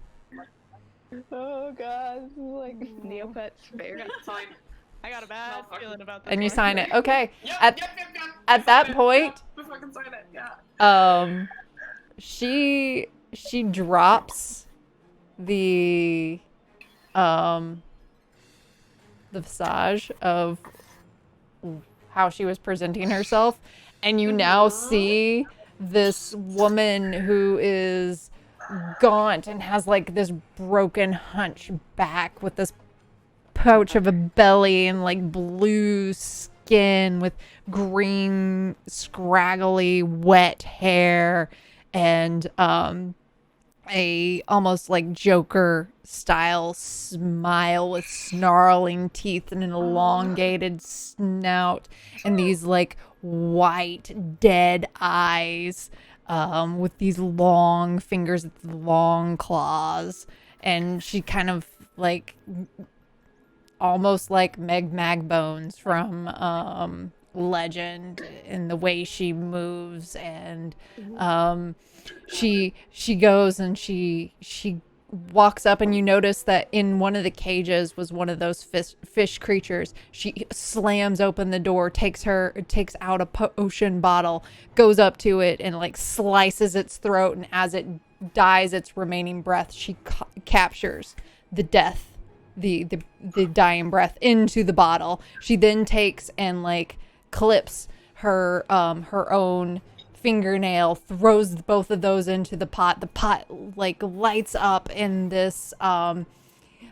Oh god, this is like Neopet's fair. Fine. I got a bad No, fuck. feeling about this. And you one. sign it. Okay. Yep, At yep. at that Sign it. point- Yeah, fucking sign it. Yeah. she drops the visage of how she was presenting herself, and you now see this woman who is gaunt and has like this broken hunchback with this pouch of a belly and like blue skin with green scraggly wet hair and a almost like Joker style smile with snarling teeth and an elongated snout and these like white dead eyes with these long fingers with long claws, and she kind of like almost like Meg Magbones from Legend in the way she moves, and she goes and she walks up, and you notice that in one of the cages was one of those fish creatures. She slams open the door, takes out a potion bottle, goes up to it and like slices its throat, and as it dies its remaining breath, she captures the dying breath into the bottle. She then takes and like clips her own fingernail, throws both of those into the pot. The pot like lights up in this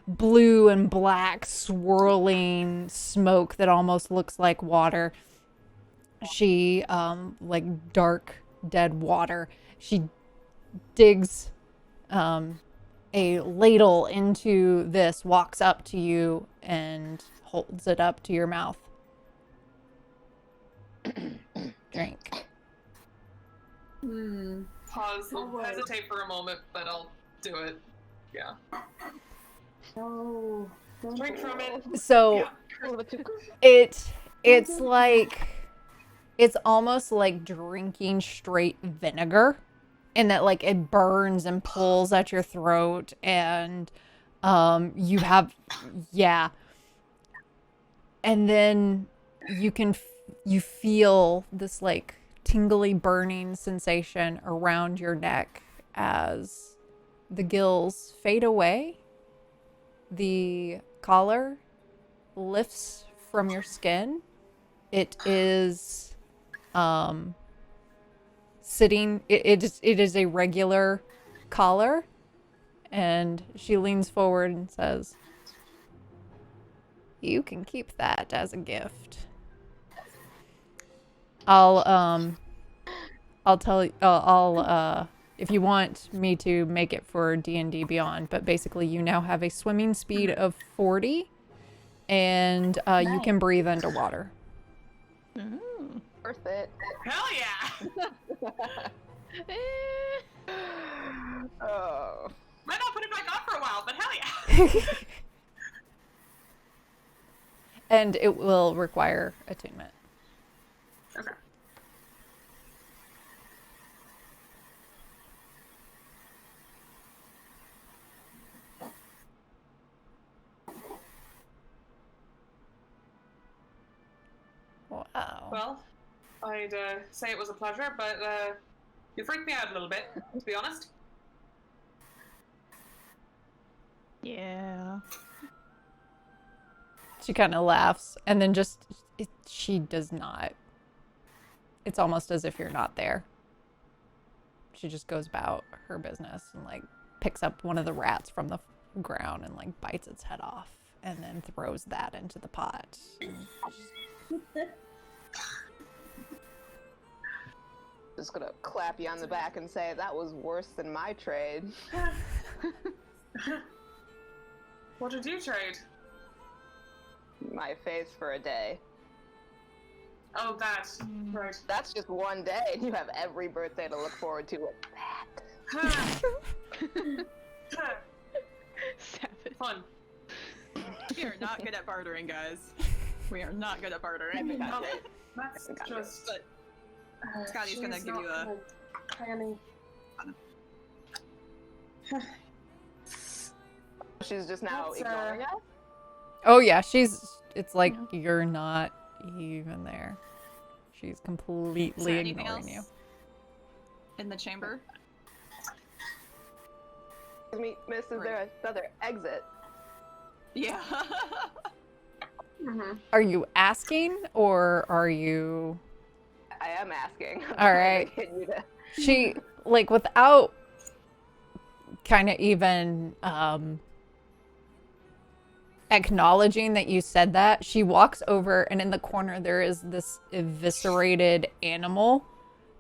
blue and black swirling smoke that almost looks like water. She like dark dead water. She digs a ladle into this, walks up to you and holds it up to your mouth. Drink. Pause. Oh, boy. Hesitate for a moment, but I'll do it. Yeah. No. Don't Drink do from it. So it's like, it's almost like drinking straight vinegar, in that like it burns and pulls at your throat, and you have, yeah, and then you feel this like tingly burning sensation around your neck as the gills fade away. The collar lifts from your skin. It is sitting, it is a regular collar, and she leans forward and says, "You can keep that as a gift. I'll tell you, if you want me to make it for D&D Beyond, but basically you now have a swimming speed of 40, and you can breathe underwater." Worth it. Hell yeah! Oh. Might not put it back on for a while, but hell yeah! And it will require attunement. Okay. Well, I'd say it was a pleasure, but you freaked me out a little bit, to be honest. Yeah. She kind of laughs and then she does not. It's almost as if you're not there. She just goes about her business and like picks up one of the rats from the ground and like bites its head off and then throws that into the pot. Just gonna clap you on the back and say that was worse than my trade. What did you trade? My face for a day. Oh, that. Right. That's just one day, and you have every birthday to look forward to with that. Savage. Fun. We are not good at bartering, guys. We are not good at bartering. Oh, that's just... But Scotty's gonna she's give not you a... like planning. She's just now That's, ignoring us? Oh yeah, it's like you're not even there. She's completely Is there anything ignoring you. else in the chamber? Excuse me, miss, is there another exit? Yeah. Mm-hmm. Are you asking or are you... I am asking. All right. Can you to... She, like, without kind of even acknowledging that you said that, she walks over and in the corner there is this eviscerated animal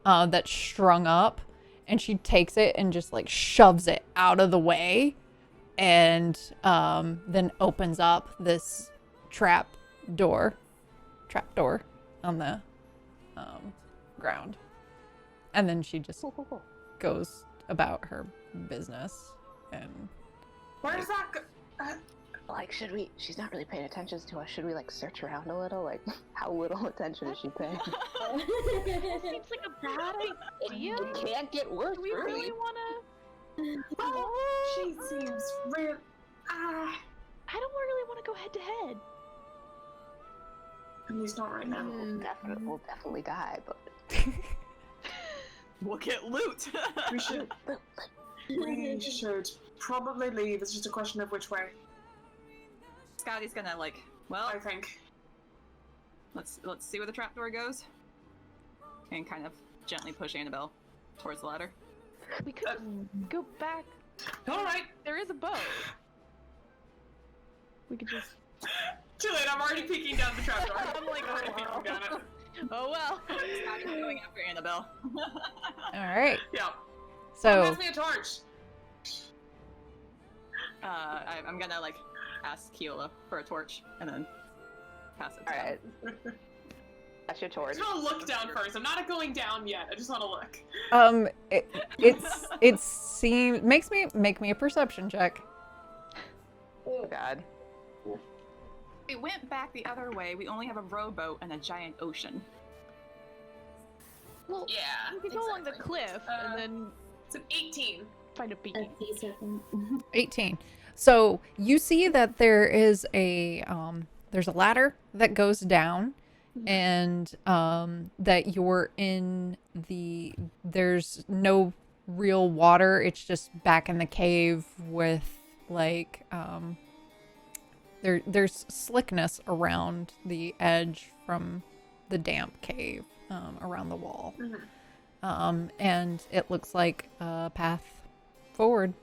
that's strung up, and she takes it and just like shoves it out of the way and then opens up this trap door on the ground, and then she just goes about her business. And Where's that go? Like, she's not really paying attention to us. Should we, like, search around a little? Like, how little attention is she paying? Seems like a bad idea. It can't get worse, Do we really wanna? She seems real. I don't really want to go head to head. At least not right now. We'll definitely die, but... We'll get loot. We should probably leave. It's just a question of which way. Scotty's gonna like, well, I think. let's see where the trapdoor goes, and kind of gently push Annabelle towards the ladder. We could go back. All right. There is a boat. We could just. Too late. I'm already peeking down the trapdoor. I'm like already peeking down it. Oh well. Scotty's going after Annabelle. all right, Yeah. so Pass me a torch. I'm gonna like ask Keola for a torch and then pass it. Alright. That's your I torch. just want to look down first. I'm not going down yet. I just want to look. it seems make me a perception check. Oh god. We went back the other way. We only have a rowboat and a giant ocean. Well, Yeah. we could go along the cliff and then It's an 18. find a beacon. 18. So you see that there is there's a ladder that goes down, and that you're in there's no real water. It's just back in the cave with like there's slickness around the edge from the damp cave around the wall. And it looks like a path forward.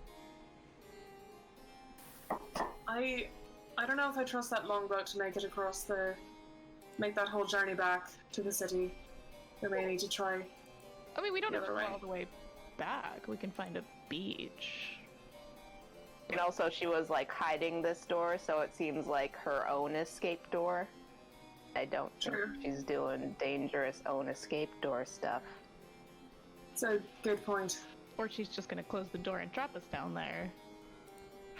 I don't know if I trust that longboat to make it across make that whole journey back to the city. We may need to try. I mean, we don't The have to other go way. all the way back. We can find a beach. And also she was like hiding this door, so it seems like her own escape door. I don't Sure. think she's doing dangerous own escape door stuff. It's a good point. Or she's just gonna close the door and trap us down there.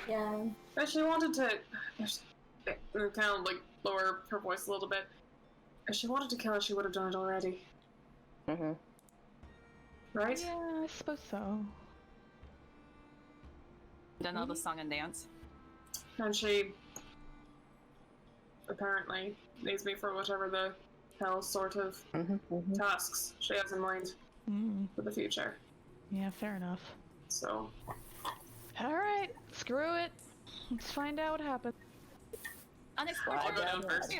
Yeah. If she wanted to kind of like lower her voice a little bit. If she wanted to kill us, she would have done it already, Mm-hmm. right? Yeah, I suppose so. Done all the song and dance. And she apparently needs me for whatever the tell sort of tasks she has in mind for the future. Yeah, fair enough. So, All right, screw it. Let's find out what happens. Unexplored. I'll go down first.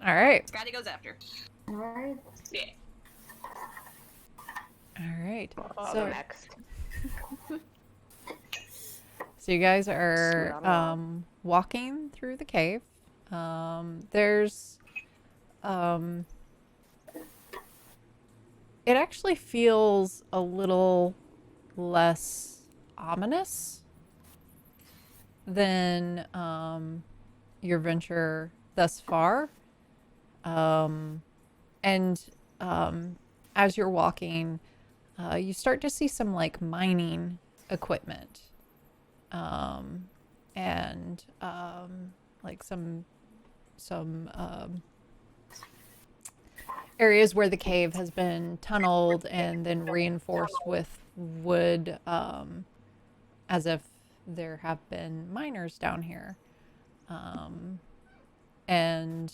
All right. Scotty goes after. Alright. Yeah. All right. I'll So go next. So you guys are Sweet on walking through the cave. There's it actually feels a little less ominous than your venture thus far. And as you're walking, you start to see some like mining equipment. And like some areas where the cave has been tunneled and then reinforced with wood, as if there have been miners down here. And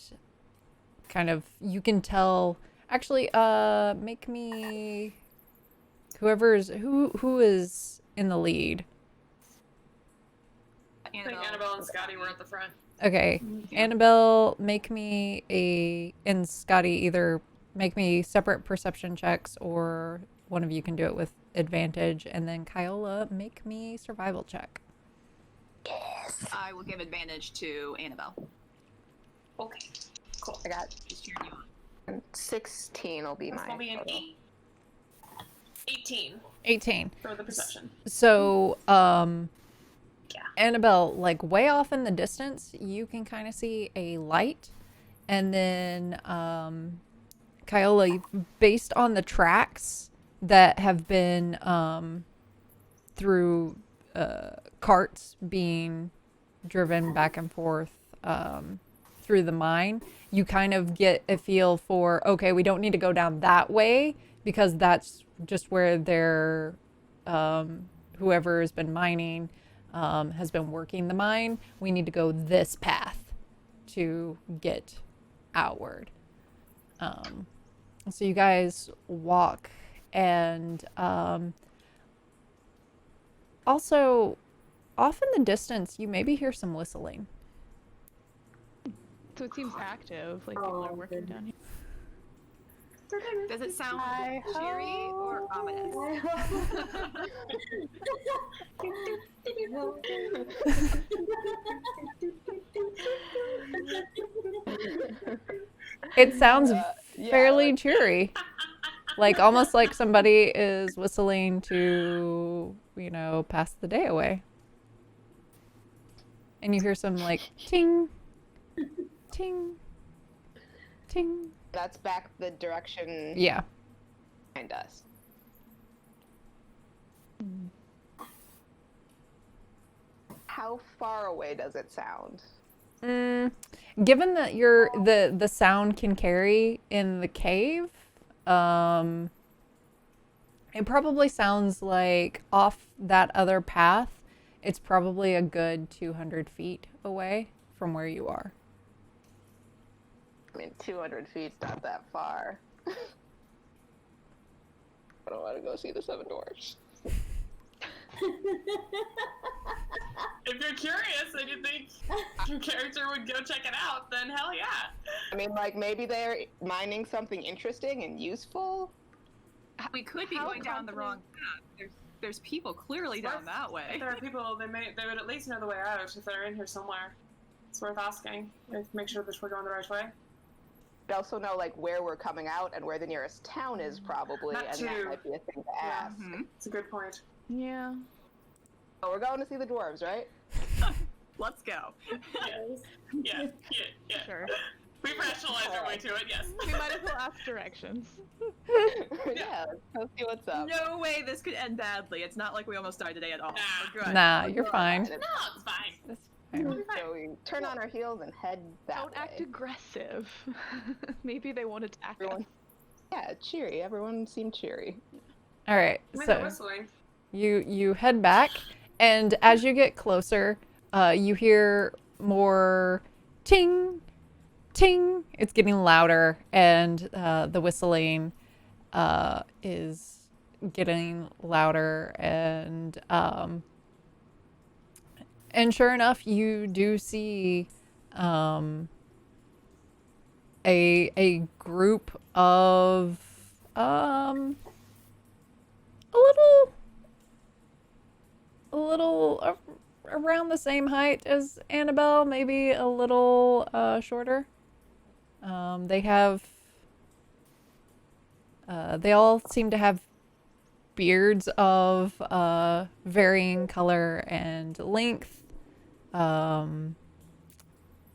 kind of you can tell, actually, make me who is in the lead. I think Annabelle and Scotty were at the front. Okay, Annabelle, make me and Scotty, either make me separate perception checks or one of you can do it with advantage, and then Kyola, make me survival check. I will give advantage to Annabelle. Okay, cool. I got She's cheering you on. 16 will be That's mine. probably an total. 18 18. for the perception. So, Annabelle, like way off in the distance, you can kind of see a light, and then Kyola, based on the tracks that have been through carts being driven back and forth through the mine, you kind of get a feel for, okay, we don't need to go down that way because that's just where they're whoever has been mining has been working the mine. We need to go this path to get outward. So you guys walk, and also off in the distance you maybe hear some whistling. So it seems active, like people are working down here. Does it sound cheery or ominous? It sounds Yeah, fairly cheery, like almost like somebody is whistling to, you know, pass the day away. And you hear some like ting, ting, ting. That's back the direction Yeah. behind us. How far away does it sound? Given that the sound can carry in the cave, it probably sounds like off that other path. It's probably a good 200 feet away from where you are. I mean, 200 feet's not that far. I don't want to go see the Seven Dwarfs. If you're curious and you think your character would go check it out, then hell yeah. I mean, like, maybe they're mining something interesting and useful? We could be How going down the confident- wrong path. There's people clearly down that way. If there are people, they would at least know the way out if they're in here somewhere. It's worth asking. Make sure that we're going the right way. We also know, like, where we're coming out and where the nearest town is, probably, That and too. that might be a thing to Yeah. ask. Mhm. It's a good point. Yeah. Oh, we're going to see the dwarves, right? Let's go. Yeah. Yeah. Sure. We've rationalized our way to it, yes. We might as well ask directions. Yeah, let's see what's up. No way this could end badly. It's not like we almost died today at all. Nah. We're good. Nah, you're fine. No, it's fine. That's fine. So we turn on our heels and head that Don't way. act aggressive. Maybe they won't attack us. Everyone, yeah, cheery. Everyone seemed cheery. All right. With the So whistling. you head back, and as you get closer, you hear more ting, ting, it's getting louder, and the whistling is getting louder, and sure enough, you do see a group of a little around the same height as Annabelle, maybe a little shorter. They have they all seem to have beards of varying color and length.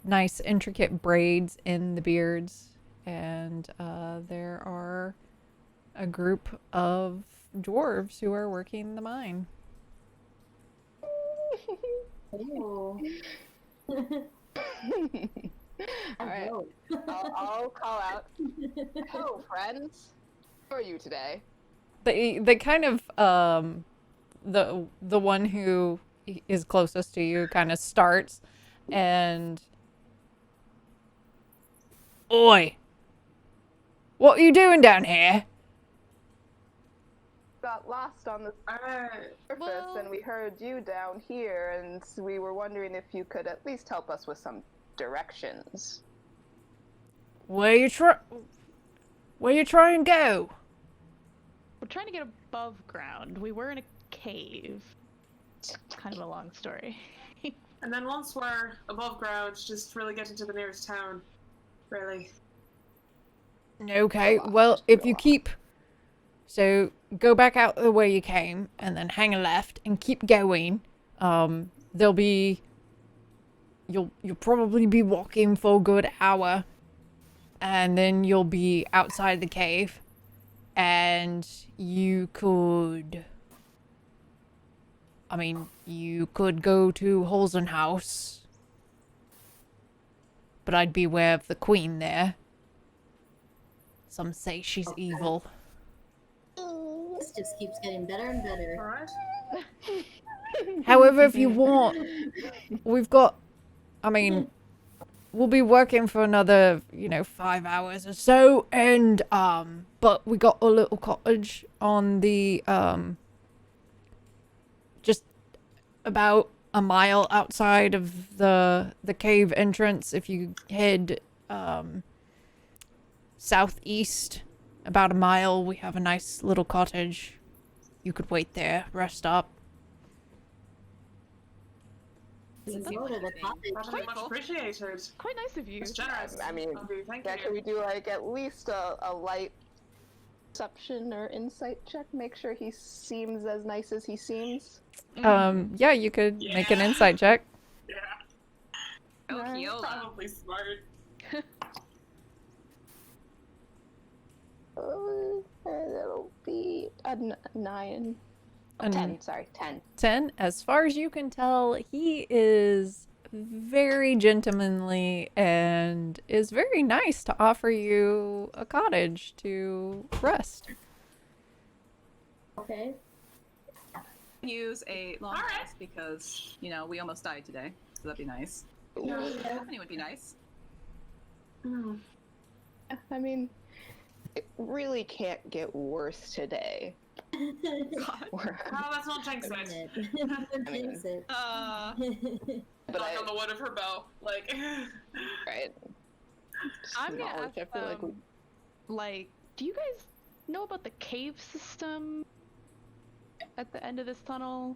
Nice intricate braids in the beards, and there are a group of dwarves who are working the mine. Ooh. All right. I'll call out. Hello, friends. How are you today? They kind of the one who is closest to you kind of starts, and oi, what are you doing down here? Got lost on the surface, and we heard you down here, and we were wondering if you could at least help us with some directions. Where you try and go? We're trying to get above ground. We were in a cave. Kind of a long story. And then once we're above ground, just really get into the nearest town. Really. Okay, well, if you keep... So, go back out the way you came, and then hang a left, and keep going. There'll be... You'll probably be walking for a good hour. And then you'll be outside the cave. And you could... I mean, you could go to Holzen House. But I'd beware of the queen there. Some say she's evil. This just keeps getting better and better. Alright. However, if you want, we've got... I mean, we'll be working for another, 5 hours or so, and, but we got a little cottage on the, just about a mile outside of the cave entrance. If you head, southeast about a mile, we have a nice little cottage. You could wait there, rest up. We go to the cottage. That's very much appreciated. Quite nice of you. It's generous. I mean, of you. Thank yeah, you. can we do like at least a light perception or insight check? Make sure he seems as nice as he seems. Yeah, you could make an insight check. Yeah. Oh, Kiola. Probably smart. That'll be a 9. Oh, An- 10, sorry, 10. 10. As far as you can tell, he is very gentlemanly and is very nice to offer you a cottage to rest. Okay. Use a long All right. rest because, we almost died today. So that'd be nice. Yeah. Company would be nice. Hmm. I mean, it really can't get worse today. God. We're- Oh, that's not jinx it. I mean, Jinx it. but Knock I, on the wood of her bow. Like, right. I'm gonna Knowledge, ask, I feel like we like, do you guys know about the cave system at the end of this tunnel?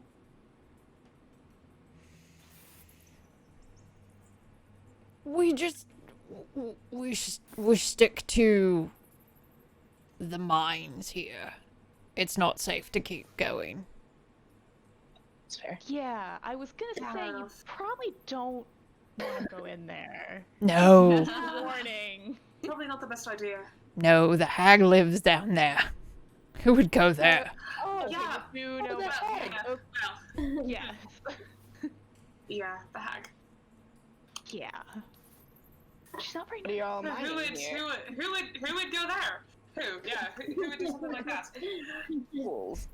We just we stick to the mines here. It's not safe to keep going. it's fair. Yeah, I was gonna say you Yes. probably don't want to go in there. No, Warning. probably not the best idea. no, the hag lives down there. Who would go there? Oh, Yeah. You Oh, know the what? hag. Yeah. Well, Yes. yeah, the hag. Yeah. She's not very what are nice. y'all Who mining would, here? who would go there? Who? Yeah, who would do something like that? Fools.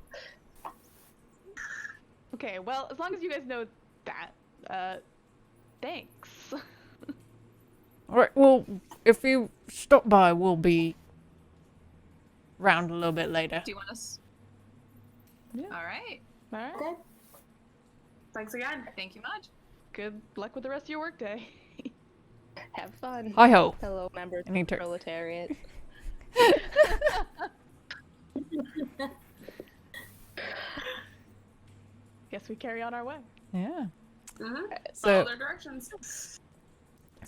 Okay, well, as long as you guys know that, thanks. All right. Well, if you stop by, we'll be round a little bit later. Do you want us? Yeah. All right. All right. Okay. Thanks again. Thank you much. Good luck with the rest of your workday. Have fun. Hi ho. Hello, members Any of the turn. proletariat. Guess we carry on our way. Yeah. Follow So their directions.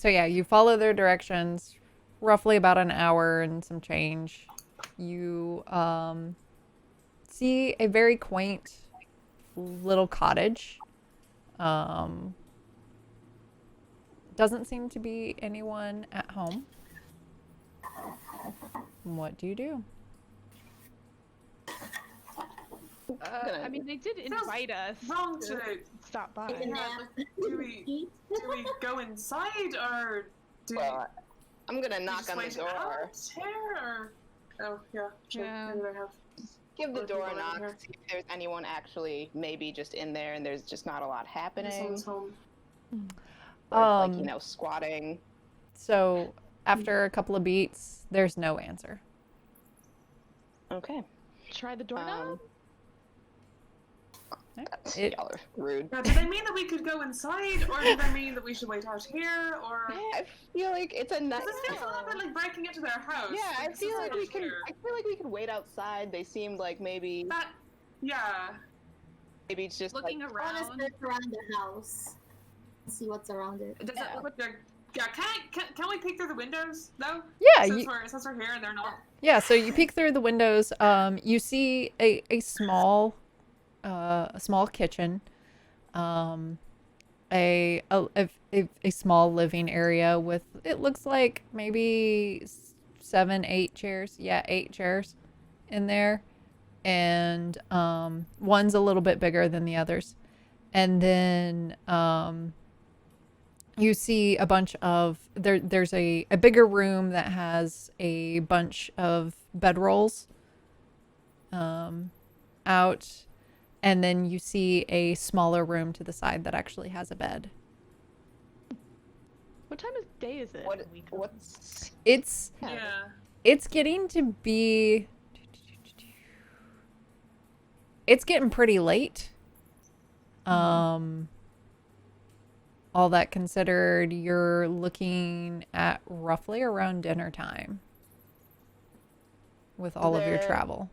yeah, you follow their directions. Roughly about an hour and some change. You see a very quaint little cottage. Doesn't seem to be anyone at home. What do you do? I mean, they did invite us Wrong to to. stop by. Take a Yeah, nap. but do we go inside or do Well, I'm gonna we knock just on the wait door. out here? Or... Oh yeah, sure. Yeah. Maybe they have. Give the Or door a people in knock, here. see if there's anyone actually maybe just in there and there's just not a lot happening. Someone's home. Or like, Um, squatting. So after a couple of beats, there's no answer. Okay. Try the doorknob. That's, It- y'all are rude. Now, do they mean that we could go inside, or do they mean that we should wait out here, or? I feel like it's a nice. This feels a little bit like breaking into their house. Yeah, I this feel is like out we can. here. I feel like we could wait outside. They seemed like maybe That, yeah. it's just Looking like, I want to around. search around the house. See what's around it. Does Yeah. it look? Yeah, can we peek through the windows though? Yeah, Since we're here and they're not. yeah. So you peek through the windows. You see a small kitchen, a small living area with, it looks like maybe 7, 8 chairs. Yeah, 8 chairs in there, and one's a little bit bigger than the others, and then you see a bunch of there's a bigger room that has a bunch of bedrolls out, and then you see a smaller room to the side that actually has a bed. What time of day is it? what? when we come? What's? It's Yeah. it's getting to be, it's getting pretty late. All that considered, you're looking at roughly around dinner time with all of your There- travel.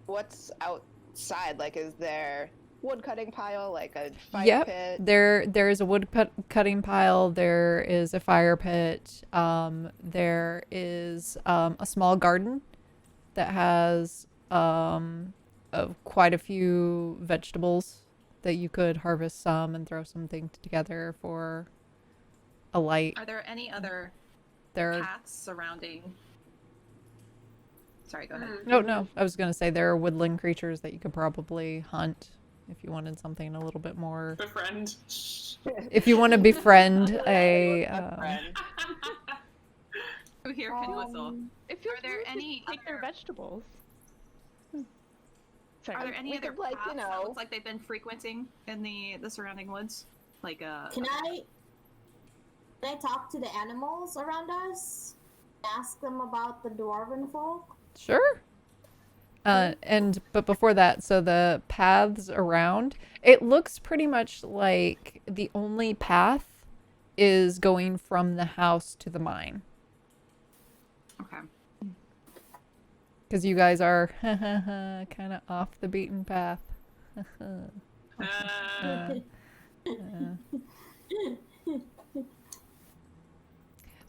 What's outside? Like, is there wood cutting pile? Like a fire Yep. pit? There is a wood cutting pile. There is a fire pit. There is a small garden that has quite a few vegetables that you could harvest some and throw something together for a light. Are there any other There. paths surrounding? Sorry, go ahead. No. I was gonna say there are woodland creatures that you could probably hunt if you wanted something a little bit more. Befriend. If you want to befriend a. friend. Who here can whistle? It feels Are there weird to any take their other- vegetables? Sorry. Are there any We other could, like, paths you that know- look like they've been frequenting in the surrounding woods? Like Can I talk to the animals around us? Ask them about the dwarven folk? Sure. But before that, so the paths around, it looks pretty much like the only path is going from the house to the mine. Okay. Because you guys are kind of off the beaten path.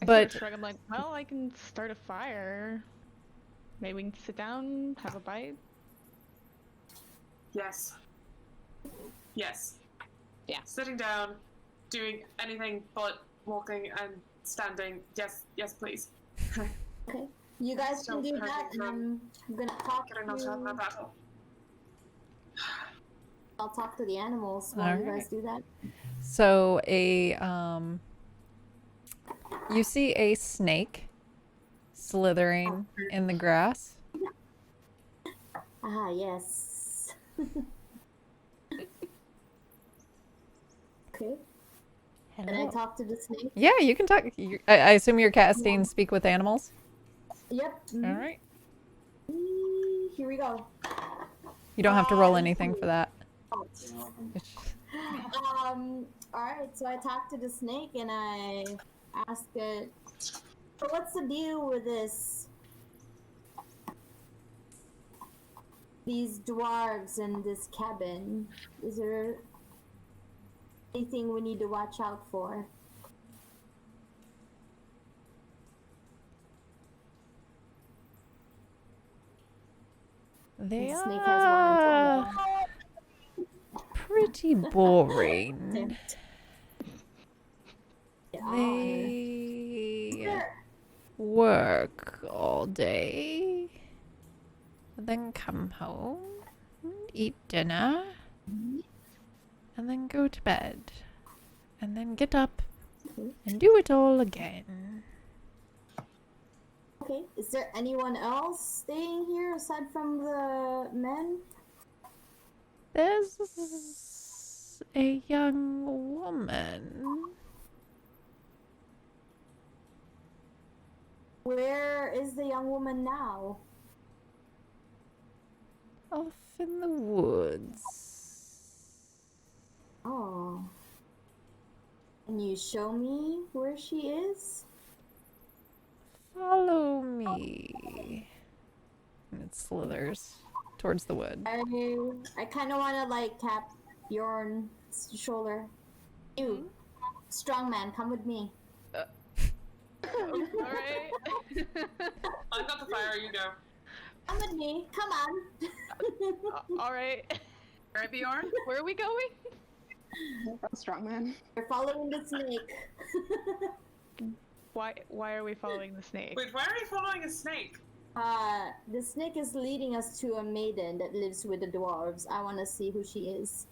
I But- sort of shrug. I'm like, well, I can start a fire. Maybe we can sit down, have a bite. Yes. Yes. Yeah. Sitting down, doing anything but walking and standing. Yes, yes, please. Okay. You guys So can do that, perfect and from- I'm gonna talk Can I not have my to. battle? I'll talk to the animals while you Alright. guys do that. So you see a snake slithering in the grass. Ah, yes. Okay. Can I talk to the snake? Yeah, you can talk. I assume you're casting Speak with Animals. Yep. All right. Here we go. You don't have to roll anything for that. Alright, so I talked to the snake and I asked it, so what's the deal with these dwarves in this cabin? Is there anything we need to watch out for? They The snake has one are antenna. pretty boring. They work all day, then come home, eat dinner, and then go to bed, and then get up and do it all again. Okay, is there anyone else staying here aside from the men? There's a young woman. Where is the young woman now? Off in the woods. Oh. Can you show me where she is? Follow me. And it slithers towards the wood. I kind of want to like tap Bjorn's shoulder. You, strong man, come with me. Alright. I've got the fire, you go. Come with me. Come on. Alright. Alright, Bjorn? Where are we going? Strong man. We're following the snake. Why are we following the snake? Wait, why are you following a snake? The snake is leading us to a maiden that lives with the dwarves. I want to see who she is.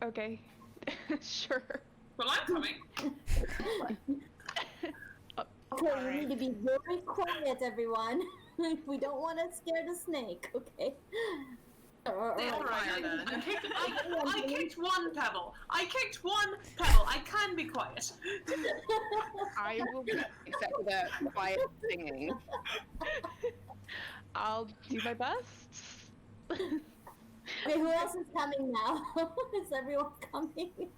Okay. Sure. Well, I'm coming. Okay, we need to be very quiet, everyone. We don't want to scare the snake, okay? Alright, then. I kicked one pebble. I can be quiet. I will be, except for the quiet singing. I'll do my best. Okay, who else is coming now? Is everyone coming?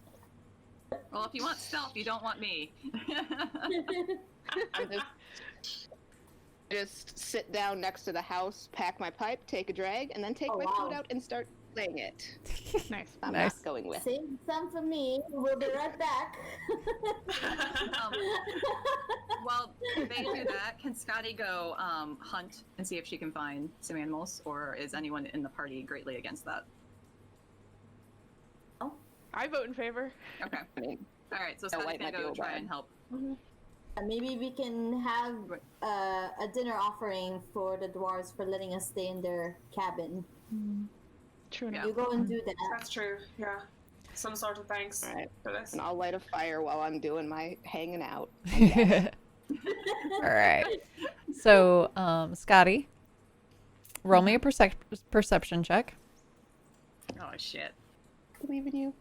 Well, if you want stealth, you don't want me. I'm just sit down next to the house, pack my pipe, take a drag, and then take my flute out and start playing it. Nice. I'm Nice. not going with. Save some for me. We'll be right back. While they do that, can Scotty go hunt and see if she can find some animals, or is anyone in the party greatly against that? I vote in favor. Okay. I mean, Alright, so That Scotty's white gonna might be go old try bad. and help. Maybe we can have a dinner offering for the dwarves for letting us stay in their cabin. True enough. You go and do that. That's true, yeah. Some sort of thanks Alright. for this. and I'll light a fire while I'm doing my hanging out. All right. So, Scotty, roll me a perception check. Oh shit. Believe in you.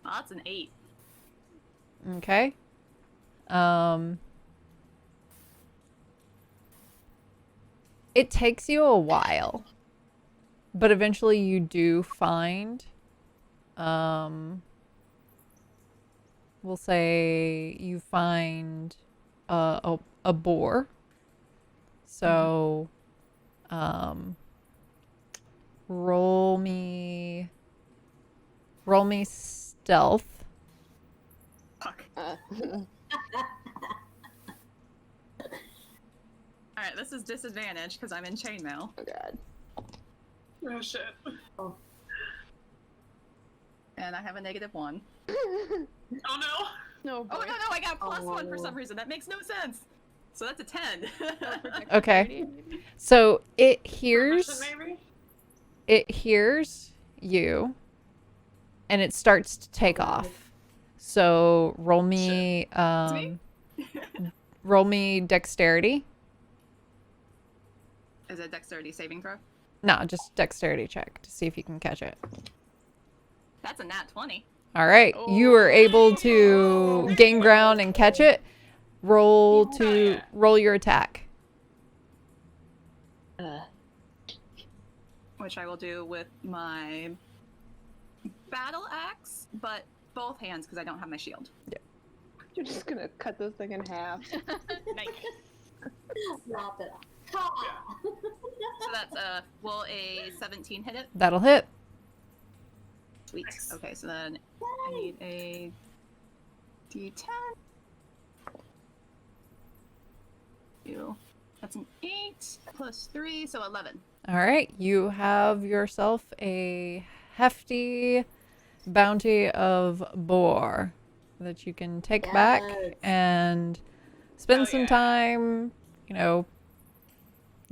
Oh, that's an 8. Okay. It takes you a while, but eventually you do find, we'll say you find a boar. So, roll me stealth. Fuck. Alright, this is disadvantage because I'm in chainmail. Oh god. Oh shit. And I have a -1. Oh no! No boy. Oh, no, I got +1 for some reason. That makes no sense. So that's a 10. Okay. So it hears Permission, maybe? you, and it starts to take off. So roll me roll me dexterity. Is it dexterity saving throw? Nah, just dexterity check to see if you can catch it. That's a nat 20. All right, you are able to gain ground and catch it. Roll your attack. Which I will do with my battle axe, but both hands because I don't have my shield. You're just gonna cut this thing in half. Nice. Lop it off. So that's will a 17 hit it? That'll hit. Sweet. Nice. Okay, so then I need a d10. That's an 8 plus 3, so 11. All right, you have yourself a hefty bounty of boar that you can take back Yes. and spend Oh, some yeah. time,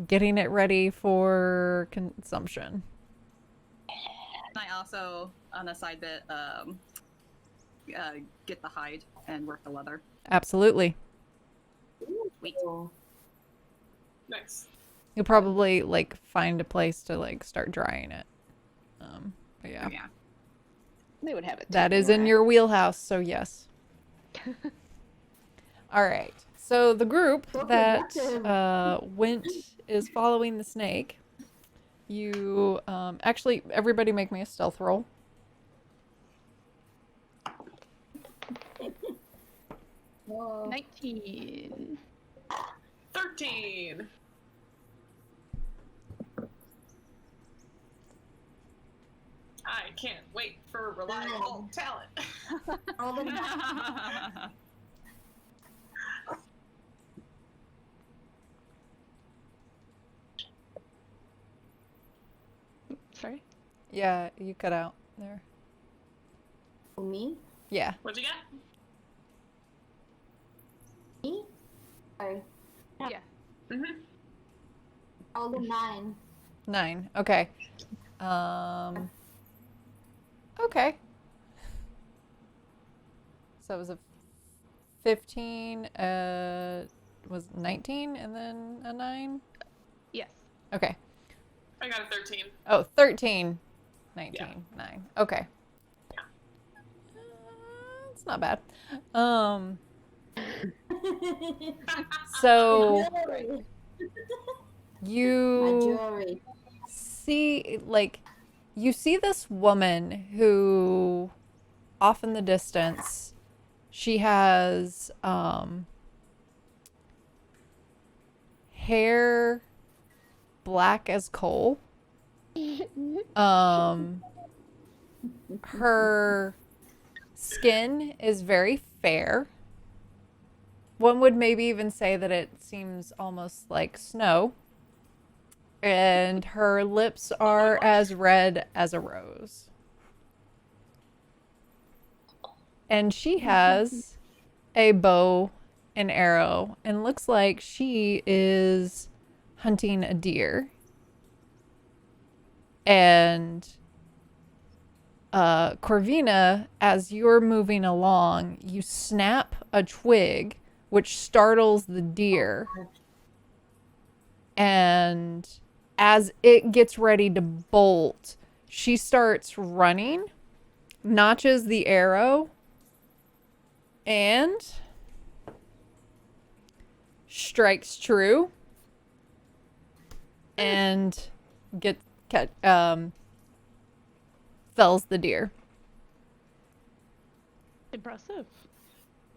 getting it ready for consumption. And I also, on a side bit, get the hide and work the leather. Absolutely. Sweet. Cool. Nice. You'll probably find a place to start drying it. But yeah. Yeah. They would have it. That taken is in away. your wheelhouse, so yes. All right. So the group So that productive. went is following the snake. You actually, everybody make me a stealth roll. Whoa. 19. 13. I can't wait for reliable talent. Roll the Sorry. Yeah, you cut out there. me? Yeah. What'd you get? Me? Sorry. Yeah. Mm-hmm. Roll the 9. 9. Okay. Okay. So it was a 15, was 19 and then a 9? Yes. Okay. I got a 13. Oh, 13, 19, Yeah. 9. Okay. It's not bad. So you Majority. see, you see this woman who, off in the distance, she has hair black as coal. Her skin is very fair. One would maybe even say that it seems almost like snow. And her lips are as red as a rose. And she has a bow and arrow and looks like she is hunting a deer. And Corvina, as you're moving along, you snap a twig, which startles the deer. And as it gets ready to bolt, she starts running, notches the arrow, and strikes true, and fells the deer. Impressive.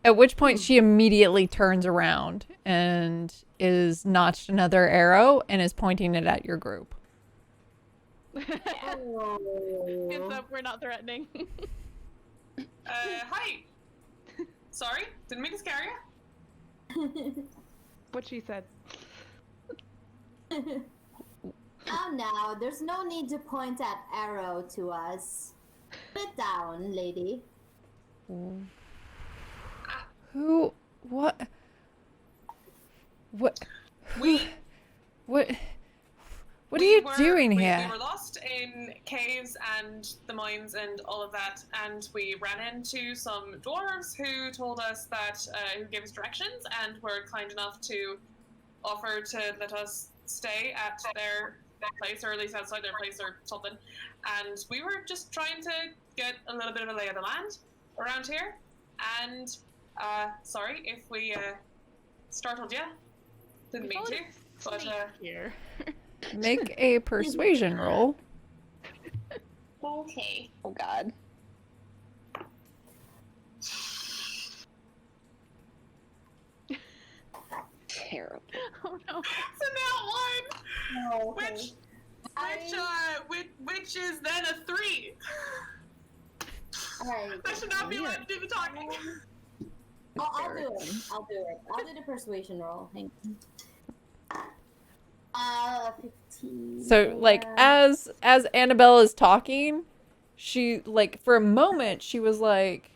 At which point she immediately turns around and is notched another arrow and is pointing it at your group. Hands Oh. up, we're not threatening. Hi. Sorry, didn't mean to scare you. What she said. Now, there's no need to point that arrow to us. Sit down, lady. Who? What? What? We What? What are we you were- doing we, here? We were lost in caves and the mines and all of that, and we ran into some dwarves who told us that, who gave us directions and were kind enough to offer to let us stay at their their place, or at least outside their place or something. And we were just trying to get a little bit of a lay of the land around here. And sorry if we startled you. Didn't mean to. But here. Make a persuasion roll. okay. Oh God. Terrible. Oh no. So now one, which is then a 3. Alright. I should not be allowed to do the talking. I'll do it. I'll do the persuasion roll. Hang on. 15. So like as Annabelle is talking, she like for a moment she was like,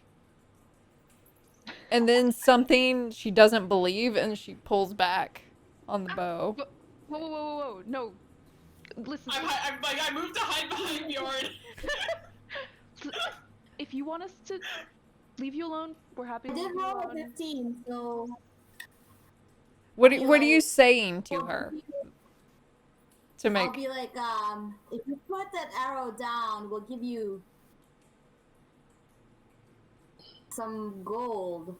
and then something she doesn't believe and she pulls back on the bow. Whoa. No. Listen. I moved to hide behind Bjorn. If you want us to leave you alone, we're happy I to did leave you roll a alone. 15, so What are you saying to her? To I'll make be like, if you put that arrow down, we'll give you some gold.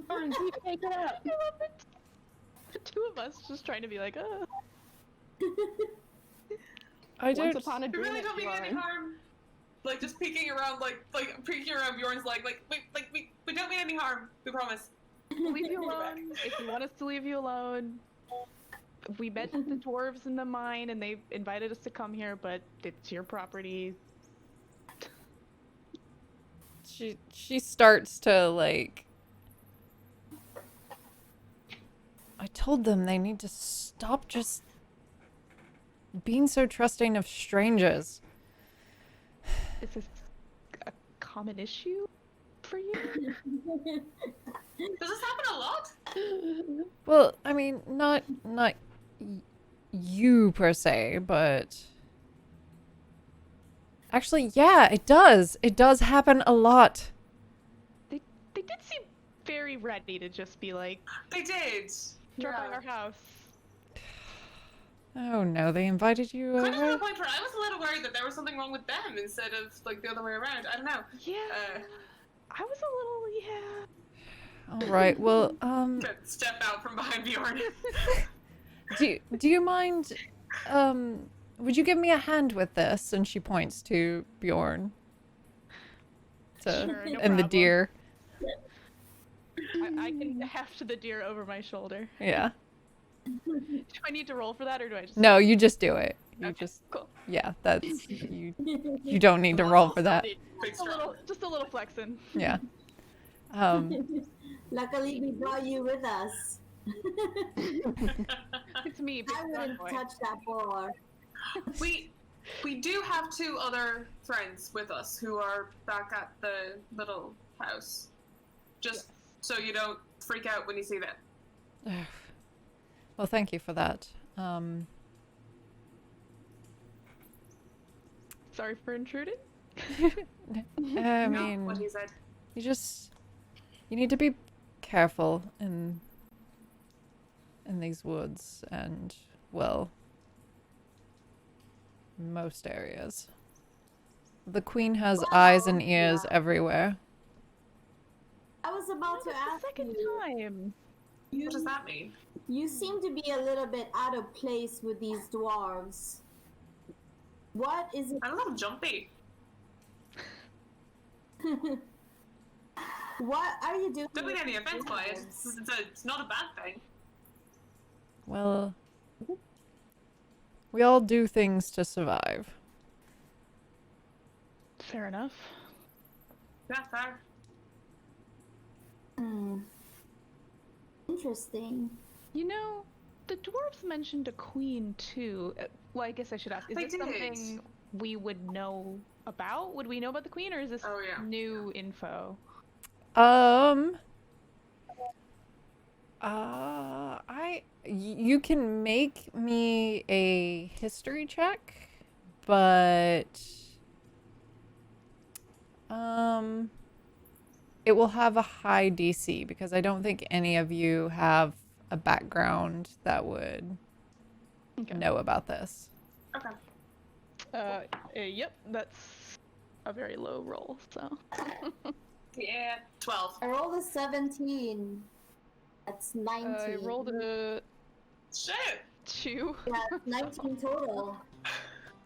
Orange, we take it up. I love it. The two of us just trying to be like, I Once don't upon a You dream, really don't mean any harm. Like just peeking around, like peeking around Bjorn's leg, we don't mean any harm. We promise. we'll leave you alone. If you want us to leave you alone. We met the dwarves in the mine and they invited us to come here, but it's your property. she starts to like, I told them they need to stop just being so trusting of strangers. Is this a common issue for you? Does this happen a lot? Well, I mean, not you per se, but actually, yeah, it does. It does happen a lot. They did seem very ready to just be like, They did. drop by Yeah. our house. Oh no, they invited you Kind of to the over? point where I was a little worried that there was something wrong with them instead of like the other way around. I don't know. Yeah. I was a little, yeah. All right. Well, Step out from behind Bjorn. do you mind would you give me a hand with this? And she points to Bjorn. Sure, no And the problem. deer. I can heft the deer over my shoulder. Yeah. Do I need to roll for that, or do I just? No, you just do it. You Okay, just cool. yeah, that's you don't need to roll for that. Big Just a little flexing. Yeah. Luckily, we brought you with us. It's me, big I fat wouldn't boy. touch that boar. We do have 2 other friends with us who are back at the little house. Just so you don't freak out when you see them. Well, thank you for that. Sorry for intruding. I No, mean, what he said. you need to be careful in these woods and, well, most areas. The queen has eyes and ears everywhere. I was about to The ask second you, time. What does that mean? you seem to be a little bit out of place with these dwarves. What is it? I'm a little jumpy. What are you doing? Don't mean with any these offense by it. dwarves? It's not a bad thing. Well, we all do things to survive. Fair enough. Yeah, fair. Interesting. You know, the dwarves mentioned a queen too. Well, I guess I should ask: is They this did. something we would know about? Would we know about the queen, or is this Oh, yeah. new info? You can make me a history check, but it will have a high DC because I don't think any of you have a background that would Okay. know about this. Okay. Yep, that's a very low roll, so. Yeah. 12. I rolled a 17. That's 19. I rolled a Shit. 2. Yeah, it's 19 total.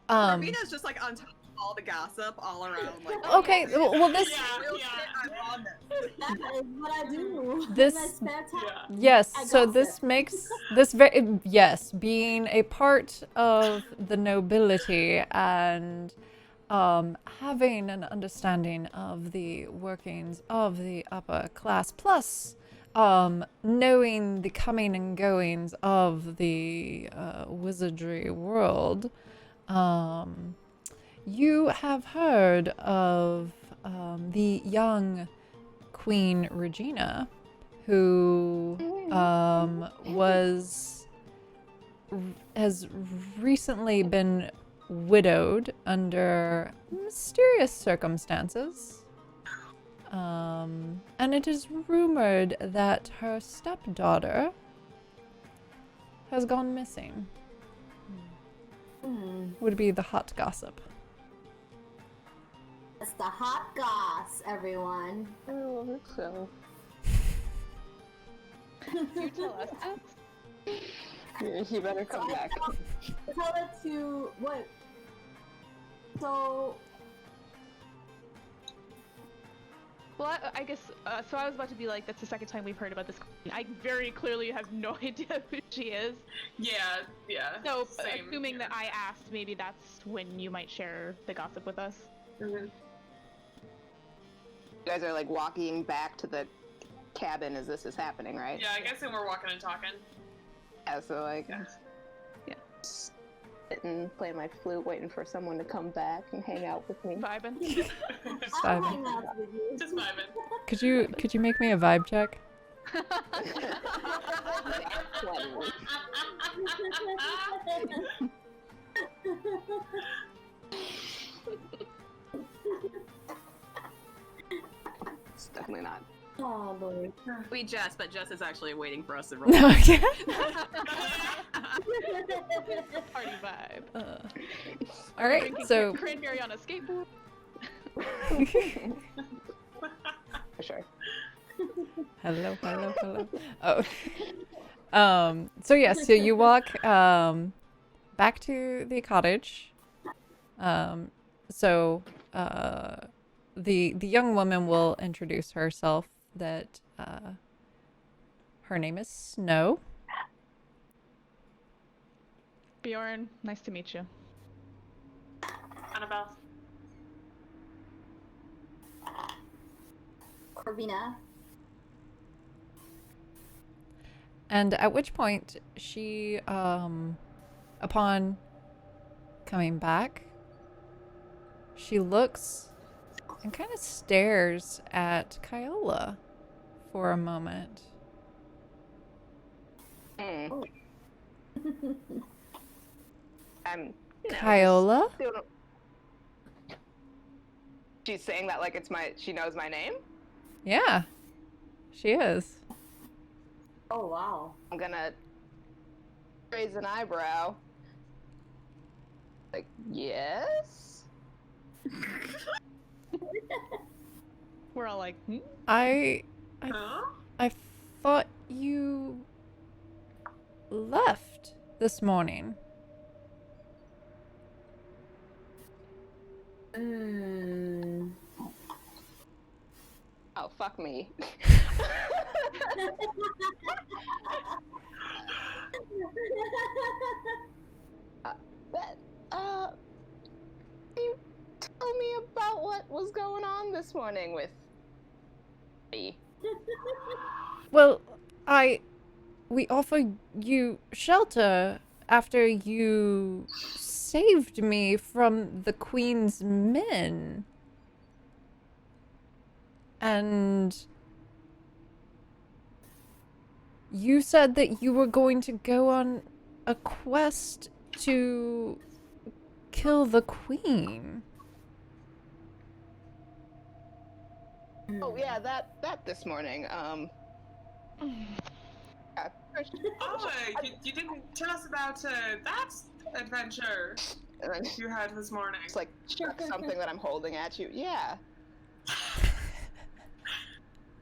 Corvina's just like on top of all the gossip all around. Like, Okay, well this real Yeah. shit, I'm on this. That is what I do. This- In my spare time. Yeah. yes, I so gossip. this makes this very yes, being a part of the nobility and having an understanding of the workings of the upper class, plus knowing the coming and goings of the wizardry world, you have heard of the young Queen Regina, who has recently been widowed under mysterious circumstances. And it is rumored that her stepdaughter has gone missing. Would be the hot gossip. That's the hot goss, everyone. Oh, so. You tell us this? You better come back. Tell it to what? So Well, I guess, so I was about to be like, that's the second time we've heard about this queen. I very clearly have no idea who she is. Yeah. So, Same. assuming that I asked, maybe that's when you might share the gossip with us. Mhm. You guys are like walking back to the cabin as this is happening, right? Yeah, I guess then we're walking and talking. Yeah, so like, Yeah. sit and play my flute, waiting for someone to come back and hang out with me. Vibin'. I'll Vibing. hang out with you. Just vibing. Could you make me a vibe check? It's definitely not. Oh boy. We jest, but Jess is actually waiting for us to roll. No, okay. Party vibe. All right, Drinking so cranberry on a skateboard. For sure. hello. Oh. So yes, so you walk back to the cottage. The young woman will introduce herself that her name is Snow. Bjorn, nice to meet you. Annabelle. Corvina. And at which point she upon coming back, she looks and kind of stares at Kyola for a moment. Mm. I'm Kyola? She's saying that like she knows my name. Yeah, she is. Oh wow. I'm gonna raise an eyebrow. Like, yes? We're all like, I Huh? thought you left this morning. Oh, fuck me. You tell me about what was going on this morning with me. Well, we offered you shelter after you saved me from the Queen's men. And you said that you were going to go on a quest to kill the Queen. Oh yeah, that this morning. Oh, you didn't tell us about that adventure And then you had this morning. it's like chuck something that I'm holding at you. Yeah.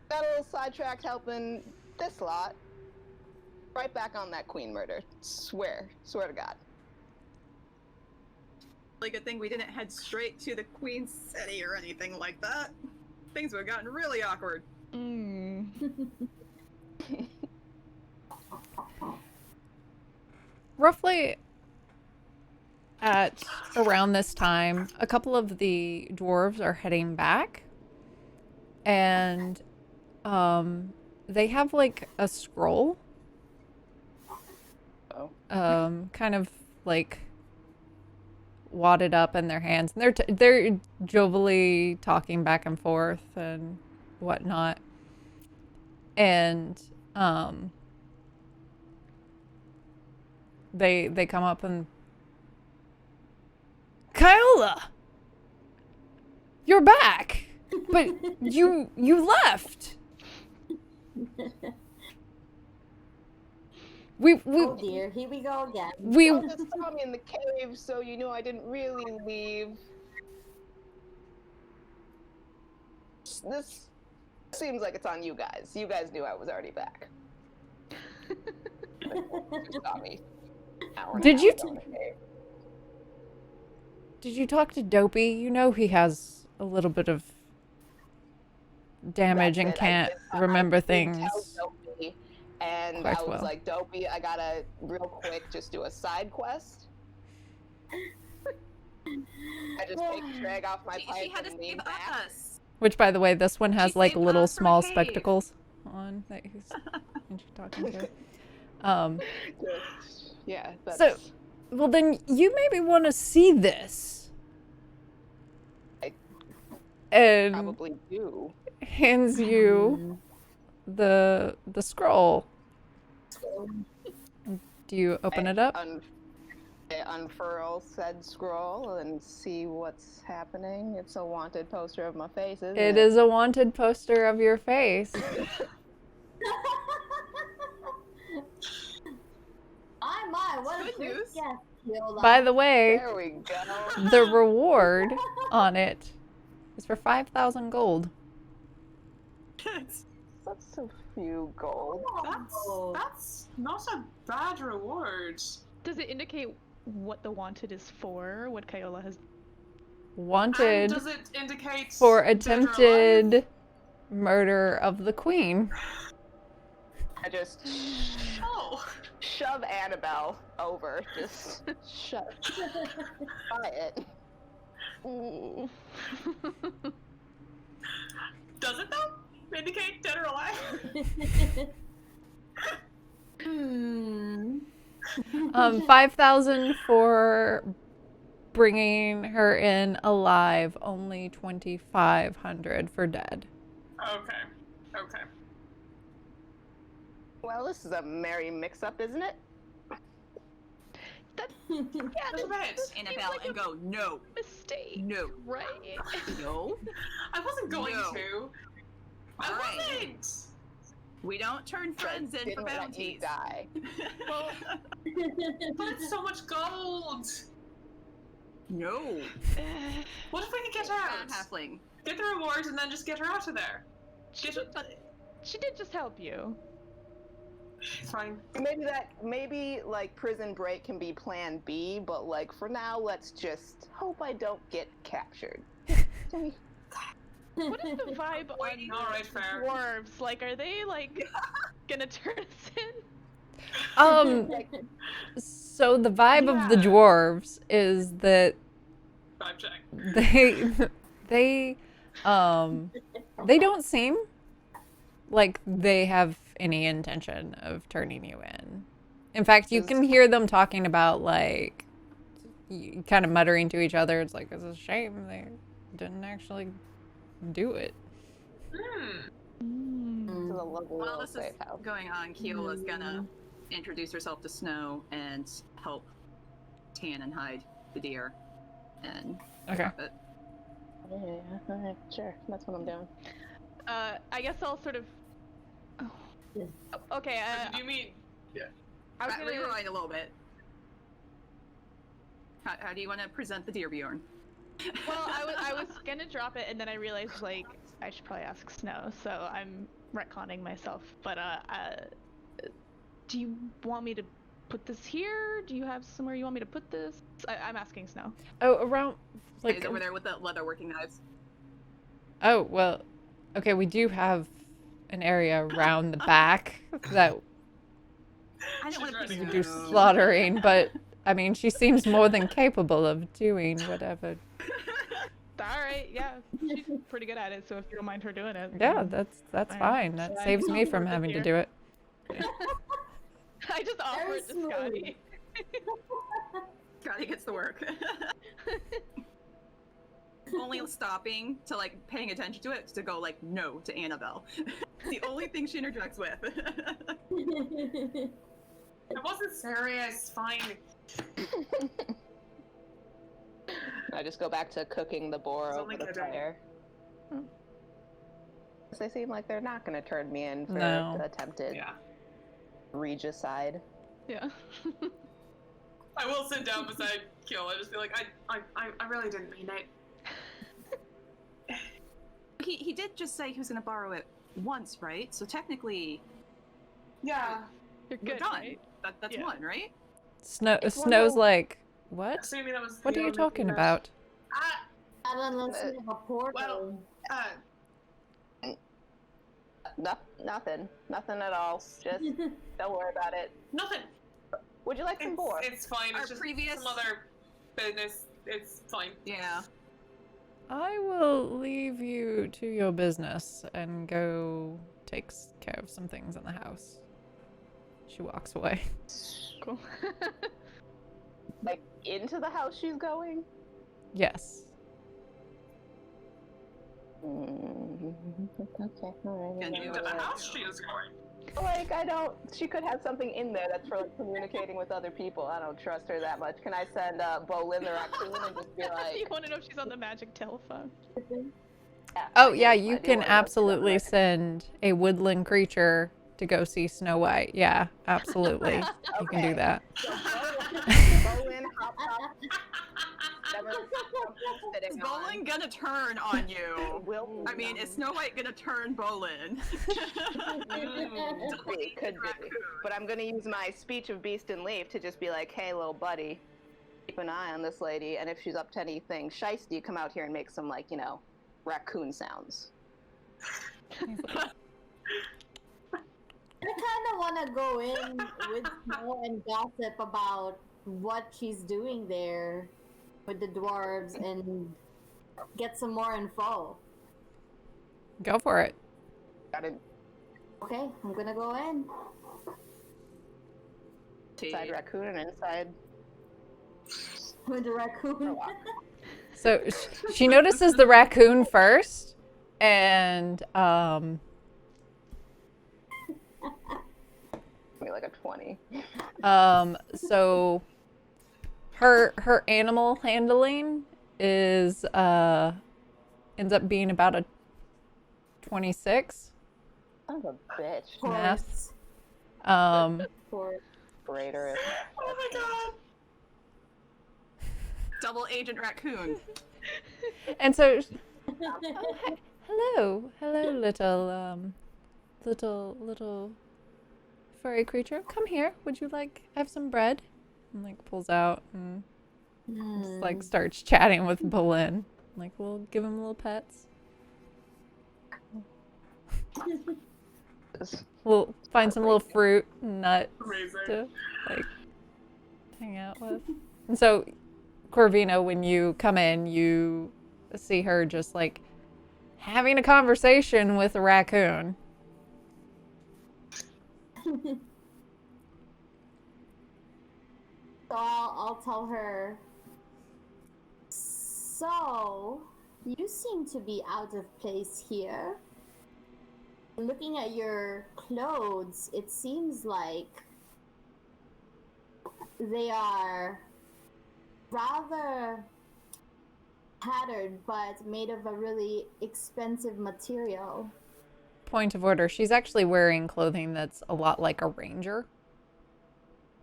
Got a little sidetracked helping this lot. Right back on that queen murder. Swear to God. Really good thing we didn't head straight to the Queen City or anything like that. Things would have gotten really awkward. Mm. Roughly at around this time, a couple of the dwarves are heading back, and they have like a scroll, kind of like wadded up in their hands, and they're jovially talking back and forth and whatnot, and they come up and, Kyola, you're back, but you left. Oh dear, here we go again. You just saw me in the cave, so you know I didn't really leave. This seems like it's on you guys. You guys knew I was already back. You saw me. Did you talk to Dopey? You know he has a little bit of damage and can't remember things. And quite I was well. like, Dopey, I gotta real quick just do a side quest. I just take Treg off my pipe She had to and save lean back. us. Which, by the way, this one has She like saved little us from a small cave. spectacles on that he's talking to. Yeah, that's... So, well, then you maybe want to see this. I And probably do. hands you the scroll. Do you open it up? I unfurl said scroll and see what's happening. It's a wanted poster of my face, isn't it? It is a wanted poster of your face. My, what a Good great news. guess, Kyola. By the way, There we go. the reward on it is for 5,000 gold. That's That's a few gold. Oh. That's not a bad reward. Does it indicate what the wanted is for? What Kyola has? Wanted And does it indicate for dead or alive? attempted murder of the queen. I just Oh. shove Annabelle over. Just shove. Try it. Ooh. Does it though? Indicate dead or alive? 5,000 for bringing her in alive. Only 2,500 for dead. Okay. Okay. Well, this is a merry mix-up, isn't it? Yeah, That's a bit. Annabelle like and a go, no, mistake. no, Right? no. I wasn't going No. to. I All right. wasn't. We don't turn friends in for Didn't let you bounties. die. Well, but it's so much gold. No. What if we could get her Bad out? halfling. Get the reward and then just get her out of there. Get her. She did just help you. Fine. Maybe like prison break can be plan B, but like for now, let's just hope I don't get captured. What is the vibe on All right, fair. dwarves? Like, are they like gonna turn us in? So the vibe of the Yeah. dwarves is that Vibe check. they don't seem like they have any intention of turning you in. In fact, you can hear them talking about like kind of muttering to each other. It's like, it's a shame they didn't actually do it. To the lovely While little this is safe house. going on, Keola's gonna introduce herself to Snow and help tan and hide the deer. And Okay. drop it. Yeah, sure. That's what I'm doing. I guess I'll sort of. Okay. Did you mean I was gonna. Rewind a little bit. How do you want to present the deer, Bjorn? Well, I was gonna drop it, and then I realized like I should probably ask Snow, so I'm retconning myself. But do you want me to put this here? Do you have somewhere you want me to put this? I'm asking Snow. Oh, around like He's over there with the leatherworking knives. Oh, well, okay, we do have an area around the back that I don't want to She's we running do out. slaughtering, but I mean, she seems more than capable of doing whatever. All right, yeah, she's pretty good at it. So if you don't mind her doing it, Yeah, then that's Fine. fine. That Fine. saves me from Over having to here. do it. I just offer Very it to Scotty. Scotty gets the work. Only stopping to like paying attention to it to go like no to Annabelle. The only thing she interjects with. It wasn't serious. Fine. I just go back to cooking the boar It's over only the good, fire. Hmm. They seem like they're not going to turn me in for No. the attempted Yeah. regicide. Yeah. I will sit down beside Kill. I just be like, I really didn't mean it. He did just say he was gonna borrow it once, right? So technically Yeah. You're we're good, done. right? That's Yeah. one, right? It's one Snow's of- like, what? Assuming that was. What the are you only talking thing about? Ah, Not unless we have a portal. well, Nothing. Nothing at all. Just don't worry about it. nothing. Would you like some boar? It's fine. Our It's just previous- some other business. It's fine. Yeah. I will leave you to your business and go take care of some things in the house. She walks away. Cool. Like, into the house she's going? Yes. Okay, alright. Gonna do Into it. the house she is going. Like, she could have something in there that's for like, communicating with other people. I don't trust her that much. Can I send Bolin the raccoon and just be you like, want to know if she's on the magic telephone? yeah, Oh I yeah, do- you I do can wanna know if she's on the absolutely record. send a woodland creature to go see Snow White. Yeah, absolutely. You can do Okay. that. So Bolin hops up. Is Bolin gonna turn on you? Will I mean, is Snow White gonna turn Bolin? could be. But I'm gonna use my speech of beast and leaf to just be like, hey, little buddy, keep an eye on this lady, and if she's up to anything shiesty, come out here and make some, like, you know, raccoon sounds. I kind of want to go in with Snow and gossip about what she's doing there with the dwarves and get some more info. Go for it. Got it. Okay, I'm gonna go in. Inside raccoon and inside. With the raccoon. So she notices the raccoon first, and Maybe like a 20. so her animal handling is ends up being about a 26. Son of a bitch. Math. For Greater. Oh my god. Double Agent Raccoon. And so hello, little furry creature. Come here. Would you like have some bread? And like pulls out and just, like starts chatting with Bolin. Like we'll give him little pets. We'll find some little fruit and nuts Amazing. to like hang out with. And so Corvina, when you come in, you see her just like having a conversation with a raccoon. So I'll tell her. So, you seem to be out of place here. Looking at your clothes, it seems like they are rather tattered, but made of a really expensive material. Point of order. She's actually wearing clothing that's a lot like a ranger.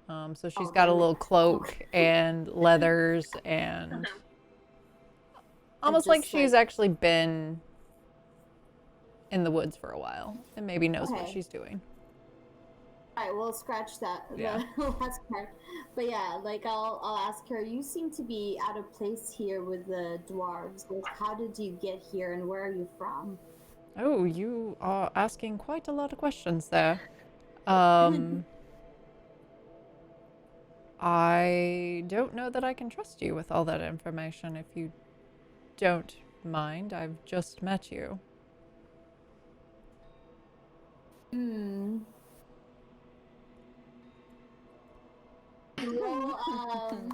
So she's got a little cloak and leathers and Okay. almost like just, she's like- actually been in the woods for a while and maybe knows what Okay. she's doing. Alright, we'll scratch that Yeah. the last part. But yeah, like I'll ask her, you seem to be out of place here with the dwarves. Like, how did you get here and where are you from? Oh, you are asking quite a lot of questions there. I don't know that I can trust you with all that information if you don't mind. I've just met you. Hmm. Well,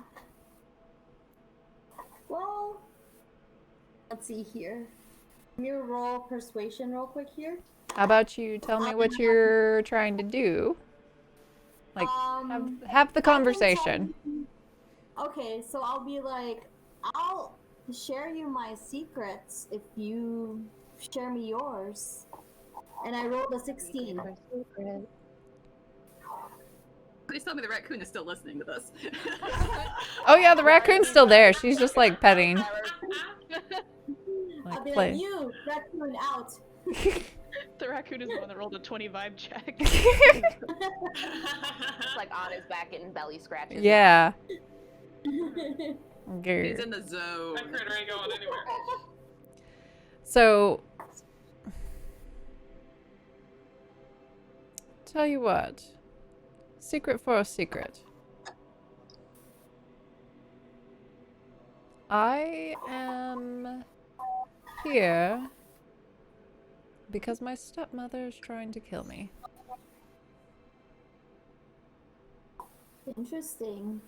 well, let's see here. Can you roll persuasion real quick here? How about you tell me what you're trying to do? Like, have the I can tell conversation. you- Okay, so I'll be like, I'll share you my secrets if you share me yours. And I rolled a 16. Please tell me the raccoon is still listening to this. Oh yeah, the raccoon's still there. She's just like petting. I'll Like be play. like, you, raccoon, out. The raccoon is the one that rolled a 20 vibe check. It's like on his back getting belly scratches. Yeah. He's Grr. in the zone. That critter ain't going anywhere. So, tell you what. Secret for a secret. I am here because my stepmother is trying to kill me. Interesting.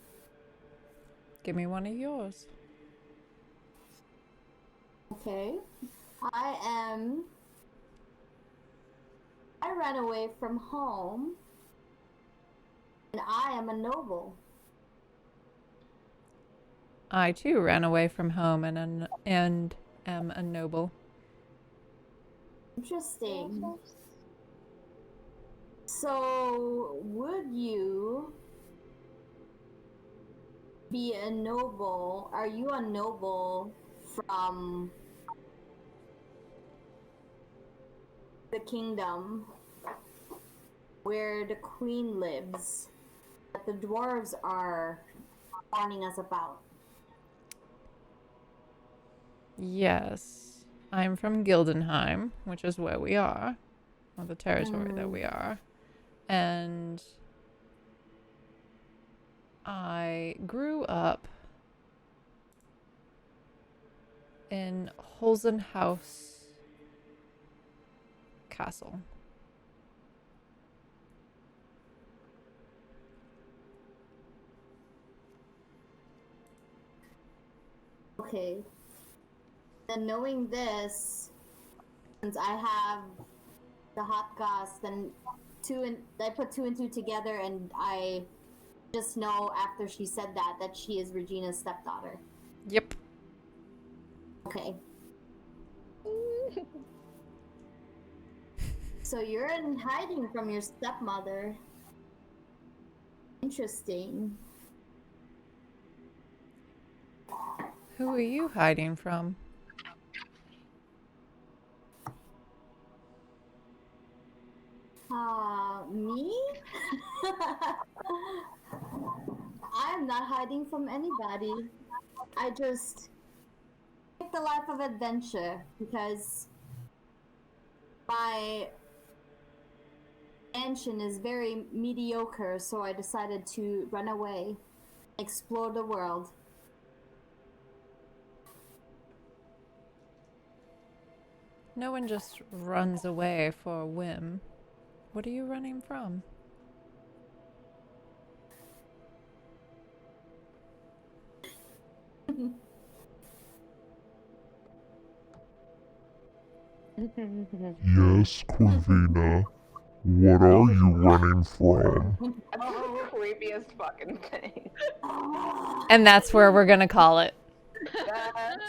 Give me one of yours. Okay. I ran away from home. And I am a noble. I too ran away from home and am a noble. Interesting. So, would you be a noble? Are you a noble from the kingdom where the queen lives that the dwarves are warning us about? Yes. I'm from Gildenheim, which is where we are, or the territory that we are. And I grew up in Holzenhaus Castle. Okay. Then knowing this, since I have the hot goss, then I put two and two together, and I just know after she said that she is Regina's stepdaughter. Yep. Okay. So you're in hiding from your stepmother. Interesting. Who are you hiding from? Me? I'm not hiding from anybody. I just picked a life of adventure because my mansion is very mediocre, so I decided to run away, explore the world. No one just runs away for a whim. What are you running from? Yes, Corvina. What are you running from? That's the creepiest fucking thing. And that's where we're gonna call it. That's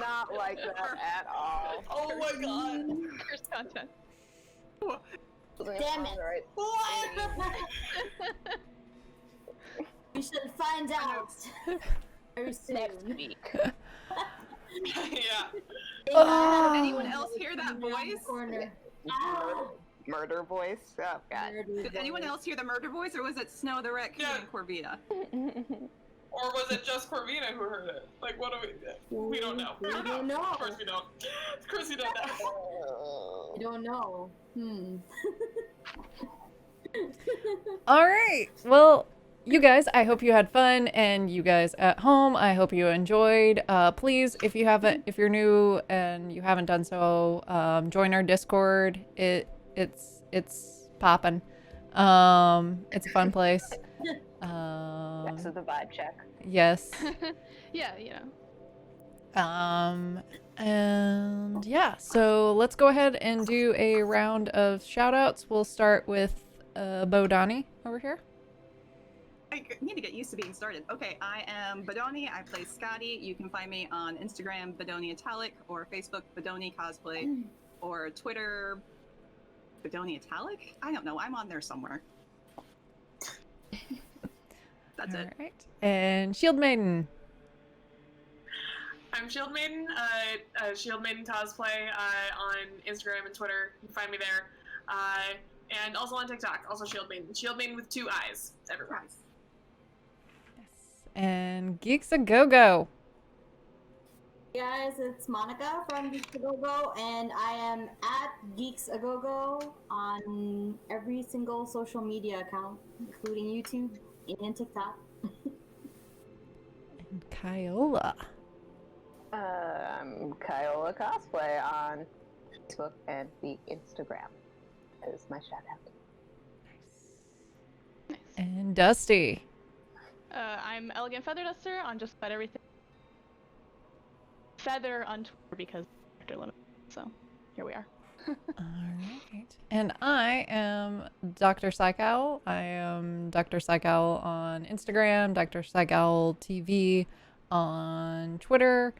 not like that at all. Oh my god. Curse content. Damn it. Right. We should find out very soon. Next week. Yeah. Oh. Anyone else hear that Around the voice? corner. Ah, Murder voice. Oh god. murder Did anyone voice. else hear the murder voice, or was it Snow the Raccoon Yeah. and Corvina? Or was it just Corvina who heard it? Like, what do we don't know. We don't know. Of course we don't. Of course we don't know. We don't know. All right. Well, you guys, I hope you had fun, and you guys at home, I hope you enjoyed. Please, if you're new and you haven't done so, join our Discord. It's poppin'. It's a fun place. That's the vibe check. Yes. Yeah, you know. And yeah, so let's go ahead and do a round of shout outs. We'll start with Bodani over here. I need to get used to being started. Okay, I am Bodoni. I play Scotty. You can find me on Instagram, Bodoni Italic, or Facebook, Bodoni Cosplay, or Twitter, Bodoni Italic? I don't know. I'm on there somewhere. That's it. All right. And Shield Maiden. I'm Shield Maiden, Shield Maiden Cosplay on Instagram and Twitter. You can find me there. And also on TikTok, also Shield Maiden. Shield Maiden with 2 eyes, everywhere. Nice. And Geeks a Go Go. Hey guys, it's Monica from Geeks A Go Go, and I am at Geeks A Go Go on every single social media account, including YouTube and TikTok. And Kyola. Kyola Cosplay on Facebook and the Instagram. That is my shout out. Nice. And Dusty. I'm Elegant Feather Duster on just about everything. Feather on Twitter because character limit. So here we are. All right. And I am Dr. Psychowl. I am Dr. Psychowl on Instagram, Dr. Psychowl TV on Twitter.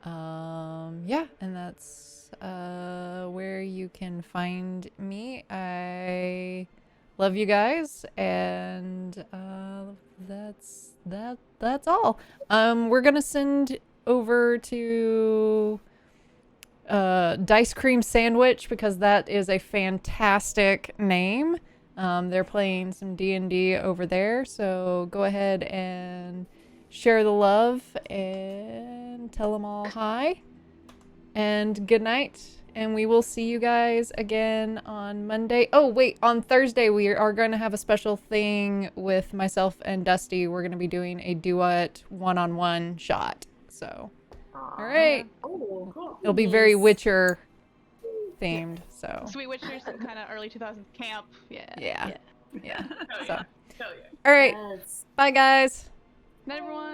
Yeah, and that's where you can find me. I love you guys, and that's all. We're gonna send over to Dice Cream Sandwich because that is a fantastic name. They're playing some D&D over there, so go ahead and share the love and tell them all hi and good night, and we will see you guys again on Monday. Oh wait, on Thursday we are going to have a special thing with myself and Dusty. We're going to be doing a duet one-on-one shot, so all right. Oh, cool. It'll be very Witcher themed, so Sweet Witcher, some kind of early 2000s camp. Yeah. yeah. Hell So yeah. Hell yeah. all right, Yes. bye guys. Night, everyone.